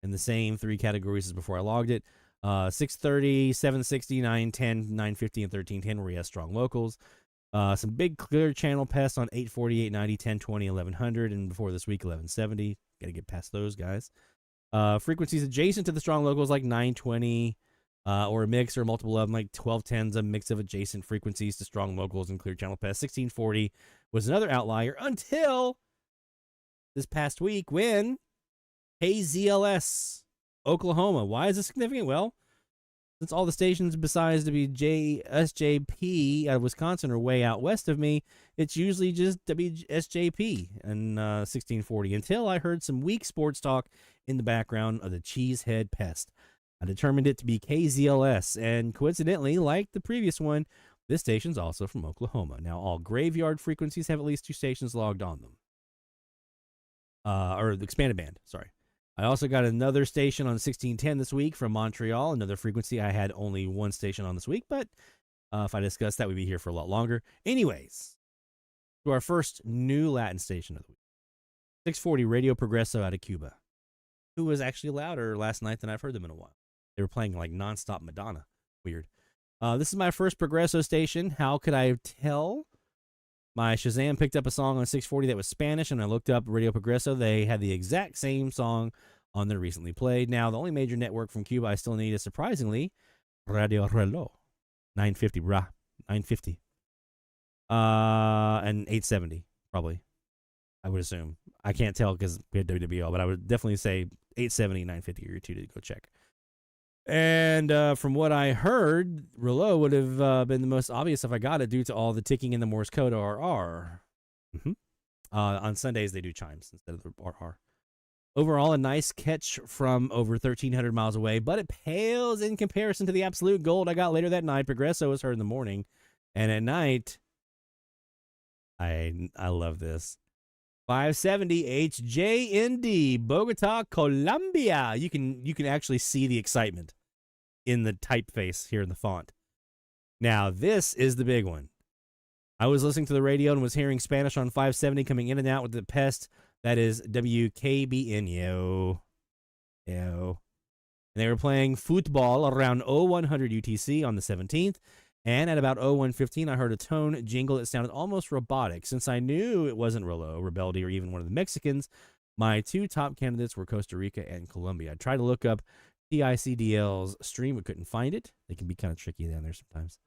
in the same three categories as before I logged it. 630, 760, 910, 950, and 1310 where he has strong locals. Some big clear channel pests on 840, 890, 1020, 1100, and before this week 1170. Got to get past those guys. Frequencies adjacent to the strong locals like 920 or a mix or multiple of them like 1210's a mix of adjacent frequencies to strong locals and clear channel pests. 1640 was another outlier until this past week when KZLS, Oklahoma. Why is this significant? Well, since all the stations besides WSJP out of Wisconsin are way out west of me, it's usually just WSJP and 1640 until I heard some weak sports talk in the background of the Cheesehead Pest. I determined it to be KZLS, and coincidentally, like the previous one, this station's also from Oklahoma. Now, all graveyard frequencies have at least 2 stations logged on them. Or the expanded band, sorry. I also got another station on 1610 this week from Montreal, another frequency I had only 1 station on this week, but if I discuss that, we'd be here for a lot longer. Anyways, to our first new Latin station of the week. 640 Radio Progreso out of Cuba, who was actually louder last night than I've heard them in a while. They were playing like nonstop Madonna. Weird. This is my first Progreso station. How could I tell? My Shazam picked up a song on 640 that was Spanish, and I looked up Radio Progreso. They had the exact same song on their recently played. Now, the only major network from Cuba I still need is, surprisingly, Radio Reloj. 950, brah. 950. And 870, probably. I would assume. I can't tell because we had WWL, but I would definitely say 870, 950 are your two to go check. And from what I heard, Reloj would have been the most obvious if I got it due to all the ticking in the Morse code RR. On Sundays, they do chimes instead of the RR. Overall, a nice catch from over 1,300 miles away, but it pales in comparison to the absolute gold I got later that night. Progreso was heard in the morning, and at night, I love this. 570 HJND, Bogota, Colombia. You can actually see the excitement in the typeface here in the font. Now, this is the big one. I was listening to the radio and was hearing Spanish on 570 coming in and out with the pest. That is WKBN, yo. And they were playing football around 0100 UTC on the 17th. And at about 0115, I heard a tone jingle that sounded almost robotic. Since I knew it wasn't Reloj, Rebeldi, or even one of the Mexicans, my two top candidates were Costa Rica and Colombia. I tried to look up TICDL's stream, but couldn't find it. They can be kind of tricky down there sometimes.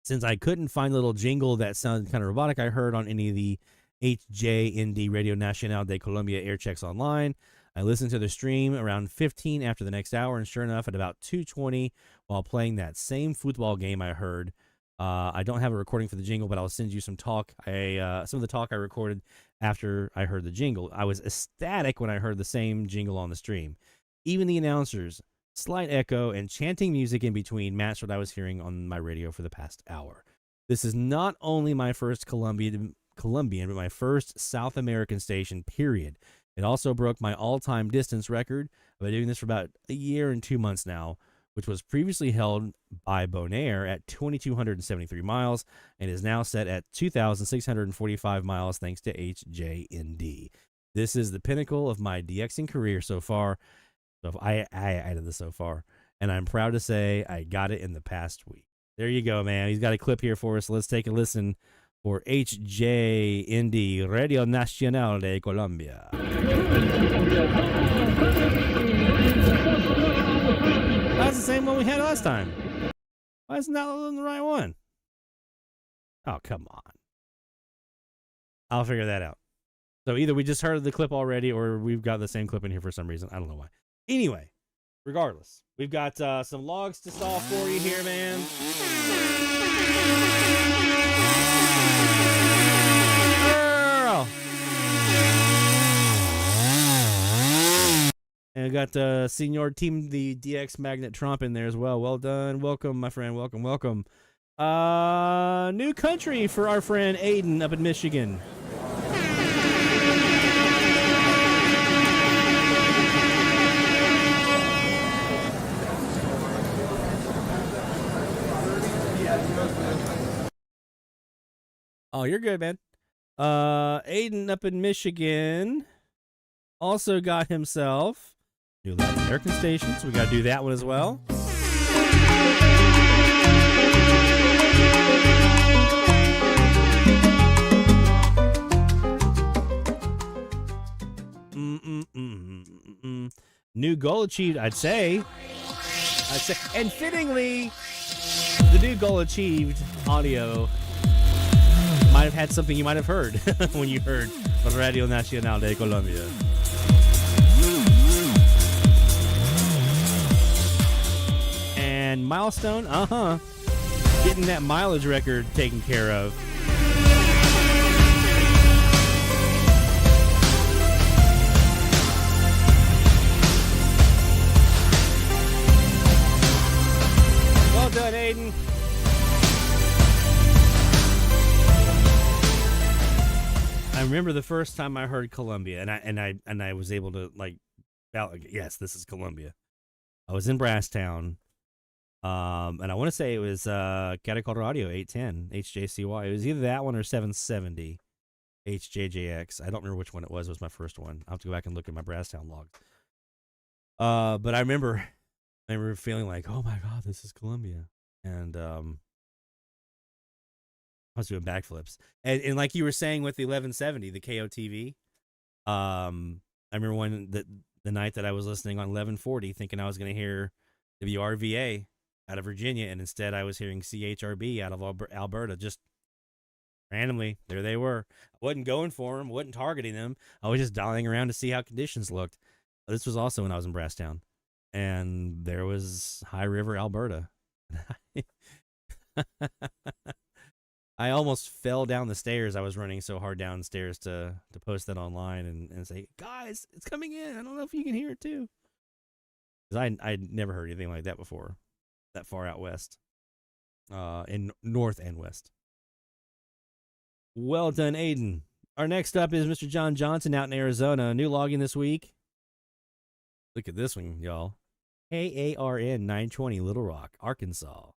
Since I couldn't find a little jingle that sounded kind of robotic, I heard on any of the HJND Radio Nacional de Colombia air checks online. I listened to the stream around 15 after the next hour, and sure enough, at about 2:20, while playing that same football game I heard, I don't have a recording for the jingle, but I'll send you some talk. Some of the talk I recorded after I heard the jingle. I was ecstatic when I heard the same jingle on the stream. Even the announcers, slight echo, and chanting music in between matched what I was hearing on my radio for the past hour. This is not only my first Colombian, but my first South American station, period. It also broke my all-time distance record. I've been doing this for about a year and 2 months now, which was previously held by Bonaire at 2,273 miles and is now set at 2,645 miles thanks to HJND. This is the pinnacle of my DXing career so far. So I added this so far, and I'm proud to say I got it in the past week. There you go, man. He's got a clip here for us. Let's take a listen for HJND, Radio Nacional de Colombia. That's the same one we had last time. Why isn't that the right one? Oh, come on. I'll figure that out. So either we just heard the clip already or we've got the same clip in here for some reason. I don't know why. Anyway, regardless, we've got some logs to solve for you here, man. Girl. And we got Senior Team, the DX Magnet Trump in there as well. Well done. Welcome, my friend. Welcome, welcome. New country for our friend Aiden up in Michigan. Oh, you're good, man. Aiden up in Michigan also got himself new Latin American station, so we got to do that one as well. New goal achieved, I'd say. And fittingly, the new goal achieved audio might have had something you might have heard when you heard Radio Nacional de Colombia. And milestone, getting that mileage record taken care of. Well done, Aiden. I remember the first time I heard Colombia, and I was able to yes, this is Colombia. I was in Brasstown, and I want to say it was Caracol Radio 810 HJCY. It was either that one or 770 HJJX. I don't remember which one it was. It was my first one. I'll have to go back and look at my Brasstown logs. But I remember feeling like, oh my God, this is Columbia. And I was doing backflips. And like you were saying with the 1170, the KOTV, I remember when the night that I was listening on 1140, thinking I was going to hear WRVA out of Virginia, and instead I was hearing CHRB out of Alberta. Just randomly, there they were. I wasn't going for them, wasn't targeting them. I was just dialing around to see how conditions looked. This was also when I was in Brasstown, and there was High River, Alberta. I almost fell down the stairs. I was running so hard downstairs to post that online and say, guys, it's coming in. I don't know if you can hear it too. Because I'd never heard anything like that before, that far out west, in north and west. Well done, Aiden. Our next up is Mr. John Johnson out in Arizona. New logging this week. Look at this one, y'all. KARN 920 Little Rock, Arkansas.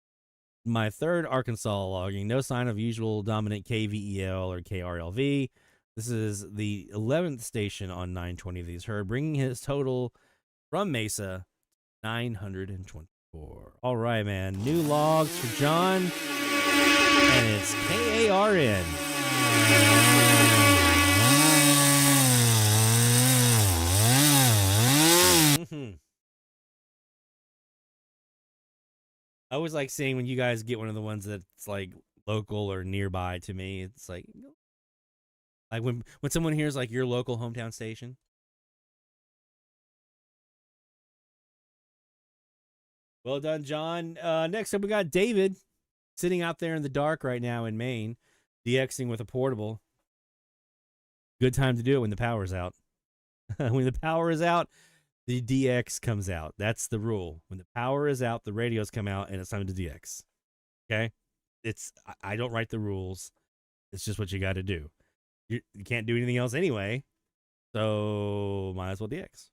My third Arkansas logging. No sign of usual dominant KVEL or KRLV. This is the 11th station on 920 that he's heard, bringing his total from Mesa 924. All right, man. New logs for John. And it's KARN. I always like seeing when you guys get one of the ones that's like local or nearby to me. It's like when someone hears like your local hometown station. Well done, John. Next up, we got David sitting out there in the dark right now in Maine, DXing with a portable. Good time to do it when the power's out. When the power is out, the DX comes out. That's the rule. When the power is out, the radios come out, and it's time to DX. Okay? I don't write the rules. It's just what you got to do. You can't do anything else anyway, so might as well DX.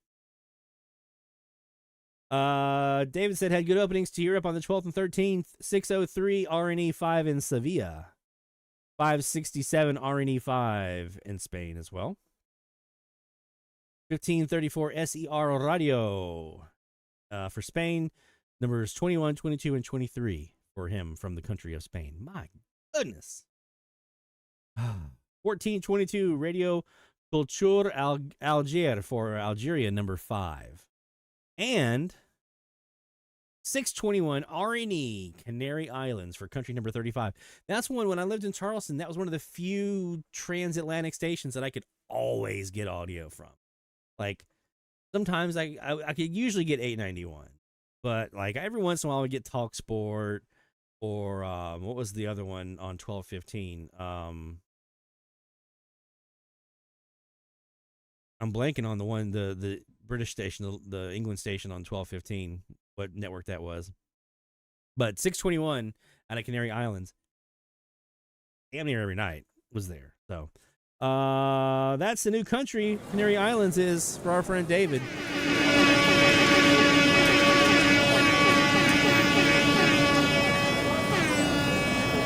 David said had good openings to Europe on the 12th and 13th. 603 RNE5 in Sevilla. 567 RNE5 in Spain as well. 1534 SER Radio for Spain. Numbers 21, 22, and 23 for him from the country of Spain. My goodness. 1422 Radio Culture Alger for Algeria, number 5. And 621 RNE Canary Islands for country number 35. That's one, when I lived in Charleston, that was one of the few transatlantic stations that I could always get audio from. Like, sometimes I could usually get 891, but like every once in a while I would get Talk Sport or what was the other one on 1215? I'm blanking on the one, the British station, the England station on 1215, what network that was. But 621 out of Canary Islands, damn near every night was there. So that's the new country Canary Islands is for our friend David.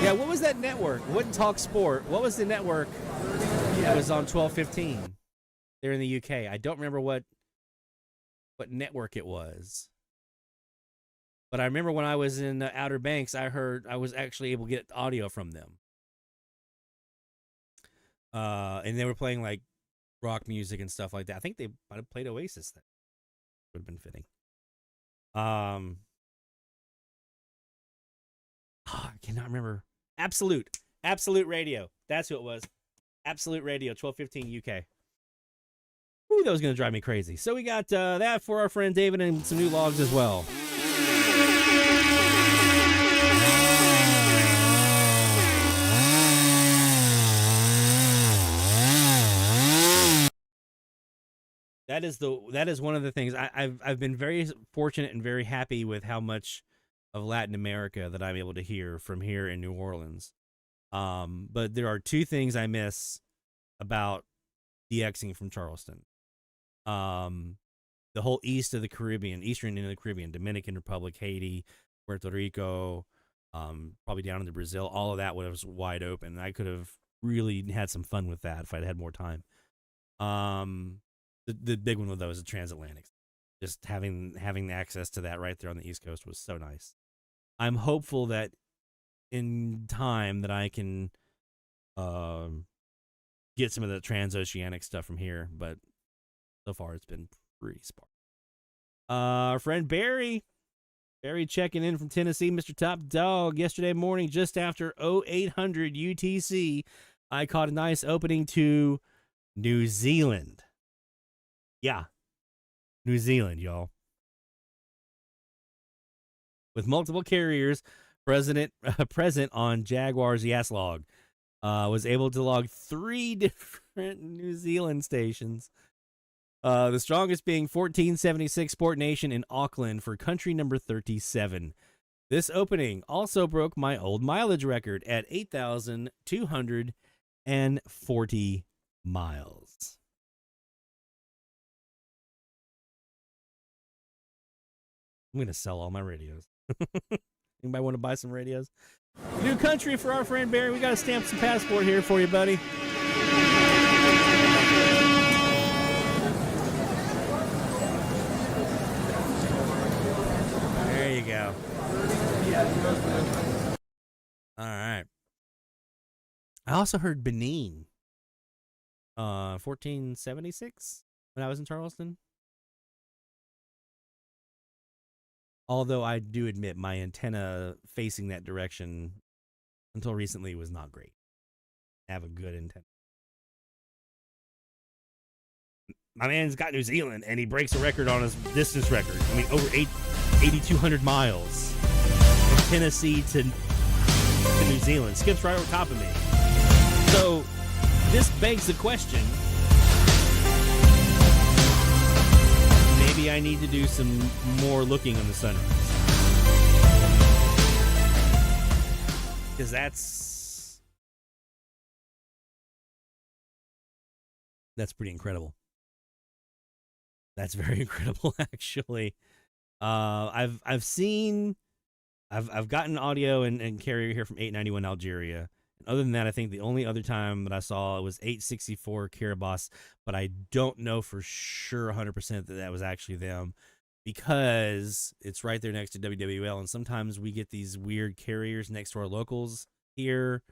Yeah, what was that network? Wouldn't Talk Sport. What was the network that was on 1215 there in the UK? I don't remember what network it was. But I remember when I was in the Outer Banks, I was actually able to get audio from them. And they were playing like rock music and stuff like that. I think they might have played Oasis then. Would have been fitting. I cannot remember. Absolute Radio. That's who it was. Absolute Radio, 1215 UK. Ooh, that was going to drive me crazy. So we got that for our friend David and some new logs as well. That is one of the things I've been very fortunate and very happy with how much of Latin America that I'm able to hear from here in New Orleans. But there are two things I miss about DXing from Charleston. The whole east of the Caribbean, eastern end of the Caribbean, Dominican Republic, Haiti, Puerto Rico, probably down into Brazil, all of that was wide open. I could have really had some fun with that if I'd had more time. The big one with those is transatlantic. Just having access to that right there on the East Coast was so nice. I'm hopeful that in time that I can get some of the transoceanic stuff from here, but so far it's been pretty sparse. Our friend Barry checking in from Tennessee, Mr. Top Dog. Yesterday morning, just after 0800 UTC, I caught a nice opening to New Zealand. Yeah, New Zealand, y'all. With multiple carriers present on Jaguar's Yas log. Was able to log 3 different New Zealand stations. The strongest being 1476 Sport Nation in Auckland for country number 37. This opening also broke my old mileage record at 8,240 miles. I'm going to sell all my radios. Anybody want to buy some radios? New country for our friend Barry. We got to stamp some passport here for you, buddy. There you go. All right. I also heard Benin. 1476 when I was in Charleston. Although I do admit my antenna facing that direction until recently was not great. I have a good antenna. My man's got New Zealand, and he breaks a record on his distance record. I mean, over 8,200 miles from Tennessee to New Zealand. Skips right over top of me. So this begs the question, maybe I need to do some more looking on the sunrise. Because that's pretty incredible. That's very incredible, actually. I've gotten audio and carrier here from 891 Algeria. And other than that, I think the only other time that I saw it was 864 Kiribati, but I don't know for sure 100% that was actually them because it's right there next to WWL, and sometimes we get these weird carriers next to our locals here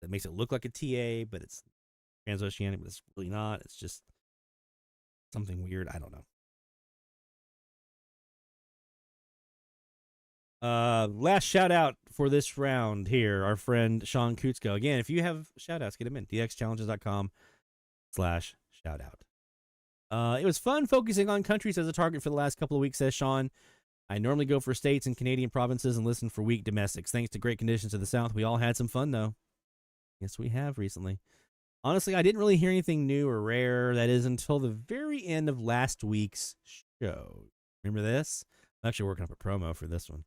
that makes it look like a TA, but it's transoceanic, but it's really not. It's just something weird. I don't know. Last shout out for this round here, our friend Sean Kutsko. Again, if you have shout outs, get them in. dxchallenges.com/shoutout. It was fun focusing on countries as a target for the last couple of weeks, says Sean. I normally go for states and Canadian provinces and listen for weak domestics. Thanks to great conditions to the south, we all had some fun, though. Yes, we have recently. Honestly, I didn't really hear anything new or rare. That is until the very end of last week's show. Remember this? I'm actually working up a promo for this one.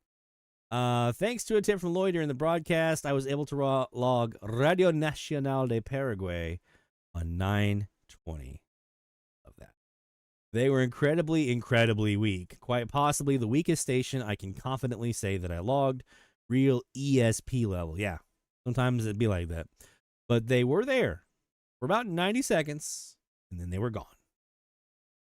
Thanks to a tip from Lloyd during the broadcast, I was able to log Radio Nacional de Paraguay on 9/20 of that. They were incredibly, incredibly weak. Quite possibly the weakest station I can confidently say that I logged. Real ESP level. Yeah, sometimes it'd be like that. But they were there for about 90 seconds, and then they were gone.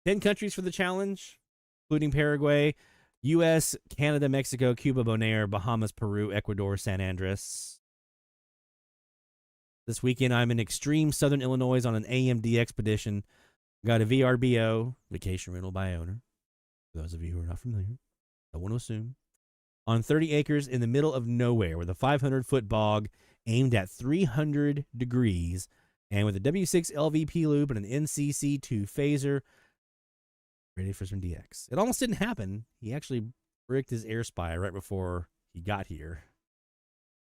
10 countries for the challenge, including Paraguay, U.S., Canada, Mexico, Cuba, Bonaire, Bahamas, Peru, Ecuador, San Andres. This weekend, I'm in extreme southern Illinois on an AMD expedition. Got a VRBO, vacation rental by owner. For those of you who are not familiar, I want to assume. On 30 acres in the middle of nowhere with a 500-foot bog aimed at 300 degrees and with a W6 LVP loop and an NCC2 phaser. Ready for some DX. It almost didn't happen. He actually bricked his air spy right before he got here,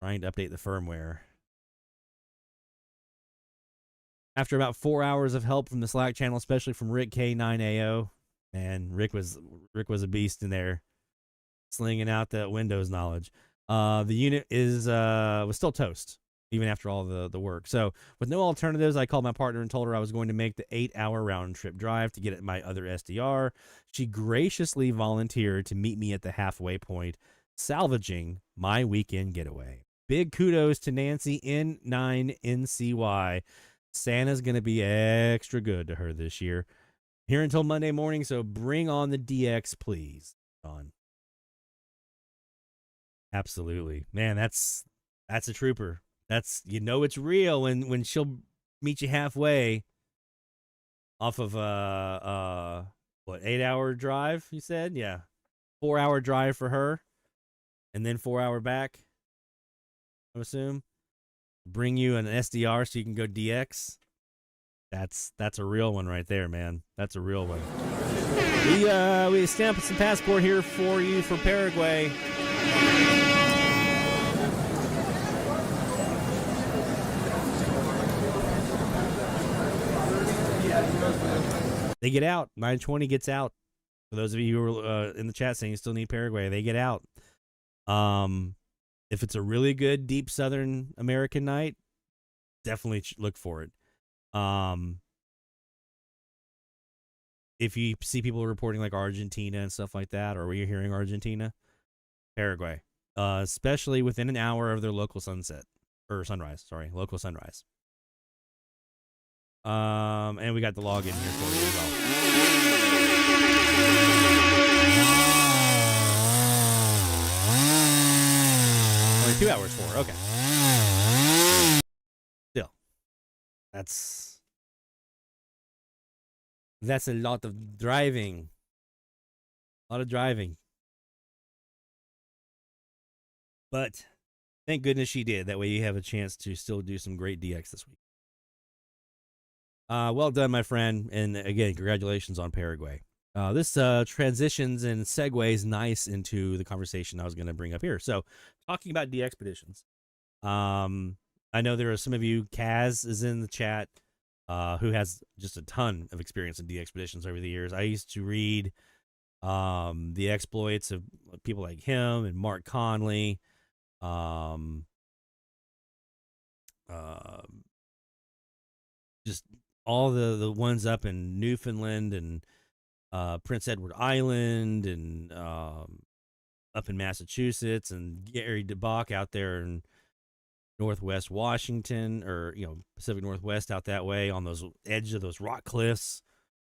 trying to update the firmware. After about 4 hours of help from the Slack channel, especially from Rick K9AO, and Rick was a beast in there, slinging out the Windows knowledge. The unit was still toast even after all the work. So with no alternatives, I called my partner and told her I was going to make the 8-hour round-trip drive to get at my other SDR. She graciously volunteered to meet me at the halfway point, salvaging my weekend getaway. big kudos to Nancy N9NCY. Santa's going to be extra good to her this year. Here until Monday morning, so bring on the DX, please. On. Absolutely. Man, that's a trooper. That's, it's real when she'll meet you halfway off of 8-hour drive, you said? Yeah. 4-hour drive for her and then 4-hour back, I assume. Bring you an SDR so you can go DX. That's a real one right there, man. That's a real one. We stamped some passport here for you for Paraguay. They get out. 920 gets out. For those of you who are in the chat saying you still need Paraguay, they get out. If it's a really good deep Southern American night, definitely look for it. If you see people reporting like Argentina and stuff like that, or you're hearing Argentina, Paraguay, especially within an hour of their local sunset or sunrise. Sorry, local sunrise. And we got the login here for you as well. Only 2 hours for, okay. Still, that's a lot of driving. A lot of driving. But thank goodness she did. That way you have a chance to still do some great DX this week. Well done, my friend. And again, congratulations on Paraguay. This transitions and segues nice into the conversation I was going to bring up here. So, talking about DXpeditions. I know there are some of you, Kaz is in the chat, who has just a ton of experience in DXpeditions over the years. I used to read the exploits of people like him and Mark Conley. Just all the ones up in Newfoundland and Prince Edward Island and up in Massachusetts, and Gary DeBach out there in Northwest Washington, or Pacific Northwest out that way on those edge of those rock cliffs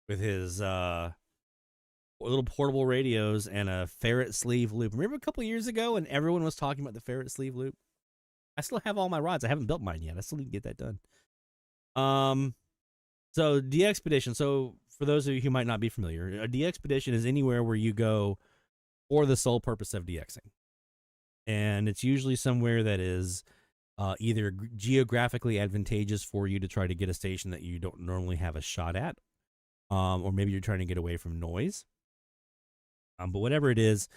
with his little portable radios and a ferret sleeve loop. Remember a couple of years ago when everyone was talking about the ferret sleeve loop? I still have all my rods. I haven't built mine yet. I still need to get that done. So DXpedition. So for those of you who might not be familiar, a DXpedition is anywhere where you go for the sole purpose of DXing. And it's usually somewhere that is either geographically advantageous for you to try to get a station that you don't normally have a shot at, or maybe you're trying to get away from noise. But whatever it is,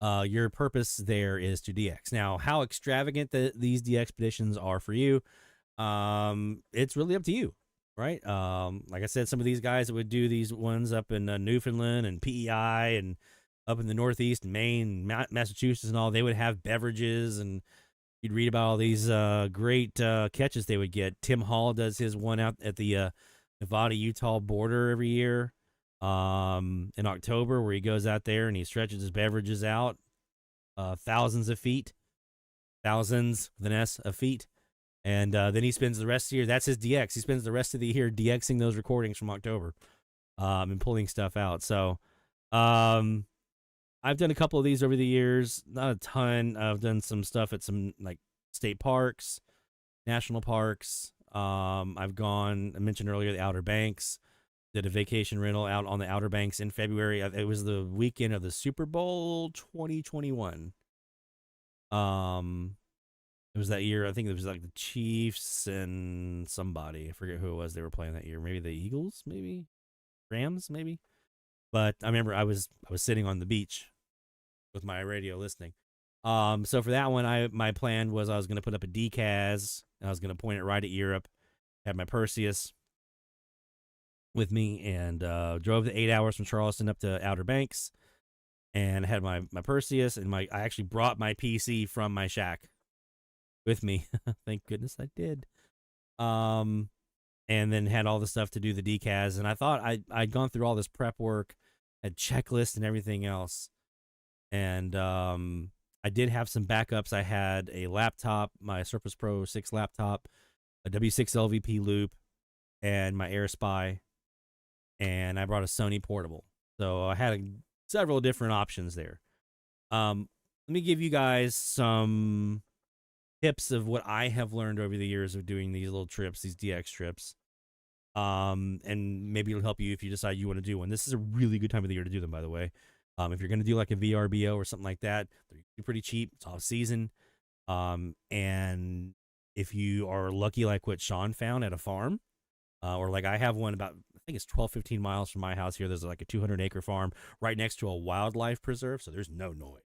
your purpose there is to DX. Now, how extravagant these DXpeditions are for you, it's really up to you, right? Like I said, some of these guys that would do these ones up in Newfoundland and PEI and up in the Northeast, Maine, Massachusetts and all, they would have beverages, and you'd read about all these great catches they would get. Tim Hall does his one out at the Nevada-Utah border every year in October, where he goes out there and he stretches his beverages out thousands with an S of feet. And then he spends the rest of the year, that's his DX. He spends the rest of the year DXing those recordings from October and pulling stuff out. So I've done a couple of these over the years, not a ton. I've done some stuff at some like state parks, national parks. I've gone, I mentioned earlier, the Outer Banks. Did a vacation rental out on the Outer Banks in February. It was the weekend of the Super Bowl 2021. It was that year. I think it was like the Chiefs and somebody. I forget who it was they were playing that year. Maybe the Eagles, maybe Rams, maybe. But I remember I was sitting on the beach with my radio listening. So for that one, my plan was I was going to put up a decaz, and I was going to point it right at Europe. Had my Perseus with me, and drove the 8 hours from Charleston up to Outer Banks, and had my Perseus, and I actually brought my PC from my shack with me. Thank goodness I did. And then had all the stuff to do the decaz, and I thought I'd gone through all this prep work, had checklist and everything else, and I I did have some backups. I had a laptop, my Surface Pro 6 laptop, a W6 LVP loop, and my AirSpy, and I brought a Sony portable. So I had several different options there. Let me give you guys some tips of what I have learned over the years of doing these little trips, these DX trips. And maybe it'll help you if you decide you want to do one. This is a really good time of the year to do them, by the way. If you're going to do like a VRBO or something like that, they're pretty cheap. It's off season. And if you are lucky, like what Sean found at a farm, or like I have one about, I think it's 12, 15 miles from my house here. There's like a 200-acre farm right next to a wildlife preserve, so there's no noise.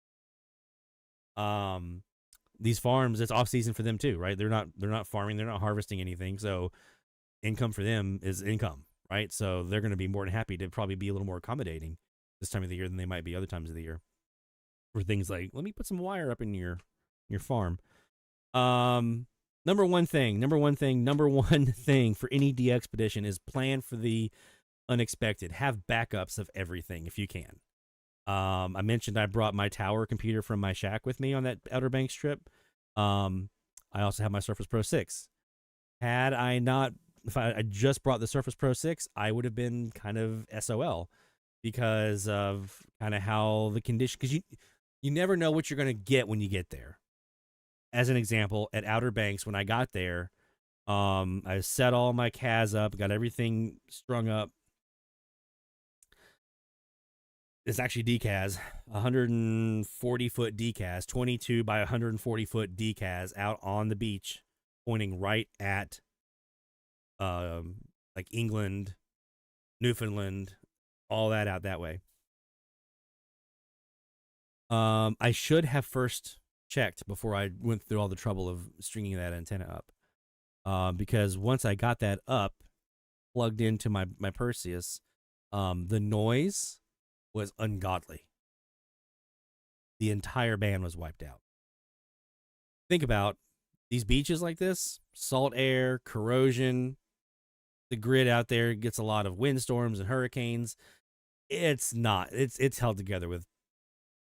These farms, it's off season for them too, right? They're not farming, they're not harvesting anything, so income for them is income, right? So they're going to be more than happy to probably be a little more accommodating this time of the year than they might be other times of the year for things like, let me put some wire up in your farm. Number one thing for any DXpedition is plan for the unexpected. Have backups of everything if you can. I mentioned I brought my tower computer from my shack with me on that Outer Banks trip. I also have my Surface Pro 6. Had I not, if I just brought the Surface Pro 6, I would have been kind of SOL because of kind of how the condition, because you never know what you're going to get when you get there. As an example, at Outer Banks, when I got there, I set all my CAS up, got everything strung up. It's actually DCAS, 140-foot DCAS, 22 by 140-foot DCAS out on the beach, pointing right at like England, Newfoundland, all that out that way. I should have first checked before I went through all the trouble of stringing that antenna up, because once I got that up, plugged into my Perseus, the noise was ungodly. The entire band was wiped out. Think about these beaches like this, salt air, corrosion, the grid out there gets a lot of windstorms and hurricanes. It's held together with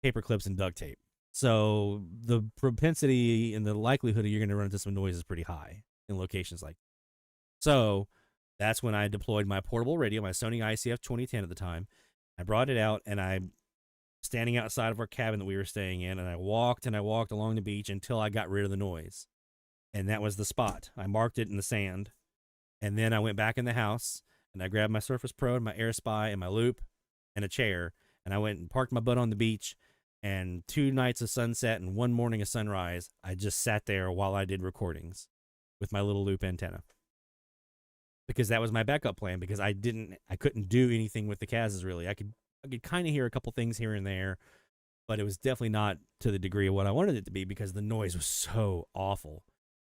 paper clips and duct tape. So the propensity and the likelihood of you're going to run into some noise is pretty high in locations like that. So that's when I deployed my portable radio, my Sony ICF 2010 at the time. I brought it out, and I'm standing outside of our cabin that we were staying in, and I walked along the beach until I got rid of the noise. And that was the spot. I marked it in the sand. And then I went back in the house, and I grabbed my Surface Pro and my AirSpy and my loop and a chair, and I went and parked my butt on the beach. And 2 nights of sunset and 1 morning of sunrise, I just sat there while I did recordings with my little loop antenna. Because that was my backup plan, because I couldn't do anything with the CASs really. I could kind of hear a couple things here and there, but it was definitely not to the degree of what I wanted it to be because the noise was so awful.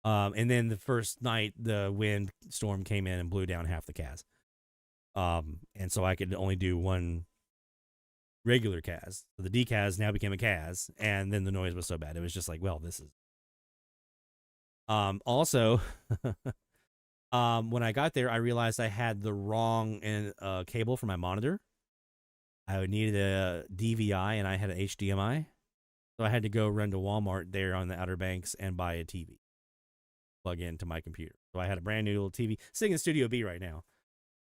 And then the first night, the wind storm came in and blew down half the CAS. And so I could only do 1 regular CAS. So the DCAS now became a CAS, and then the noise was so bad. It was just like, well, this is... Also... when I got there, I realized I had the wrong cable for my monitor. I needed a DVI, and I had an HDMI. So I had to go run to Walmart there on the Outer Banks and buy a TV. Plug into my computer. So I had a brand new little TV sitting in Studio B right now.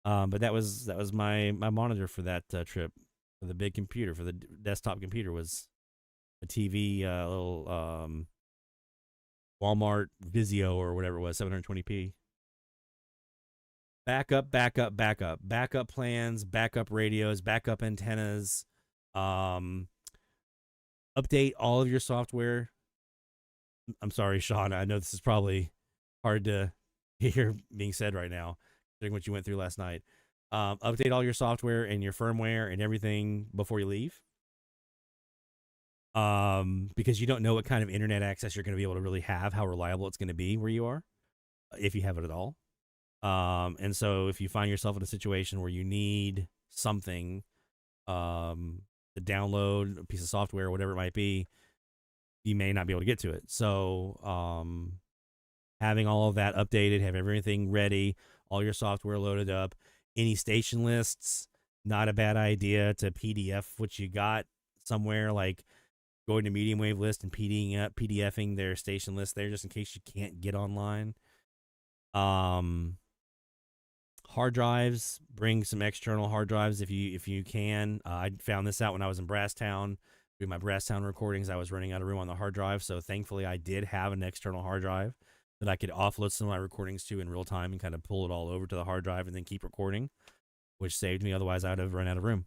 But that was my monitor for that trip. For the big computer, for the desktop computer, was a TV, little Walmart Vizio or whatever it was, 720p. Backup plans, backup radios, backup antennas, update all of your software. I'm sorry, Sean, I know this is probably hard to hear being said right now, considering what you went through last night. Update all your software and your firmware and everything before you leave. Because you don't know what kind of internet access you're going to be able to really have, how reliable it's going to be where you are, if you have it at all. And so if you find yourself in a situation where you need something, to download a piece of software or whatever it might be, you may not be able to get to it. So, having all of that updated, have everything ready, all your software loaded up, any station lists, not a bad idea to PDF what you got somewhere. Like going to medium wave list and PDFing their station list there just in case you can't get online. Hard drives, bring some external hard drives if you can. I found this out when I was in Brasstown doing my Brasstown recordings. I was running out of room on the hard drive, so thankfully I did have an external hard drive that I could offload some of my recordings to in real time and kind of pull it all over to the hard drive and then keep recording, which saved me. Otherwise, I'd have run out of room.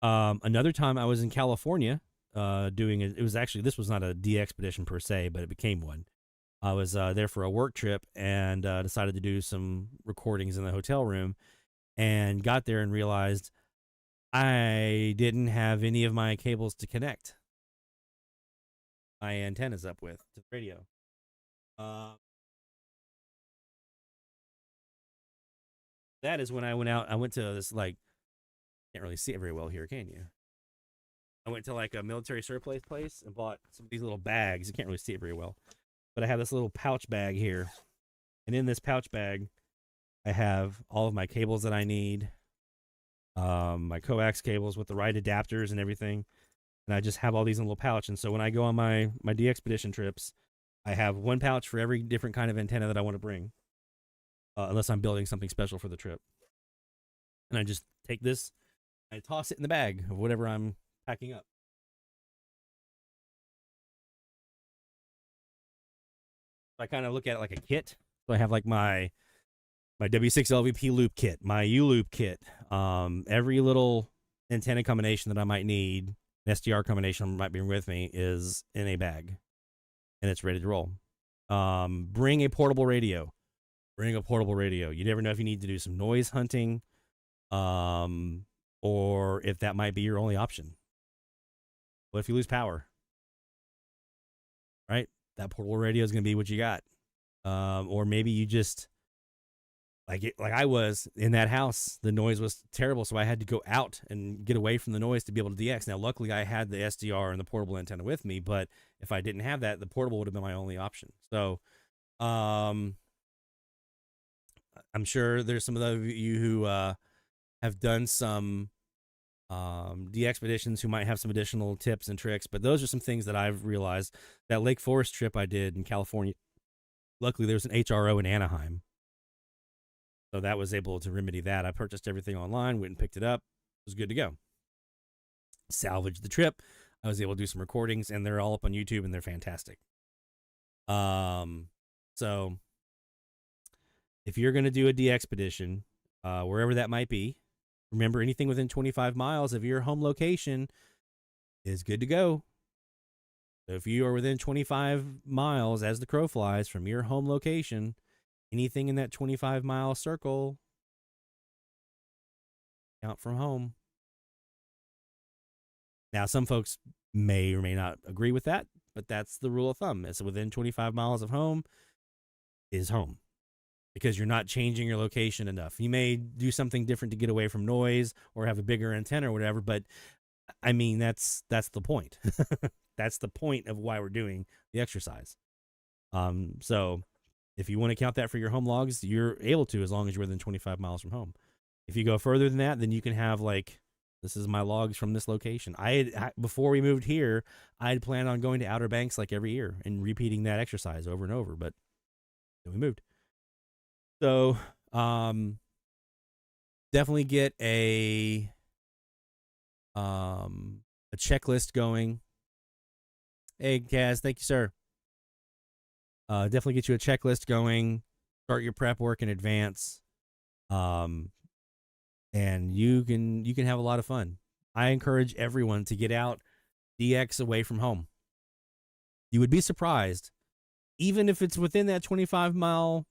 Another time I was in California doing it. It was actually, this was not a DXpedition per se, but it became one. I was there for a work trip and decided to do some recordings in the hotel room, and got there and realized I didn't have any of my cables to connect my antennas up with to the radio. That is when I went out. I went to this, like, can't really see it very well here, can you? I went to like a military surplus place and bought some of these little bags. You can't really see it very well, but I have this little pouch bag here. And in this pouch bag, I have all of my cables that I need, my coax cables with the right adapters and everything. And I just have all these in a little pouch. And so when I go on my DXpedition trips, I have one pouch for every different kind of antenna that I want to bring, unless I'm building something special for the trip. And I just take this, I toss it in the bag of whatever I'm packing up. I kind of look at it like a kit. So I have like my W6 LVP loop kit, my U-loop kit, every little antenna combination that I might need, an SDR combination I might bring with me is in a bag, and it's ready to roll. Bring a portable radio. Bring a portable radio. You never know if you need to do some noise hunting, or if that might be your only option. What if you lose power? Right? That portable radio is going to be what you got. Or maybe you just, like I was in that house, the noise was terrible, so I had to go out and get away from the noise to be able to DX. Now, luckily, I had the SDR and the portable antenna with me, but if I didn't have that, the portable would have been my only option. So, I'm sure there's some of you who have done some DXpeditions who might have some additional tips and tricks, but those are some things that I've realized. That Lake Forest trip I did in California, luckily there was an HRO in Anaheim, so that was able to remedy that. I purchased everything online, went and picked it up, it was good to go. Salvaged the trip. I was able to do some recordings, and they're all up on YouTube, and they're fantastic. So if you're going to do a DXpedition, wherever that might be, remember, anything within 25 miles of your home location is good to go. So if you are within 25 miles, as the crow flies, from your home location, anything in that 25-mile circle, count from home. Now, some folks may or may not agree with that, but that's the rule of thumb. It's within 25 miles of home is home, because you're not changing your location enough. You may do something different to get away from noise or have a bigger antenna or whatever, but I mean, that's the point. That's the point of why we're doing the exercise. So if you want to count that for your home logs, you're able to, as long as you're within 25 miles from home. If you go further than that, then you can have, like, this is my logs from this location. Before we moved here, I had planned on going to Outer Banks like every year and repeating that exercise over and over, but then we moved. So, definitely get a checklist going. Hey, Kaz, thank you, sir. Definitely get you a checklist going. Start your prep work in advance. And you can have a lot of fun. I encourage everyone to get out, DX away from home. You would be surprised, even if it's within that 25-mile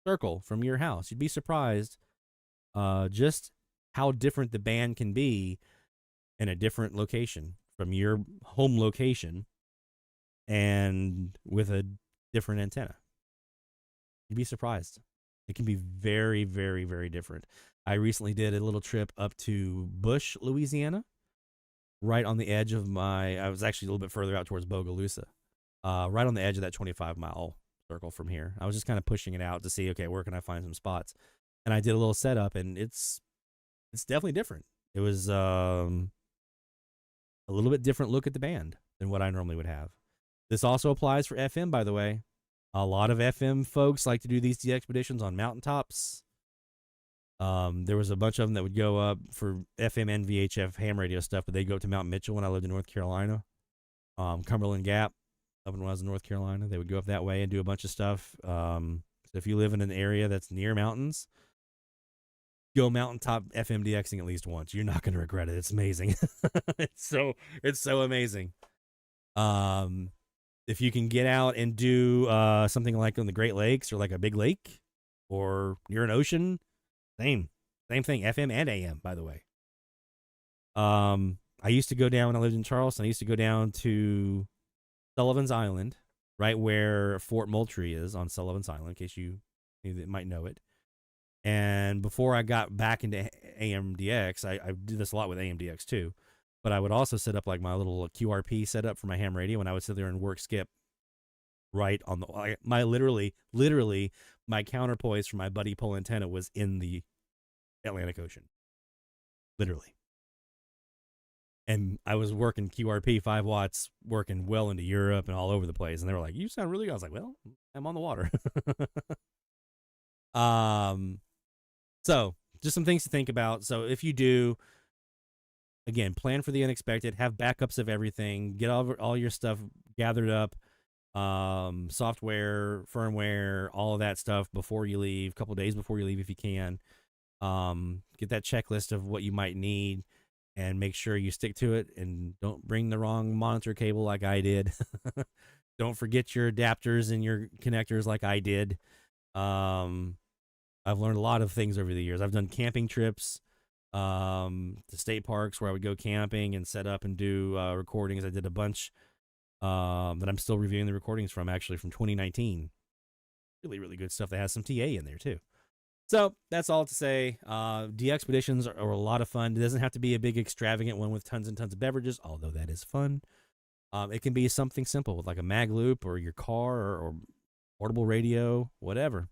circle from your house, you'd be surprised just how different the band can be in a different location from your home location and with a different antenna. You'd be surprised. It can be very, very, very different. I recently did a little trip up to Bush, Louisiana, right on the edge of I was actually a little bit further out towards Bogalusa, right on the edge of that 25-mile circle from here. I was just kind of pushing it out to see, okay, where can I find some spots? And I did a little setup, and it's definitely different. It was a a little bit different look at the band than what I normally would have. This also applies for FM, by the way. A lot of FM folks like to do these de-expeditions on mountaintops. There was a bunch of them that would go up for FM and VHF ham radio stuff, but they'd go up to Mount Mitchell when I lived in North Carolina. Cumberland Gap, up when I was in North Carolina, they would go up that way and do a bunch of stuff. So if you live in an area that's near mountains, go mountaintop FM DXing at least once. You're not going to regret it. It's amazing. It's so amazing. If you can get out and do something like on the Great Lakes or like a big lake or near an ocean, same thing, FM and AM, by the way. I used to go down when I lived in Charleston. I used to go down to Sullivan's Island, right where Fort Moultrie is on Sullivan's Island, in case you might know it. And before I got back into AMDX, I did this a lot with AMDX too, but I would also set up like my little QRP setup for my ham radio, and I would sit there and work skip right on my literally my counterpoise for my buddy pole antenna was in the Atlantic Ocean, literally. And I was working QRP 5 watts, working well into Europe and all over the place, and they were like, "You sound really good." I was like, "Well, I'm on the water." So just some things to think about. So if you do, again, plan for the unexpected, have backups of everything, get all your stuff gathered up, software, firmware, all of that stuff before you leave, a couple days before you leave if you can. Get that checklist of what you might need and make sure you stick to it and don't bring the wrong monitor cable like I did. Don't forget your adapters and your connectors like I did. I've learned a lot of things over the years. I've done camping trips to state parks where I would go camping and set up and do recordings. I did a bunch that I'm still reviewing the recordings from, actually, from 2019. Really, really good stuff that has some TA in there, too. So that's all to say. De-expeditions are a lot of fun. It doesn't have to be a big, extravagant one with tons and tons of beverages, although that is fun. It can be something simple with like a mag loop or your car or portable radio, whatever.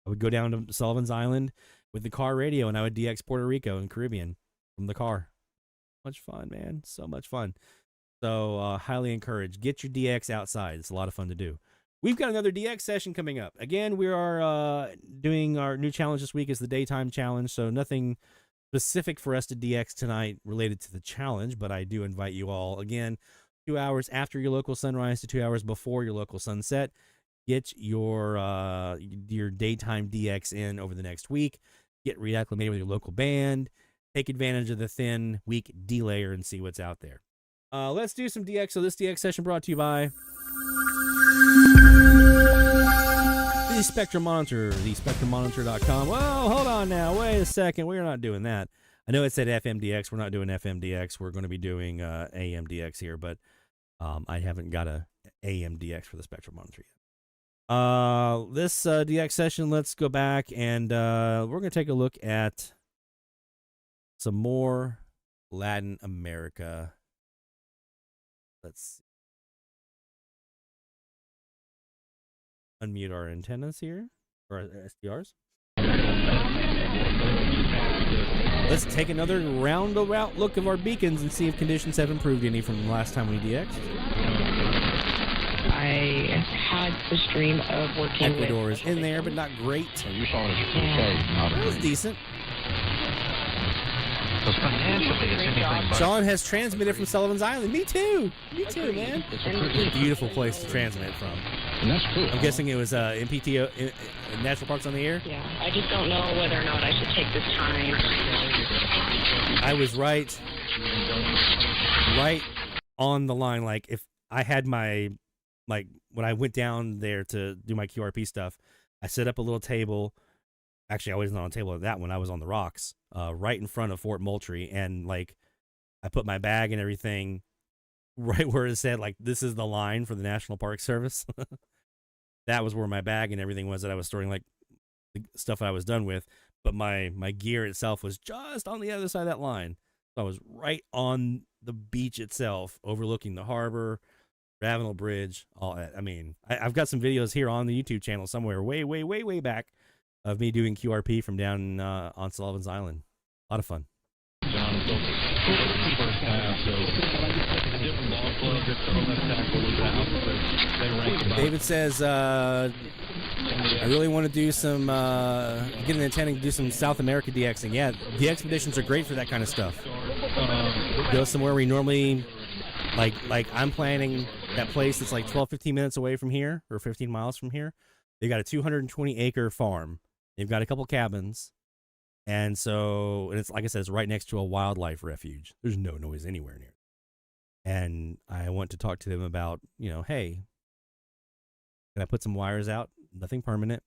I would go down to Sullivan's Island with the car radio, and I would DX Puerto Rico and Caribbean from the car. Much fun, man. So much fun. So highly encouraged. Get your DX outside. It's a lot of fun to do. We've got another DX session coming up. Again, we are doing our new challenge this week is the daytime challenge, so nothing specific for us to DX tonight related to the challenge, but I do invite you all, again, 2 hours after your local sunrise to 2 hours before your local sunset. Get your daytime DX in over the next week. Get reacclimated with your local band. Take advantage of the thin, weak delayer and see what's out there. Let's do some DX. So this DX session brought to you by the Spectrum Monitor, thespectrummonitor.com. Whoa, hold on now. Wait a second. We're not doing that. I know it said FMDX. We're not doing FMDX. We're going to be doing AMDX here, but I haven't got a AMDX for the Spectrum Monitor yet. This DX session, let's go back and we're going to take a look at some more Latin America. Let's see. Unmute our antennas here, or SDRs. Let's take another roundabout look of our beacons and see if conditions have improved any from the last time we DX'd. I had the stream of working Ecuador is in there, but not great. So you saw it as okay. It was decent. So financially, it's anything but. Sean has transmitted from Sullivan's Island. Me too, man. It's a beautiful place to transmit from. And that's cool. I'm guessing it was MPTO, National Parks on the Air? Yeah, I just don't know whether or not I should take this time. I was right on the line. Like, if I had my, like, when I went down there to do my QRP stuff, I set up a little table. Actually, I wasn't on a table at that one. I was on the rocks, right in front of Fort Moultrie. And, like, I put my bag and everything right where it said, like, this is the line for the National Park Service. That was where my bag and everything was that I was storing, like, the stuff I was done with. But my gear itself was just on the other side of that line. So I was right on the beach itself, overlooking the harbor, Ravenel Bridge, all that. I mean, I've got some videos here on the YouTube channel somewhere way back of me doing QRP from down on Sullivan's Island. A lot of fun. John first half, so a different ball club if the left tackle was out, but they ranked about. David says, I really want to do some, getting intending to do some South America DXing. Yeah, the expeditions are great for that kind of stuff. Go somewhere we normally, like I'm planning that place that's like 12, 15 minutes away from here, or 15 miles from here. They've got a 220-acre farm. They've got a couple cabins. And so, and it's like I said, it's right next to a wildlife refuge. There's no noise anywhere near. And I want to talk to them about, you know, hey, can I put some wires out? Nothing permanent.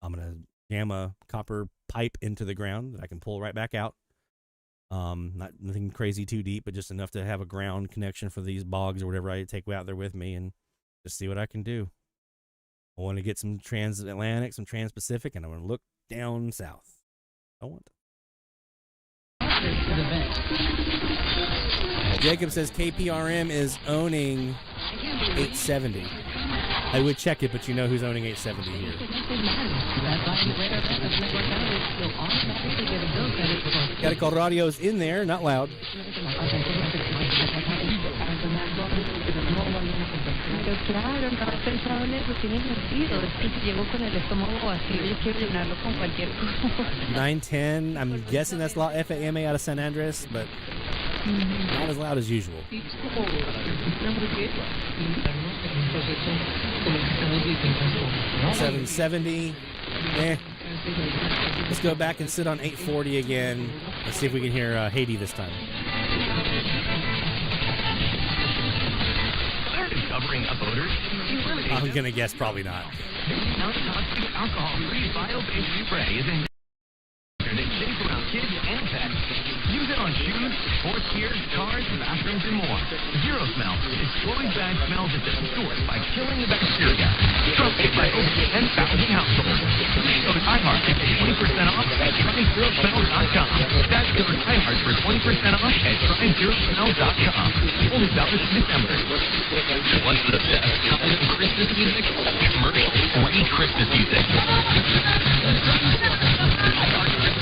I'm going to jam a copper pipe into the ground that I can pull right back out. Nothing crazy too deep, but just enough to have a ground connection for these bogs or whatever I take out there with me, and just see what I can do. I want to get some transatlantic, some trans-Pacific, and I want to look down south. I want to. Jacob says KPRM is owning 870. I would check it, but you know who's owning 870 here. Carico Radio's in there, not loud. Claro, estaba pensando en eso, tiene sentido. Es que llegó con el estómago vacío y quiere llenarlo con cualquier cosa. 910, I'm guessing that's FAMA out of San Andres, but not as loud as usual. 770. Let's go back and sit on 840 again. Let's see if we can hear Haiti this time. Covering up odors? I'm going to guess probably not. Non-toxic, alcohol-free, bio-based spray is in that's safe around kids and pets. Use it on shoes, sports gear, cars, bathrooms, and more. Zero Smell destroys bad smells at the source by killing the bacteria. Trusted by over 10,000 households. Go to iHeart and get 20% off at TryZeroSmell.com. That's go to iHeart for 20% off at TryZeroSmell.com. Only valid in December. What's the best kind of Christmas music? Commercial-free Christmas music.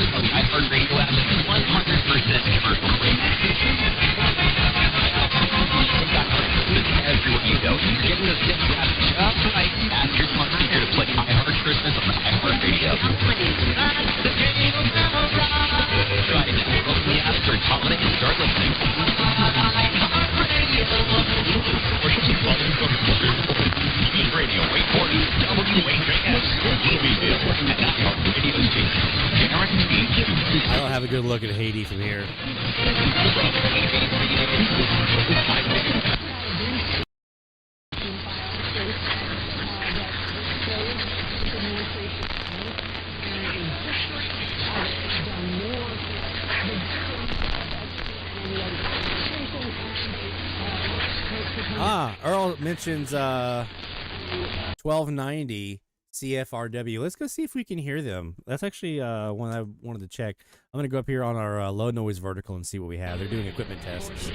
On the iHeartRadio app is 100% commercial-free. Everywhere you go, you're getting those kids wrapped up right. Ask your smart speaker to play iHeart Christmas on the iHeartRadio. Try it now. Open the app, search holiday, and start listening. Radio 840 WHAS and iHeartRadio station. I don't have a good look at Haiti from here. Earl mentions 1290 CFRW. Let's go see if we can hear them. That's actually one I wanted to check. I'm going to go up here on our low noise vertical and see what we have. They're doing equipment tests.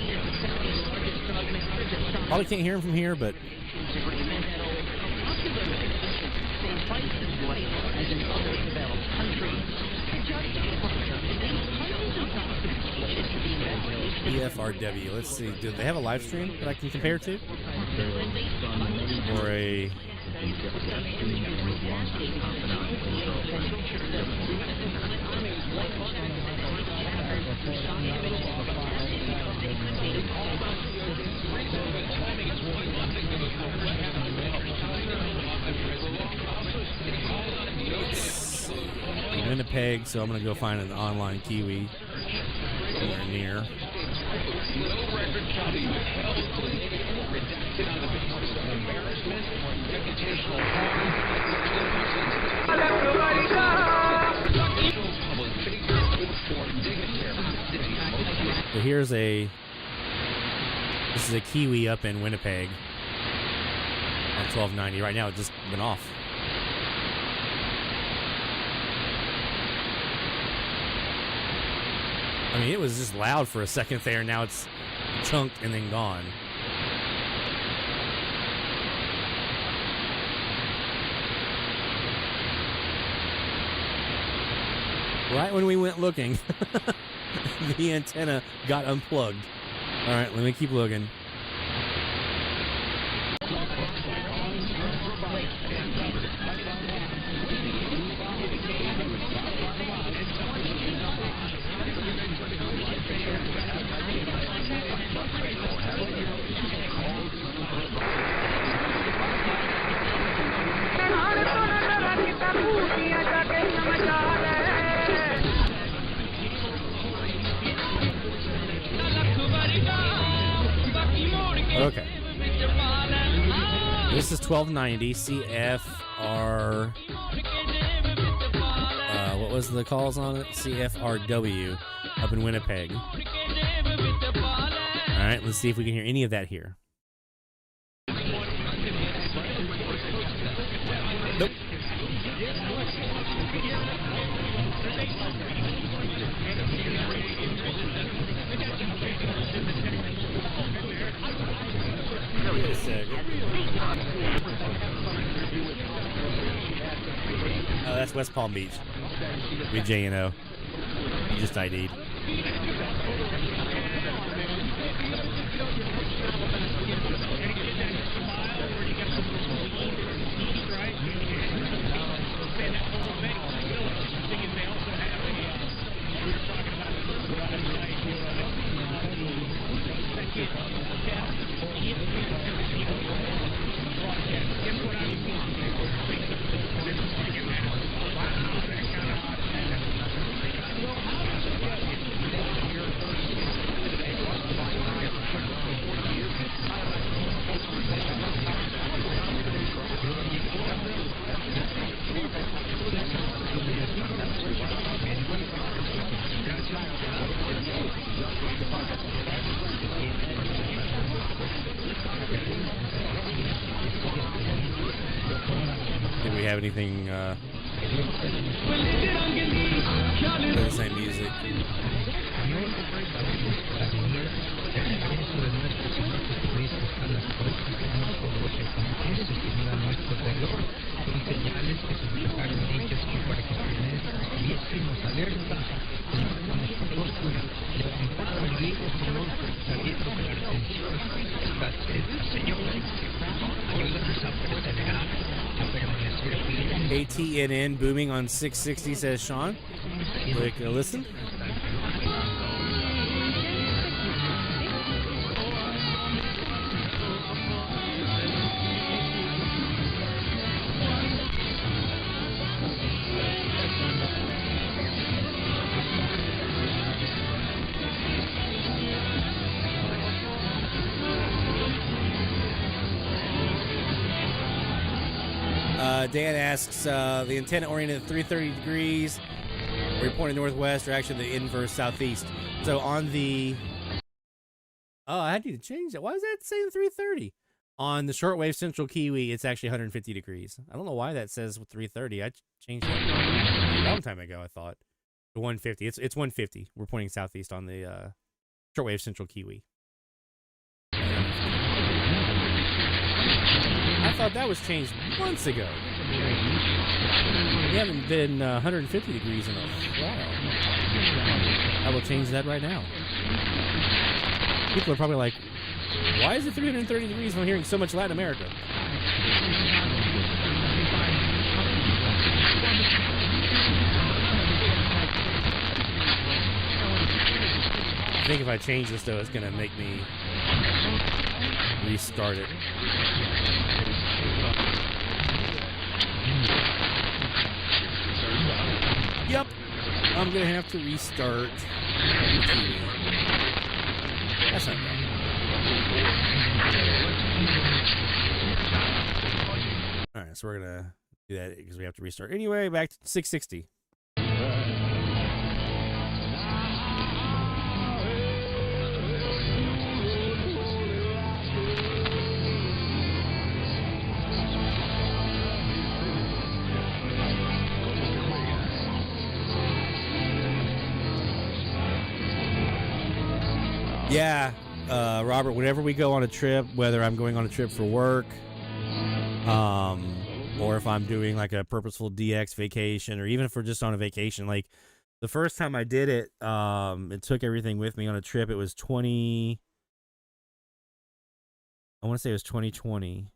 Probably can't hear them from here, but... EFRW. Let's see. Do they have a live stream that I can compare to? Or a... Winnipeg, so I'm going to go find an online Kiwi somewhere near. So here's this is a Kiwi up in Winnipeg on 1290. Right now it just went off. I mean, it was just loud for a second there. Now it's chunked and then gone. Right when we went looking. the antenna got unplugged. All right, let me keep looking. Okay. This is 1290 CFR. What was the calls on it? CFRW up in Winnipeg. All right, let's see if we can hear any of that here. Nope. Wait a second. Oh, that's West Palm Beach. With JNO. You just ID'd. Did we have anything for the same music? ATNN booming on 660, says Sean. Quick listen. Dan asks, the antenna oriented at 330 degrees, we're pointing northwest, or actually the inverse southeast. So on the... Oh, I need to change that. Why is that saying 330? On the shortwave central Kiwi, it's actually 150 degrees. I don't know why that says 330. I changed that a long time ago, I thought. To 150. It's 150. We're pointing southeast on the shortwave central Kiwi. I thought that was changed months ago. We haven't been 150 degrees in a while. I will change that right now. People are probably like, why is it 330 degrees when I'm hearing so much Latin America? I think if I change this, though, it's going to make me restart it. Yep, I'm gonna have to restart. That's not bad. All right, so we're gonna do that because we have to restart anyway. Back to 660. Yeah, Robert, whenever we go on a trip, whether I'm going on a trip for work, or if I'm doing like a purposeful DX vacation, or even if we're just on a vacation, like The first time I did it, it took everything with me on a trip. It was I want to say it was 2020.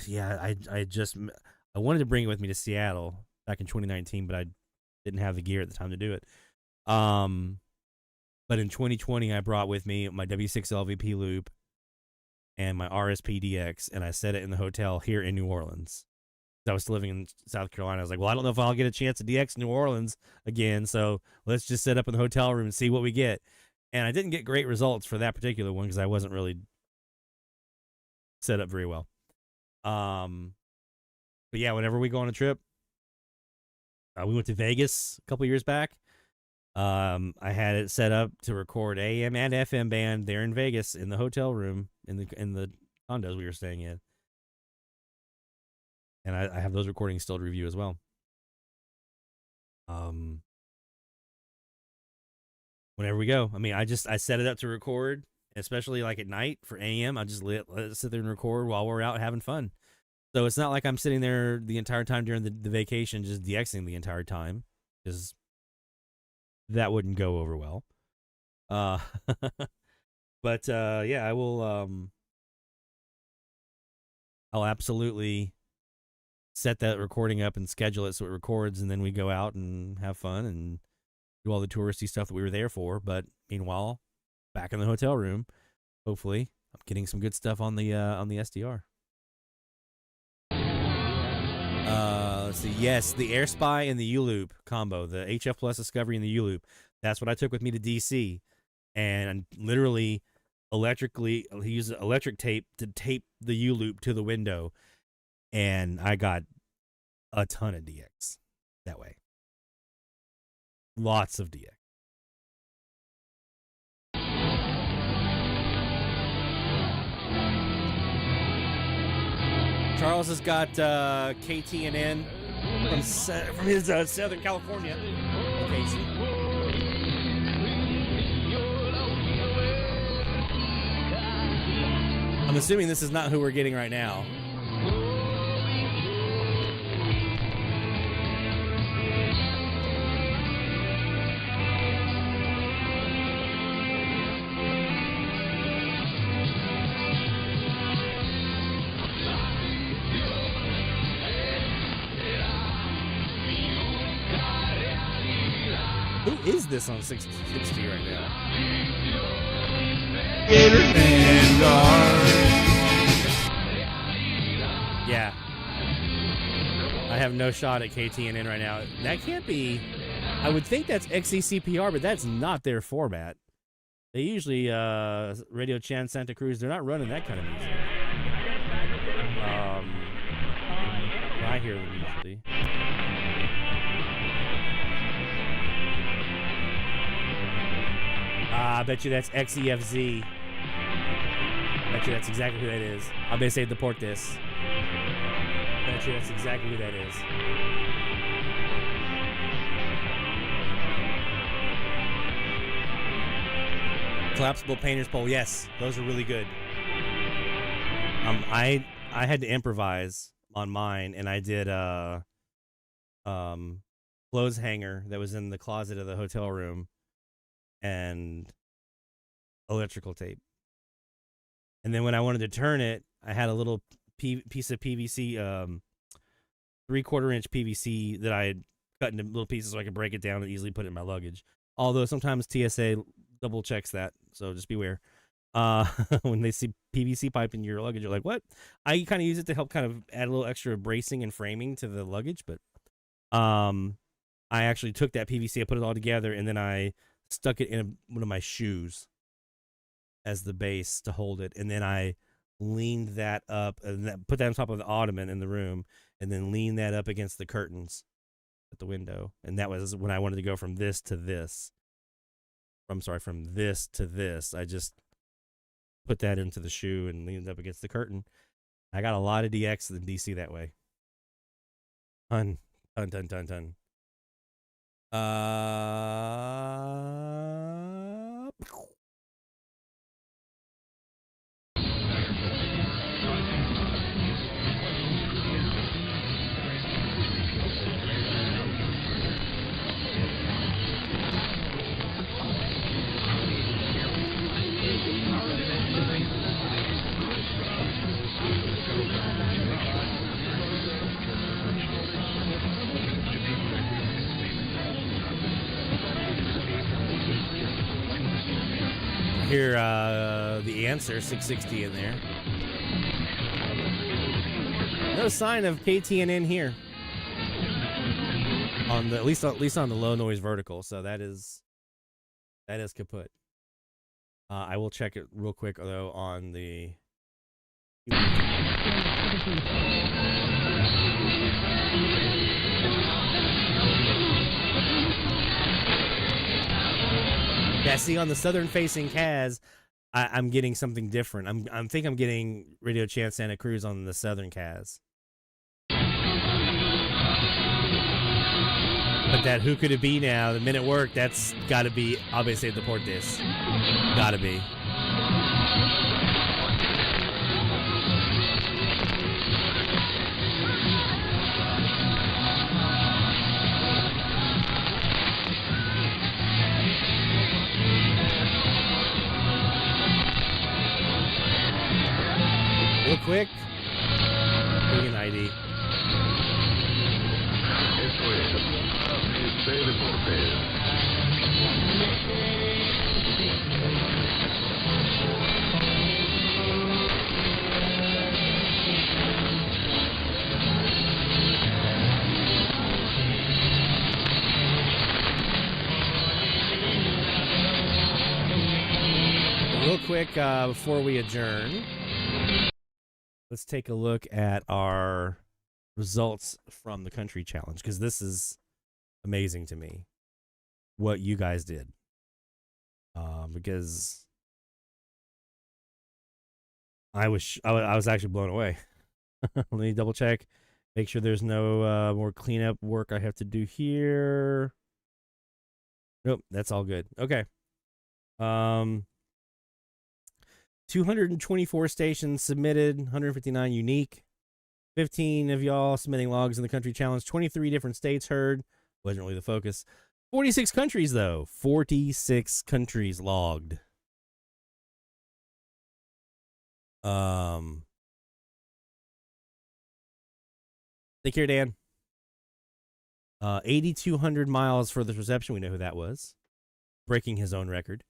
Yeah, I wanted to bring it with me to Seattle back in 2019, but I didn't have the gear at the time to do it. But in 2020, I brought with me my W6 LVP loop and my RSP DX, and I set it in the hotel here in New Orleans. I was still living in South Carolina. I was like, well, I don't know if I'll get a chance to DX in New Orleans again, so let's just set up in the hotel room and see what we get. And I didn't get great results for that particular one because I wasn't really set up very well. But yeah, whenever we go on a trip, we went to Vegas a couple years back. I had it set up to record AM and FM band there in Vegas in the hotel room in the condos we were staying in. And I have those recordings still to review as well. Whenever we go, I mean, I set it up to record, especially like at night for AM. I just let it sit there and record while we're out having fun. So it's not like I'm sitting there the entire time during the vacation just DXing the entire time, because that wouldn't go over well. But yeah, I will. I'll absolutely set that recording up and schedule it so it records, and then we go out and have fun and do all the touristy stuff that we were there for. But meanwhile, back in the hotel room, hopefully, I'm getting some good stuff on the SDR. Let's see. Yes, the Air Spy and the U-Loop combo, the HF Plus Discovery and the U-Loop. That's what I took with me to DC, and literally electrically he used electric tape to tape the U-Loop to the window, and I got a ton of DX that way. Lots of DX. Charles has got KTNN from his Southern California location. I'm assuming this is not who we're getting right now. Who is this on 60 right now? Yeah. I have no shot at KTNN right now. That can't be. I would think that's XECPR, but that's not their format. They usually, Radio Chan Santa Cruz, they're not running that kind of music. I hear them usually. I bet you that's XEFZ. Bet you that's exactly who that is. I'll be say deport this. Bet you that's exactly who that is. Collapsible painter's pole. Yes, those are really good. I had to improvise on mine, and I did clothes hanger that was in the closet of the hotel room, and electrical tape. And then when I wanted to turn it, I had a little piece of PVC, 3/4 inch PVC that I had cut into little pieces so I could break it down and easily put it in my luggage. Although sometimes TSA double checks that, so just beware. When they see PVC pipe in your luggage, you're like, what? I kind of use it to help kind of add a little extra bracing and framing to the luggage, but I actually took that PVC, I put it all together, and then I stuck it in one of my shoes as the base to hold it, and then I leaned that up and put that on top of the ottoman in the room, and then leaned that up against the curtains at the window. And that was when I wanted to go from this to this. From this to this. I just put that into the shoe and leaned up against the curtain. I got a lot of DX in DC that way. Ton. hear the answer 660 in there. No sign of KTNN here. On the at least on the low noise vertical, so that is kaput. I will check it real quick though on the. Yeah, see on the southern facing CAS, I'm getting something different. I'm getting Radio Chance Santa Cruz on the southern CAS. But that who could it be now? The minute work, that's got to be obviously the Portis. Got to be. Real quick. Bring an ID. Real quick, before we adjourn, let's take a look at our results from the country challenge, because this is amazing to me what you guys did. Because I was actually blown away. Let me double check, make sure there's no more cleanup work I have to do here. Nope, that's all good. Okay. 224 stations submitted, 159 unique. 15 of y'all submitting logs in the country challenge. 23 different states heard. Wasn't really the focus. 46 countries, though. 46 countries logged. Take care, Dan. 8,200 miles for the reception. We know who that was. Breaking his own record.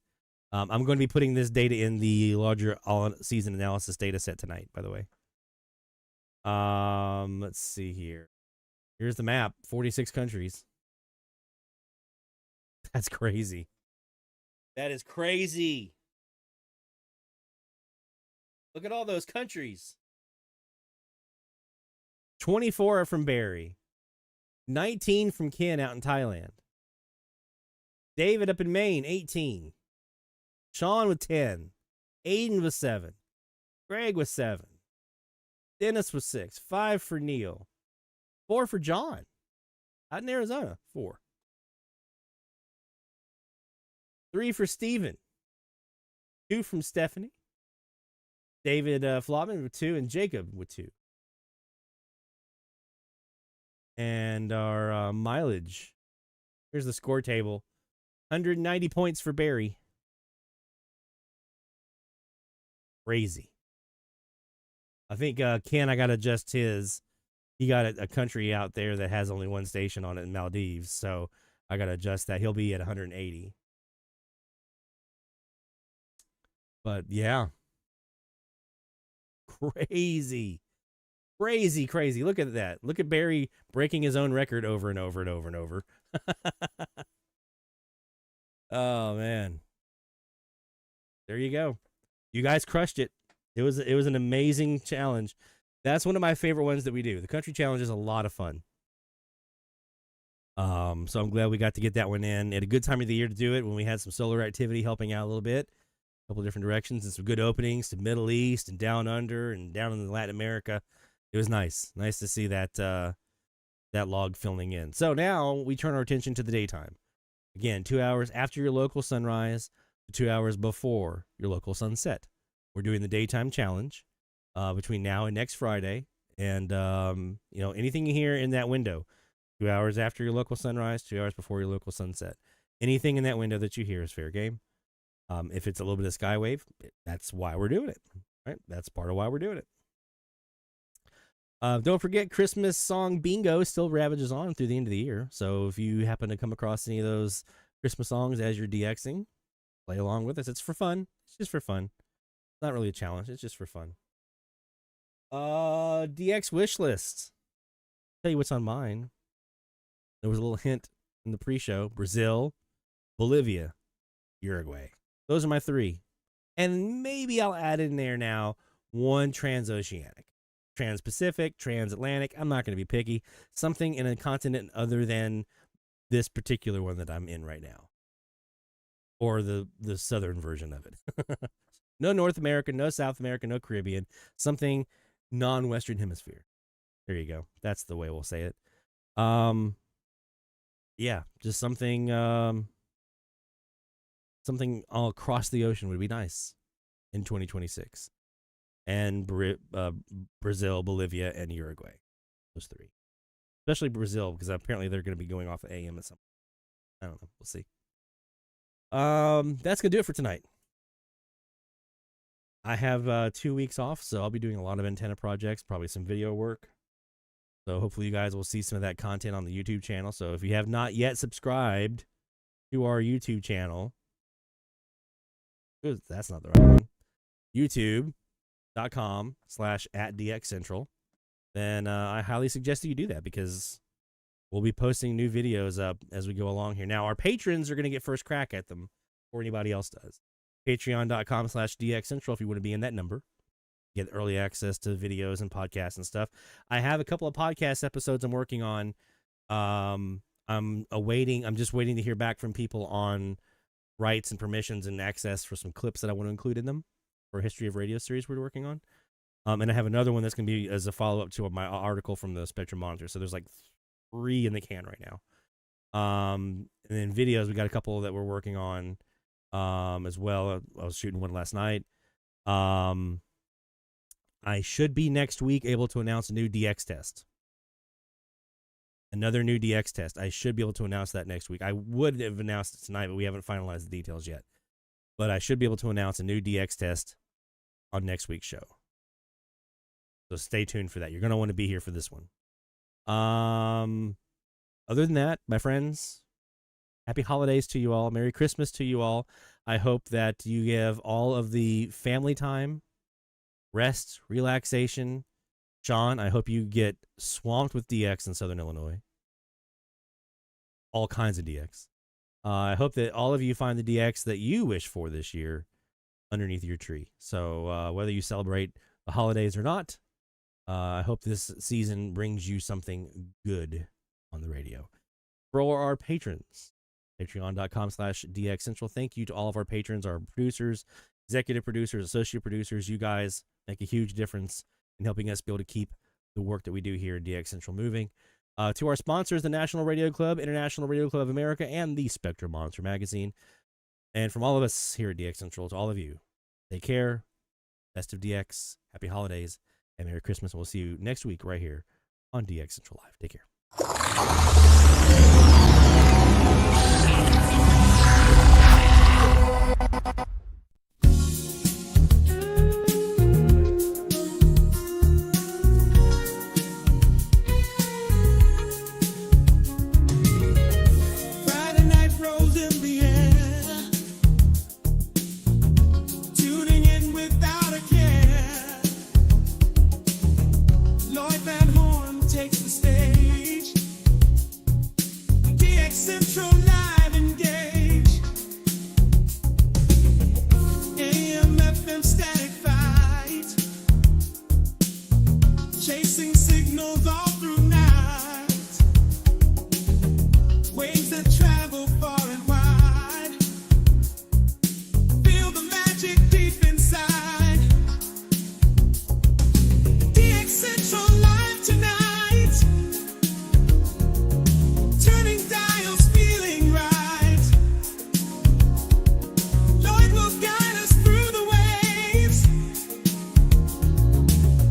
I'm going to be putting this data in the larger all-season analysis data set tonight, by the way. Let's see here. Here's the map. 46 countries. That's crazy. That is crazy. Look at all those countries. 24 are from Barry. 19 from Ken out in Thailand. David up in Maine, 18. Sean with 10. Aiden with 7. Greg with 7. Dennis with 6. 5 for Neil. 4 for John. Out in Arizona, 4. 3 for Steven. 2 from Stephanie. David Flobman with 2. And Jacob with 2. And our mileage. Here's the score table. 190 points for Barry. Crazy. I think Ken, I got to adjust his. He got a country out there that has only one station on it in Maldives, so I got to adjust that. He'll be at 180. But yeah. Crazy. Crazy, crazy. Look at that. Look at Barry breaking his own record over and over and over and over. Oh, man. There you go. You guys crushed it. It was an amazing challenge. That's one of my favorite ones that we do. The country challenge is a lot of fun. So I'm glad we got to get that one in at a good time of the year to do it when we had some solar activity helping out a little bit. A couple of different directions and some good openings to Middle East and down under and down in Latin America. It was nice. Nice to see that that log filling in. So now we turn our attention to the daytime. Again, 2 hours after your local sunrise, 2 hours before your local sunset. We're doing the daytime challenge between now and next Friday. And, anything you hear in that window, 2 hours after your local sunrise, 2 hours before your local sunset. Anything in that window that you hear is fair game. If it's a little bit of skywave, that's why we're doing it. Right? That's part of why we're doing it. Don't forget, Christmas song bingo still ravages on through the end of the year. So if you happen to come across any of those Christmas songs as you're DXing, play along with us. It's for fun. It's just for fun. It's not really a challenge. It's just for fun. DX wish list. Tell you what's on mine. There was a little hint in the pre-show. Brazil, Bolivia, Uruguay. Those are my 3. And maybe I'll add in there now one transoceanic. Trans-Pacific, transatlantic. I'm not going to be picky. Something in a continent other than this particular one that I'm in right now. Or the southern version of it. No North America, no South America, no Caribbean. Something non-Western Hemisphere. There you go. That's the way we'll say it. Yeah, just something something all across the ocean would be nice in 2026. And Brazil, Bolivia, and Uruguay. Those 3. Especially Brazil, because apparently they're going to be going off of AM at some point. I don't know. We'll see. That's going to do it for tonight. I have 2 weeks off, so I'll be doing a lot of antenna projects, probably some video work. So hopefully you guys will see some of that content on the YouTube channel. So if you have not yet subscribed to our YouTube channel, that's not the right one, youtube.com/@DXCentral, then I highly suggest that you do that because we'll be posting new videos up as we go along here. Now, our patrons are going to get first crack at them before anybody else does. Patreon.com/DXCentral if you want to be in that number. Get early access to videos and podcasts and stuff. I have a couple of podcast episodes I'm working on. I'm just waiting to hear back from people on rights and permissions and access for some clips that I want to include in them for a History of Radio series we're working on. And I have another one that's going to be as a follow-up to my article from the Spectrum Monitor. So there's like 3 in the can right now. And then videos, we got a couple that we're working on as well. I was shooting one last night. I should be next week able to announce a new DX test. Another new DX test. I should be able to announce that next week. I would have announced it tonight, but we haven't finalized the details yet. But I should be able to announce a new DX test on next week's show. So stay tuned for that. You're going to want to be here for this one. Other than that, my friends, happy holidays to you all. Merry Christmas to you all. I hope that you give all of the family time, rest, relaxation. Sean, I hope you get swamped with DX in Southern Illinois. All kinds of DX. I hope that all of you find the DX that you wish for this year underneath your tree. So whether you celebrate the holidays or not, I hope this season brings you something good on the radio. For our patrons, patreon.com/DXCentral. Thank you to all of our patrons, our producers, executive producers, associate producers. You guys make a huge difference in helping us be able to keep the work that we do here at DX Central moving. To our sponsors, the National Radio Club, International Radio Club of America, and the Spectrum Monitor magazine. And from all of us here at DX Central, to all of you, take care, best of DX, happy holidays, and Merry Christmas. And we'll see you next week right here on DX Central Live. Take care.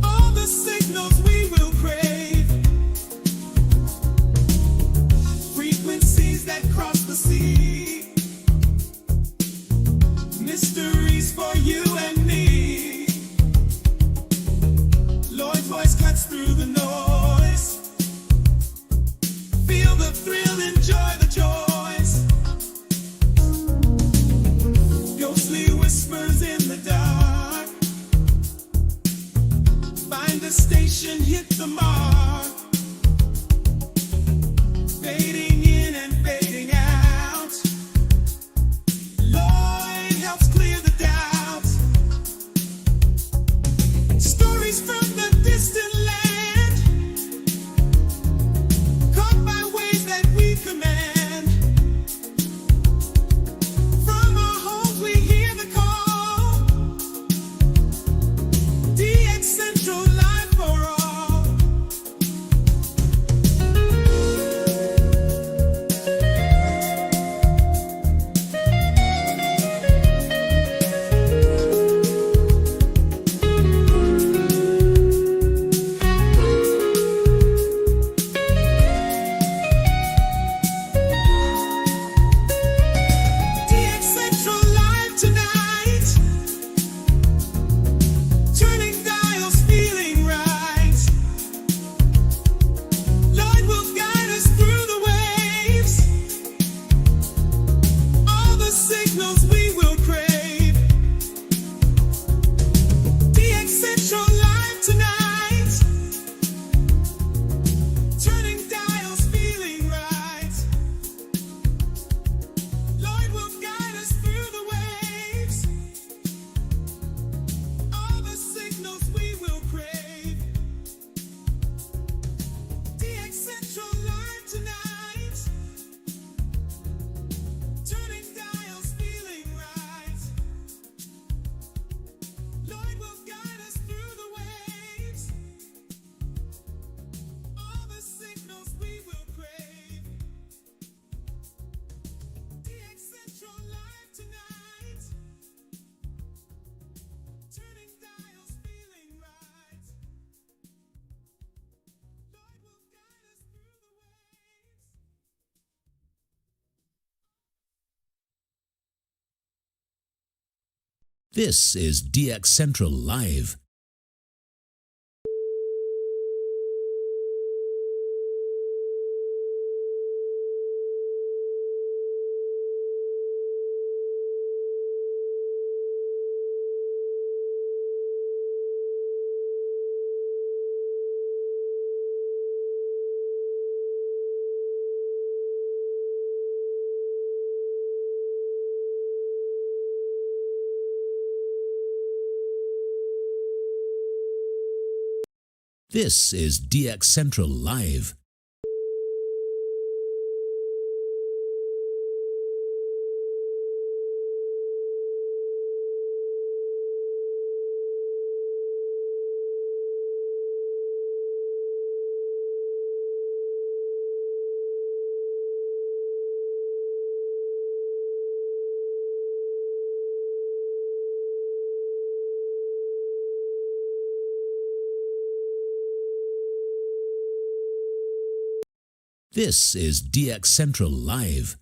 All the signals we will crave. This is DX Central Live. This is DX Central Live. This is DX Central Live.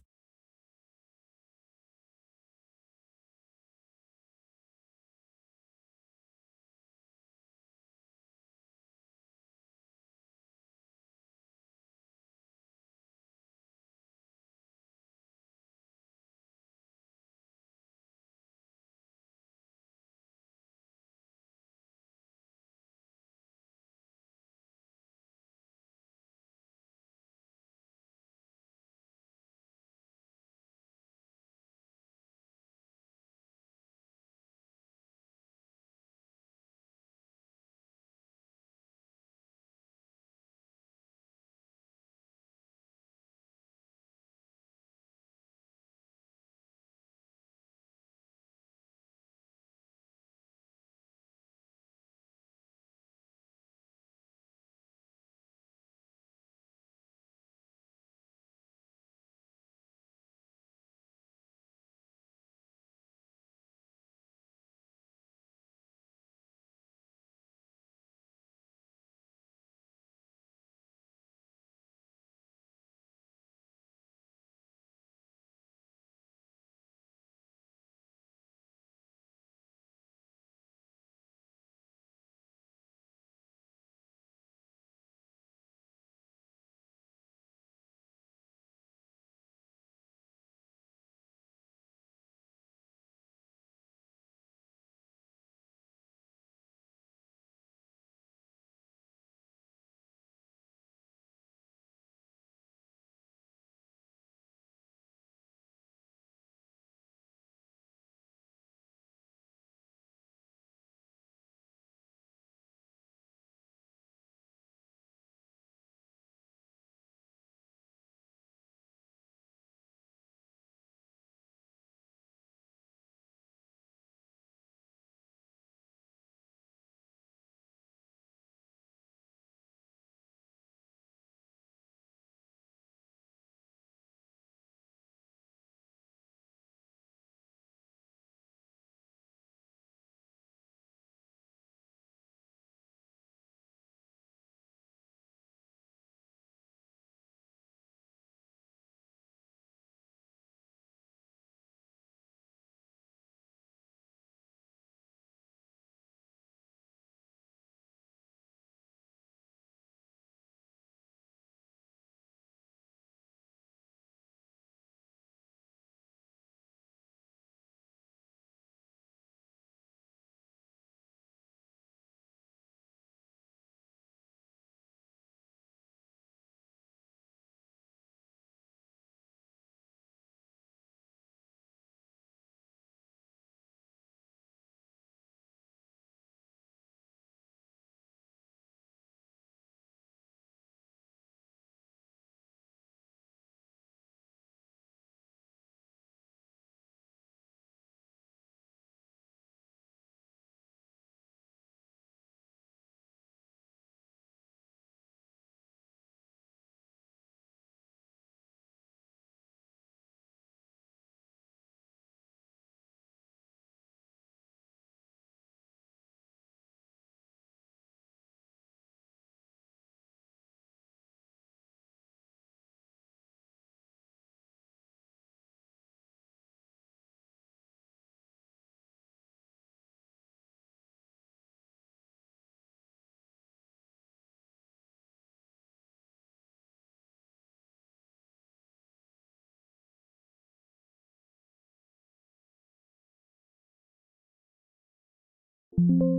you.